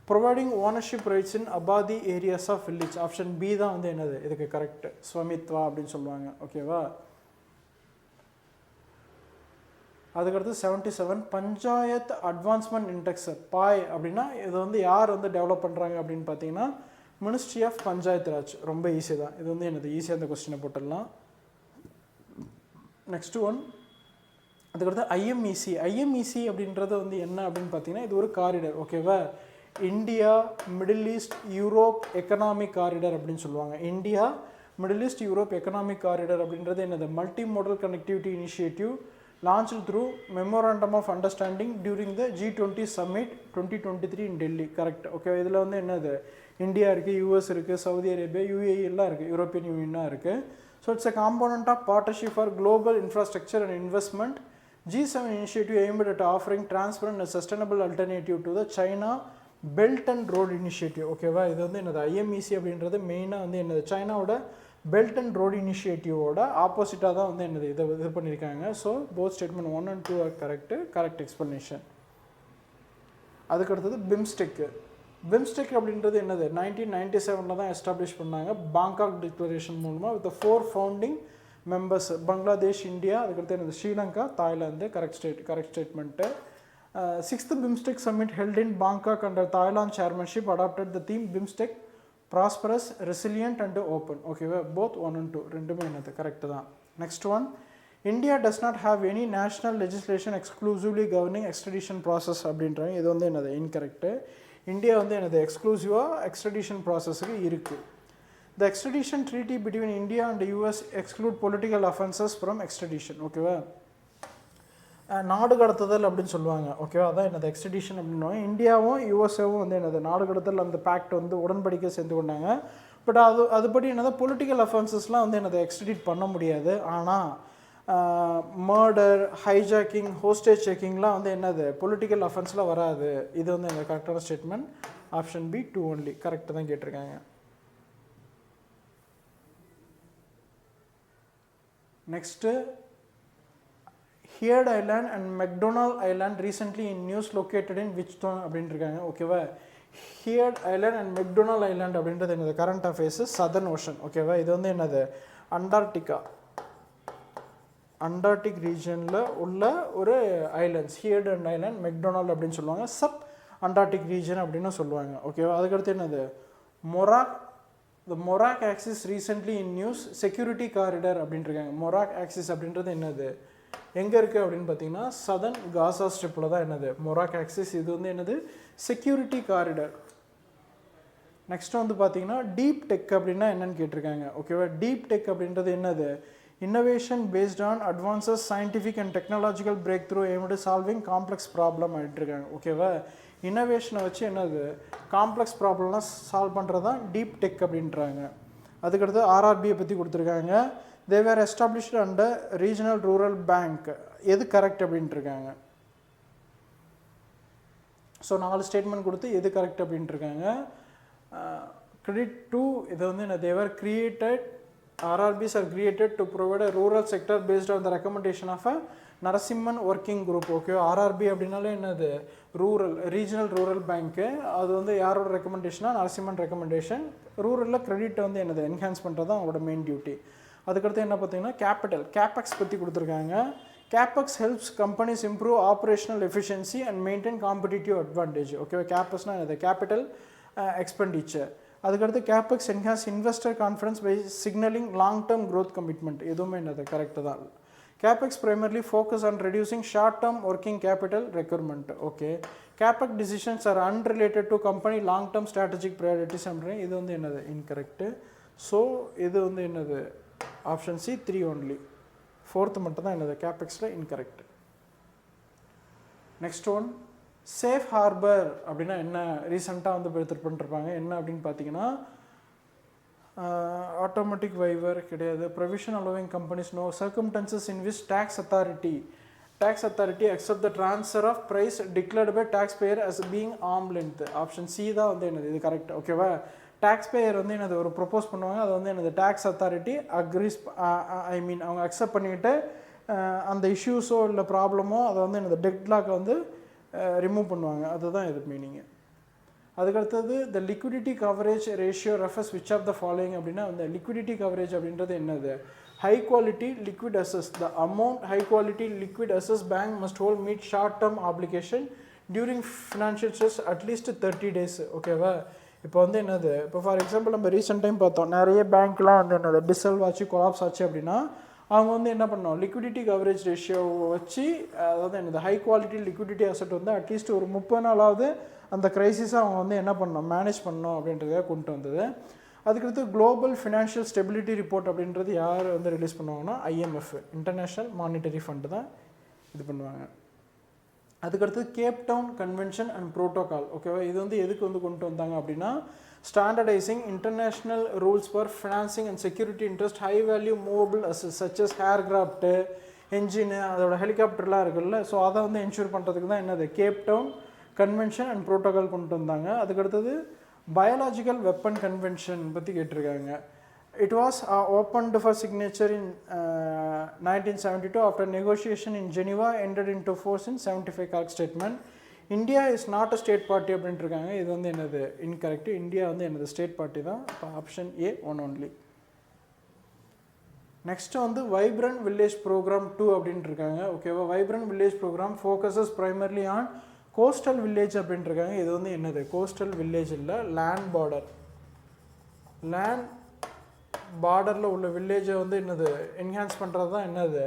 providing ownership rights in abadi areas of village. Option B தான் வந்து என்னது இதுக்கு கரெக்ட். ஸ்வமித்வா அப்படின்னு சொல்லுவாங்க. ஓகேவா. அதுக்கடுத்து 77 பஞ்சாயத் அட்வான்ஸ்மெண்ட் இண்டெக்ஸ் பாய் அப்படின்னா இது வந்து யார் வந்து டெவலப் பண்ணுறாங்க அப்படின்னு பார்த்தீங்கன்னா மினிஸ்ட்ரி ஆஃப் பஞ்சாயத் ராஜ். ரொம்ப ஈஸி தான். இது வந்து என்னது ஈஸியாக அந்த கொஸ்டினை போட்டுடலாம். நெக்ஸ்ட் ஒன் அதுக்கடுத்து ஐஎம்இசி அப்படின்றது வந்து என்ன அப்படின்னு பார்த்தீங்கன்னா இது ஒரு காரிடர். ஓகேவா. India Middle East Europe economic corridor அப்படின்னு சொல்லுவாங்க. India Middle East Europe economic corridor அப்படின்றது என்னது multi modal connectivity initiative launched through Memorandum of Understanding during the G20 Summit 2023 in Delhi. Correct. Okay, இதில் வந்து என்னது இந்தியா இருக்குது, US இருக்குது, Saudi Arabia, UAE எல்லாம் இருக்குது, யூரோப்பியன் யூனியனாக இருக்குது. So it's a component of partnership for global infrastructure and investment. G7 initiative aimed at offering transparent and sustainable alternative to the China Belt and Road Initiative. ஓகேவா, இது வந்து என்னது IMEC அப்படின்றது மெயினாக வந்து என்னது சைனாவோட பெல்ட் அண்ட் ரோடு இனிஷியேட்டிவோட ஆப்போசிட்டாக தான் வந்து என்னது இது பண்ணியிருக்காங்க. So both statement 1 and 2 are correct explanation. அதுக்கடுத்தது பிம்ஸ்டெக் அப்படின்றது என்னது 1997 தான் எஸ்டாப்ளிஷ் பண்ணாங்க பாங்காக் டிக்ளரேஷன் மூலமாக with 4 founding members Bangladesh, India, அதுக்கடுத்து என்னது Sri Lanka, Thailand. Correct statement. 6th BIMSTEC summit held in Bangkok under Thailand chairmanship adopted the theme BIMSTEC prosperous resilient and open. ஓகேவா, both 1 and 2 ரெண்டுமே என்னது கரெக்டு தான். Next one India does not have any national legislation exclusively governing extradition process அப்படின்றாங்க. இது வந்து என்னது incorrect. India வந்து என்னது எக்ஸ்க்ளூசிவாக எக்ஸ்ட்ரடிஷன் ப்ராசஸுக்கு இருக்குது. The extradition treaty between India and US exclude political offences from extradition. ஓகேவா, நாடு கடத்துதல் அப்படின்னு சொல்லுவாங்க. ஓகேவா, அதான் என்னது எக்ஸ்ட்ரடிஷன் அப்படின்னுவாங்க. இந்தியாவும் யூஎஸ்ஏவும் வந்து என்னது நாடு கடத்தல் அந்த பேக்ட் வந்து உடன்படிக்கை சேர்ந்து கொண்டாங்க. பட் அதுபடி என்னது பொலிட்டிக்கல் அஃபென்சஸ்லாம் வந்து என்னது எக்ஸ்ட்ரடிட் பண்ண முடியாது. ஆனால் மர்டர், ஹைஜாக்கிங், ஹோஸ்டேஜ் செக்கிங்லாம் வந்து என்னது பொலிட்டிக்கல் அஃபென்ஸில் வராது. இது வந்து என்னது கரெக்டான ஸ்டேட்மெண்ட். ஆப்ஷன் பி 2 only கரெக்டாக தான் கேட்டிருக்காங்க. Next Heard Island and McDonald Island recently in news located in which town அப்படின்ட்டு இருக்காங்க. ஓகேவா, Heard Island and McDonald Island அப்படின்றது என்னது கரண்ட் அஃபேர்ஸ் சதர்ன் ஓஷன். ஓகேவா, இது வந்து என்னது அண்டார்டிக் ரீஜனில் உள்ள ஒரு islands. Heard and island McDonald அப்படின்னு சொல்லுவாங்க. சப் அண்டார்டிக் ரீஜன் அப்படின்னு சொல்லுவாங்க. ஓகேவா, அதுக்கடுத்து என்னது Morag axis recently in news security corridor அப்படின்ட்டு இருக்காங்க. மொராக் ஆக்சிஸ் அப்படின்றது என்னது எங்கே இருக்குது அப்படின்னு பார்த்தீங்கன்னா சதர்ன் காசா ஸ்ட்ரிப்பில் தான் என்னது மொராக் ஆக்சிஸ். இது வந்து என்னது செக்யூரிட்டி காரிடர். நெக்ஸ்ட் வந்து பார்த்தீங்கன்னா டீப் டெக் அப்படின்னா என்னன்னு கேட்டிருக்காங்க. ஓகேவா, டீப் டெக் அப்படின்றது என்னது innovation based on advances scientific and technological break through aimed solving complex problem அப்படின்ட்டு இருக்காங்க. ஓகேவா, இன்னோவேஷனை வச்சு என்னது காம்ப்ளெக்ஸ் ப்ராப்ளம்லாம் சால்வ் பண்ணுறது தான் டீப் டெக் அப்படின்றாங்க. அதுக்கடுத்து ஆர்ஆர்பியை பற்றி கொடுத்துருக்காங்க. they were established under regional rural bank. எது கரெக்ட் அப்படின்ட்டு இருக்காங்க. ஸோ 4 ஸ்டேட்மெண்ட் கொடுத்து எது கரெக்ட் அப்படின்ட்டு இருக்காங்க. கிரெடிட் டு இது வந்து they were created, RRBs are created to provide a rural sector based on the recommendation of a Narasimhan working group. Okay, RRB அப்படின்னாலே என்னது ரீஜனல் ரூரல் பேங்க்கு. அது வந்து யாரோட ரெக்கமெண்டேஷனாக நரசிம்மன் ரெக்கமெண்டேஷன். ரூரலில் கிரெடிட் வந்து என்னது என்ஹான்ஸ் பண்ணுறது தான் அவங்களோட மெயின் டியூட்டி. அதுக்கடுத்து என்ன பார்த்தீங்கன்னா கேபெக்ஸ் பற்றி கொடுத்துருக்காங்க. Capex helps companies improve operational efficiency and maintain competitive advantage. ஓகேவா, கேபெக்ஸ்னால் என்னது கேபிட்டல் எக்ஸ்பெண்டிச்சர். அதுக்கடுத்து capex enhance investor confidence by signalling long term growth commitment. எதுவுமே என்னது கரெக்டு தான். Capex primarily focus on reducing short term working capital requirement. Okay, capex decisions are unrelated to company long term strategic priorities. இது வந்து என்னது incorrect. So இது வந்து என்னது option C 3 only. Fourth மட்டும் தான் என்னது கேபெக்ஸில் incorrect. Next one safe harbour அப்படின்னா என்ன, ரீசெண்டாக வந்து எடுத்துகிட்டு பண்ணிருப்பாங்க. என்ன அப்படின்னு பார்த்தீங்கன்னா ஆட்டோமேட்டிக் வைவர் கிடையாது. Provision allowing companies no circumstances in which tax authority accept the transfer of price declared by taxpayer as being arm length. Option C தான் வந்து என்னது இது கரெக்ட். ஓகேவா, டேக்ஸ் பேயர் வந்து என்னது ஒரு ப்ரொப்போஸ் பண்ணுவாங்க, அது வந்து என்னது டேக்ஸ் அத்தாரிட்டி அக்ரிஸ் அவங்க அக்செப்ட் பண்ணிவிட்டு அந்த இஷ்யூஸோ இல்லை ப்ராப்ளமோ அதை வந்து என்னது டெட்லாக் வந்து ரிமூவ் பண்ணுவாங்க. அதுதான் இது மீனிங்கு. அதுக்கடுத்தது த liquidity coverage ratio refers which of the following அப்படின்னா அந்த லிக்விடிட்டி கவரேஜ் அப்படின்றது என்னது, high quality liquid assess the amount high quality liquid assess bank must hold meet short term application during financial stress at least 30 days. ஓகேவா, இப்போ வந்து என்னது, இப்போ for example நம்ம ரீசெண்ட் டைம் பார்த்தோம், நிறைய பேங்க்லாம் வந்து என்னது டிசல்வ் ஆச்சு கொலாப்ஸ் ஆச்சு அப்படின்னா அவங்க வந்து என்ன பண்ணோம், லிக்விடிட்டி கவரேஜ் ரேஷியோவை வச்சு, அதாவது என்னது ஹை குவாலிட்டி லிக்விடிட்டி அசட் வந்து அட்லீஸ்ட் ஒரு 30 நாளாவது அந்த க்ரைசிஸை அவங்க வந்து என்ன பண்ணணும், மேனேஜ் பண்ணணும் அப்படின்றத கொண்டு வந்தது. அதுக்கடுத்து குளோபல் ஃபினான்ஷியல் ஸ்டெபிலிட்டி ரிப்போர்ட் அப்படின்றது யார் வந்து ரிலீஸ் பண்ணுவாங்கன்னா IMF, இன்டர்நேஷ்னல் மானிட்டரி ஃபண்டு தான் இது பண்ணுவாங்க. அதுக்கடுத்து Cape Town convention and protocol. ஓகேவா, இது வந்து எதுக்கு வந்து கொண்டு வந்தாங்க அப்படின்னா standardising international rules for financing and security interest high value movable such as aircraft engine அதோட ஹெலிகாப்டர்லாம் இருக்குல்ல, ஸோ அதை வந்து என்ஷூர் பண்ணுறதுக்கு தான் என்னது Cape Town convention and protocol கொண்டு வந்தாங்க. அதுக்கடுத்தது பயாலஜிக்கல் வெப்பன் கன்வென்ஷன் பற்றி கேட்டிருக்காங்க. It was opened for signature in 1972 after negotiation in Geneva entered into force in 75 correct statement. India is not a state party அப்படின்ட்டு இருக்காங்க. இது வந்து என்னது இன்கரெக்ட். இந்தியா வந்து என்னது ஸ்டேட் பார்ட்டி தான். இப்போ ஆப்ஷன் ஏ 1 only. நெக்ஸ்ட்டு வந்து வைப்ரண்ட் வில்லேஜ் ப்ரோக்ராம் 2 அப்படின்ட்டு இருக்காங்க. ஓகேவா, vibrant village programme focuses primarily on coastal village அப்படின்ட்டு இருக்காங்க. இது வந்து என்னது கோஸ்டல் வில்லேஜ் இல்லை, லேண்ட் பார்டரில் உள்ள வில்லேஜை வந்து என்னது என்ஹான்ஸ் பண்ணுறது தான் என்னது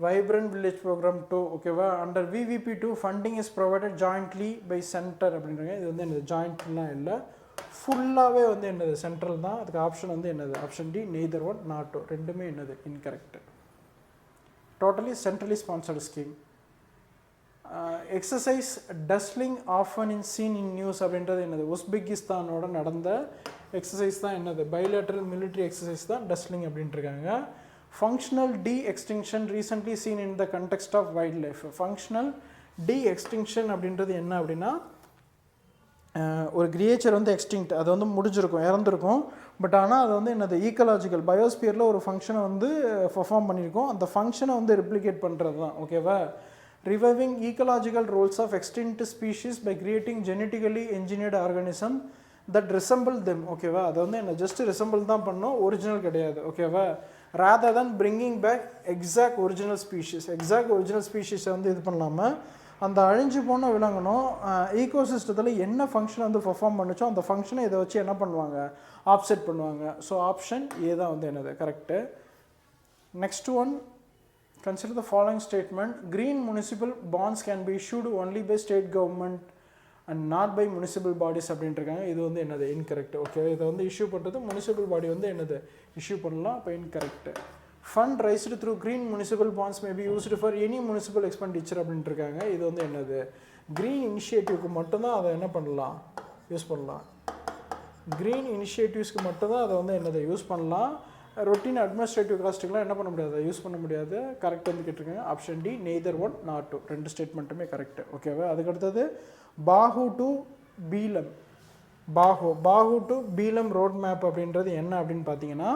வைப்ரண்ட் வில்லேஜ் ப்ரோக்ராம் 2. ஓகேவா, under VVP2 funding is provided jointly by centre அப்படின்றாங்க. இது வந்து என்னது ஜாயிண்ட்லாம் இல்லை, ஃபுல்லாகவே வந்து என்னது சென்ட்ரல் தான். அதுக்கு ஆப்ஷன் வந்து என்னது option D neither one not two. ரெண்டுமே என்னது incorrect. Totally centrally sponsored scheme. Exercise Dustlik often in seen in news அப்படின்றது என்னது உஸ்பெகிஸ்தானோட நடந்த எக்ஸசைஸ் தான் என்னது பைலேட்ரல் மிலிட்ரி எக்ஸசைஸ் தான் டஸ்லிங் அப்படின்ட்டு இருக்காங்க. Functional de extinction recently seen in the context of wildlife. Functional de extinction அப்படின்றது என்ன அப்படின்னா ஒரு கிரியேச்சர் வந்து எக்ஸ்டிங்க்ட், அது வந்து முடிஞ்சிருக்கும், இறந்துருக்கும், பட் ஆனால் அது வந்து என்னது ஈக்கலாஜிக்கல் பயோஸ்பியரில் ஒரு ஃபங்க்ஷனை வந்து பர்ஃபார்ம் பண்ணியிருக்கோம், அந்த ஃபங்க்ஷனை வந்து ரெப்ளிகேட் பண்ணுறது தான். ஓகேவா, reviving ecological roles of extinct species by creating genetically engineered organism that resemble them. ஓகேவா, அது வந்து என்ன ஜஸ்ட் ரிசம்பிள் தான் பண்ணோம், ஒரிஜினல் கிடையாது. ஓகேவா, rather than bringing back exact original species வந்து இது பண்ணாமல் அந்த அழிஞ்சு போன விலங்கணும் ஈகோசிஸ்டத்தில் என்ன ஃபங்க்ஷனை வந்து பர்ஃபார்ம் பண்ணிச்சோ அந்த ஃபங்க்ஷனை இதை வச்சு என்ன பண்ணுவாங்க ஆப்செட் பண்ணுவாங்க. ஸோ ஆப்ஷன் ஏ தான் வந்து என்னது correct. Next one, consider the following statement. Green municipal bonds can be issued only by state government and not by municipal bodies அப்படின்ட்டு இருக்காங்க. இது வந்து என்னது இன்கரெக்ட். ஓகே, இதை வந்து இஷ்யூ பண்ணுறது முனிசிபல் பாடி வந்து என்னது இஷ்யூ பண்ணலாம், அப்போ incorrect. Fund raised through green municipal bonds may be used for any municipal expenditure அப்படின்ட்டு இருக்காங்க. இது வந்து என்னது க்ரீன் இனிஷியேட்டிவ்க்கு மட்டும்தான் அதை என்ன பண்ணலாம் யூஸ் பண்ணலாம். க்ரீன் இனிஷியேட்டிவ்ஸ்க்கு மட்டும்தான் அதை வந்து என்னது யூஸ் பண்ணலாம். ரொட்டீன் அட்மினிஸ்ட்ரேட்டிவ் காஸ்ட்டுக்கெலாம் என்ன பண்ண முடியாது, யூஸ் பண்ண முடியாது. கரெக்ட் வந்து கேட்டிருக்காங்க. Option D neither one not two. ரெண்டு ஸ்டேட்மெண்ட்டுமே கரெக்டு. ஓகேவா, அதுக்கடுத்தது பாஹு டு பீலம். பாஹு டு பீலம் ரோட் மேப் அப்படின்றது என்ன அப்படின்னு பார்த்தீங்கன்னா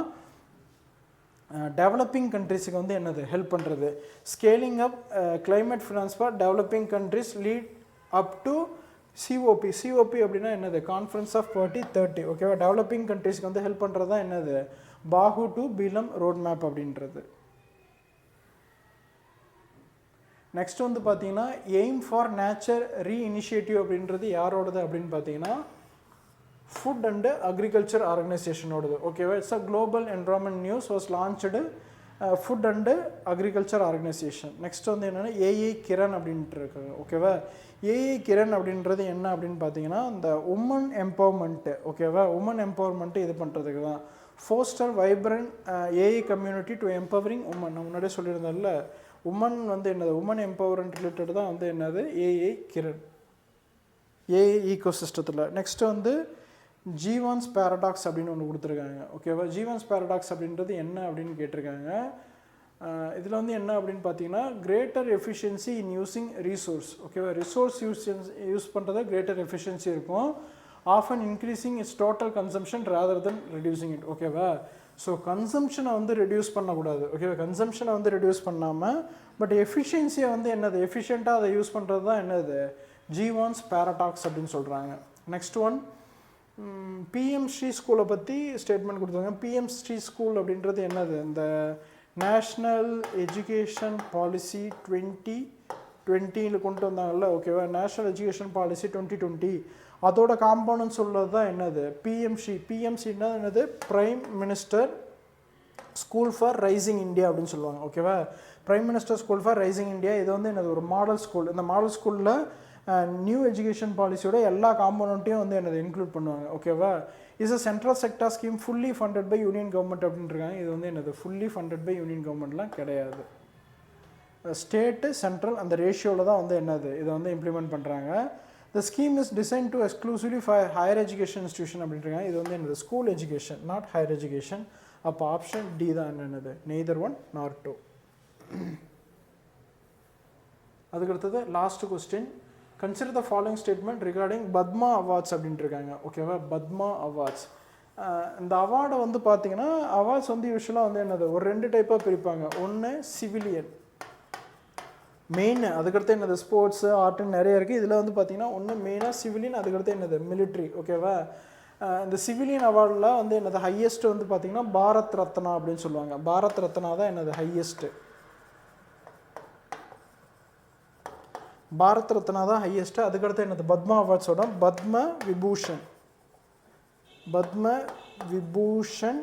டெவலப்பிங் கண்ட்ரிஸுக்கு வந்து என்னது ஹெல்ப் பண்ணுறது. Scaling up climate finance for developing countries lead up to COP அப்படின்னா என்னது கான்ஃபரன்ஸ் ஆஃப் பார்ட்டி 30. ஓகேவா, டெவலப்பிங் கண்ட்ரிஸ்க்கு வந்து ஹெல்ப் பண்ணுறது தான் என்னது பாஹு டு பீலம் ரோட் மேப் அப்படின்றது. நெக்ஸ்ட் வந்து பார்த்தீங்கன்னா எய்ம் ஃபார் நேச்சர் ரீஇனிஷியேட்டிவ் அப்படின்றது யாரோடது அப்படின்னு பார்த்தீங்கன்னா ஃபுட் அண்ட் அக்ரிகல்ச்சர் ஆர்கனைசேஷனோடது ஓகேவா. It's a global environment news was launched food and agriculture organisation. Next வந்து என்னென்னா ஏஐ கிரண் அப்படின்ட்டு இருக்காங்க ஓகேவா. ஏஐ கிரண் அப்படின்றது என்ன அப்படின்னு பார்த்தீங்கன்னா இந்த உமன் எம்பவர்மெண்ட்டு ஓகேவா. உமன் எம்பவர்மெண்ட்டு இது பண்ணுறதுக்கு தான் foster vibrant AI community to empowering women. நான் முன்னாடியே சொல்லியிருந்தேன்ல உமன் வந்து என்னது உமன் எம்பவர்மெண்ட் ரிலேட்டட் தான் வந்து என்னது ஏஐ கிரண் ஏஐ ஈகோசிஸ்டத்தில். நெக்ஸ்ட் வந்து ஜீவான்ஸ் பேரடாக்ஸ் அப்படின்னு ஒன்று கொடுத்துருக்காங்க ஓகேவா. ஜீவான்ஸ் பேரடாக்ஸ் அப்படின்றது என்ன அப்படின்னு கேட்டிருக்காங்க. இதில் வந்து என்ன அப்படின்னு பார்த்தீங்கன்னா greater efficiency in using resource ஓகேவா. ரிசோர்ஸ் யூஸ் பண்ணுறத கிரேட்டர் எஃபிஷியன்சி இருக்கும். Often increasing its total consumption rather than reducing it ஓகேவா. ஸோ கன்சம்ஷனை வந்து ரெடியூஸ் பண்ணக்கூடாது ஓகேவா. கன்சம்ஷனை வந்து ரெடியூஸ் பண்ணாமல் பட் எஃபிஷியன்சியை வந்து என்னது எஃபிஷியண்ட்டாக அதை யூஸ் பண்ணுறது தான் என்னது ஜீவான்ஸ் பேரடாக்ஸ் அப்படின்னு சொல்கிறாங்க. நெக்ஸ்ட் ஒன் பிஎம் ஸ்ரீ ஸ்கூலை பற்றி ஸ்டேட்மெண்ட் கொடுத்தாங்க. பிஎம் ஸ்ரீ ஸ்கூல் அப்படின்றது என்னது இந்த நேஷ்னல் எஜுகேஷன் பாலிசி 2020 கொண்டு வந்தாங்கல்ல ஓகேவா. நேஷ்னல் எஜுகேஷன் பாலிசி 2020 அதோட காம்போனன்ட் சொல்கிறது தான் என்னது பிஎம்சி. பிஎம்சின்னா என்னது prime minister school for rising India அப்படின்னு சொல்லுவாங்க ஓகேவா. Prime minister school for rising India இது வந்து என்னது ஒரு மாடல் ஸ்கூல். இந்த மாடல் ஸ்கூலில் நியூ எஜுகேஷன் பாலிசியோட எல்லா காம்போனண்ட்டையும் வந்து என்னது இன்க்ளூட் பண்ணுவாங்க ஓகேவா. Is a central sector scheme fully funded by union government அப்படின்றாங்க. இது வந்து என்னது ஃபுல்லி ஃபண்டட் பை யூனியன் கவர்மெண்ட்லாம் கிடையாது. ஸ்டேட்டு சென்ட்ரல் அந்த ரேஷியோவில் தான் வந்து என்னது இதை வந்து இம்ப்ளிமெண்ட் பண்ணுறாங்க. த scheme is design to exclusively for higher education institution அப்படின்றாங்க. இது வந்து என்னது school education not higher education. அப்போ ஆப்ஷன் டி தான் என்னது நெய்தர் ஒன் நார் டூ. அதுக்கடுத்தது last question. Consider the following statement regarding Padma awards அப்படின்ட்டு இருக்காங்க ஓகேவா. பத்மா அவார்ட்ஸ் இந்த அவார்டை வந்து பார்த்தீங்கன்னா அவார்ட்ஸ் வந்து யூஸ்வலாக வந்து என்னது ஒரு 2 டைப்பாக பிரிப்பாங்க. ஒன்று சிவிலியன் மெயின், அதுக்கடுத்து என்னது ஸ்போர்ட்ஸு ஆர்ட்டுன்னு நிறைய இருக்குது. இதில் வந்து பார்த்தீங்கன்னா ஒன்று மெயினாக சிவிலியன், அதுக்கடுத்து என்னது மிலிட்ரி ஓகேவா. இந்த சிவிலியன் அவார்டில் வந்து என்னது ஹையஸ்ட்டு வந்து பார்த்தீங்கன்னா பாரத் ரத்னா அப்படின்னு சொல்லுவாங்க. பாரத் ரத்னா தான் என்னது ஹையஸ்ட்டு. பாரத் ரத்னா தான் ஹையஸ்ட்டு. அதுக்கடுத்து என்னது பத்மா அவார்ட்ஸோட பத்ம விபூஷன், பத்ம விபூஷன்,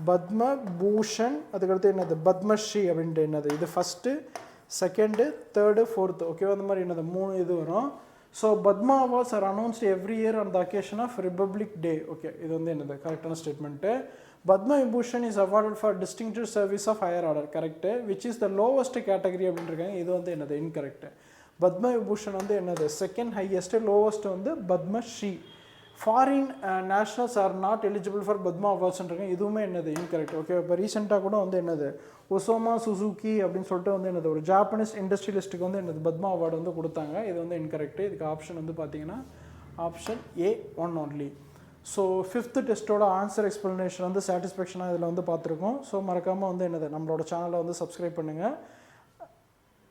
பத்ம பூஷன், அதுக்கடுத்து என்னது பத்மஸ்ரீ அப்படின்ட்டு என்னது இது ஃபஸ்ட்டு செகண்டு தேர்டு ஃபோர்த்து ஓகேவா. அந்த மாதிரி என்னது 3 இது வரும். So Padma awards are announced every year on the occasion of Republic Day okay. இது வந்து என்னது கரெக்டான statement. Padma Vibhushan is awarded for distinctive service of higher order correct. Which is the lowest category அப்படின்னு இருக்காங்க. இது வந்து என்னது இன்கரெக்டு. பத்ம விபூஷன் வந்து என்னது செகண்ட் ஹையஸ்ட்டு, லோவஸ்ட் வந்து Padmashri. Foreign nationals are not eligible for Padma அவார்ட்ஸ்ன்றாங்க. இதுவுமே என்னது இன்கரெக்ட் ஓகே. இப்போ ரீசெண்டாக கூட வந்து என்னது ஒசோமா சுசுகி அப்படின்னு சொல்லிட்டு வந்து என்னது ஒரு ஜாப்பனீஸ் இண்டஸ்ட்ரியலிஸ்ட்டுக்கு வந்து என்னது பத்மா அவார்டு வந்து கொடுத்தாங்க. இது வந்து இன்கரெக்ட். இதுக்கு ஆப்ஷன் வந்து பார்த்தீங்கன்னா option A one only. So 5th டெஸ்ட்டோட ஆன்சர் எக்ஸ்ப்ளனேஷன் வந்து சாட்டிஸ்ஃபேக்ஷனாக இதில் வந்து பார்த்துருக்கோம். ஸோ மறக்காமல் வந்து என்னது நம்மளோட சேனலை வந்து சப்ஸ்கிரைப் பண்ணுங்கள்.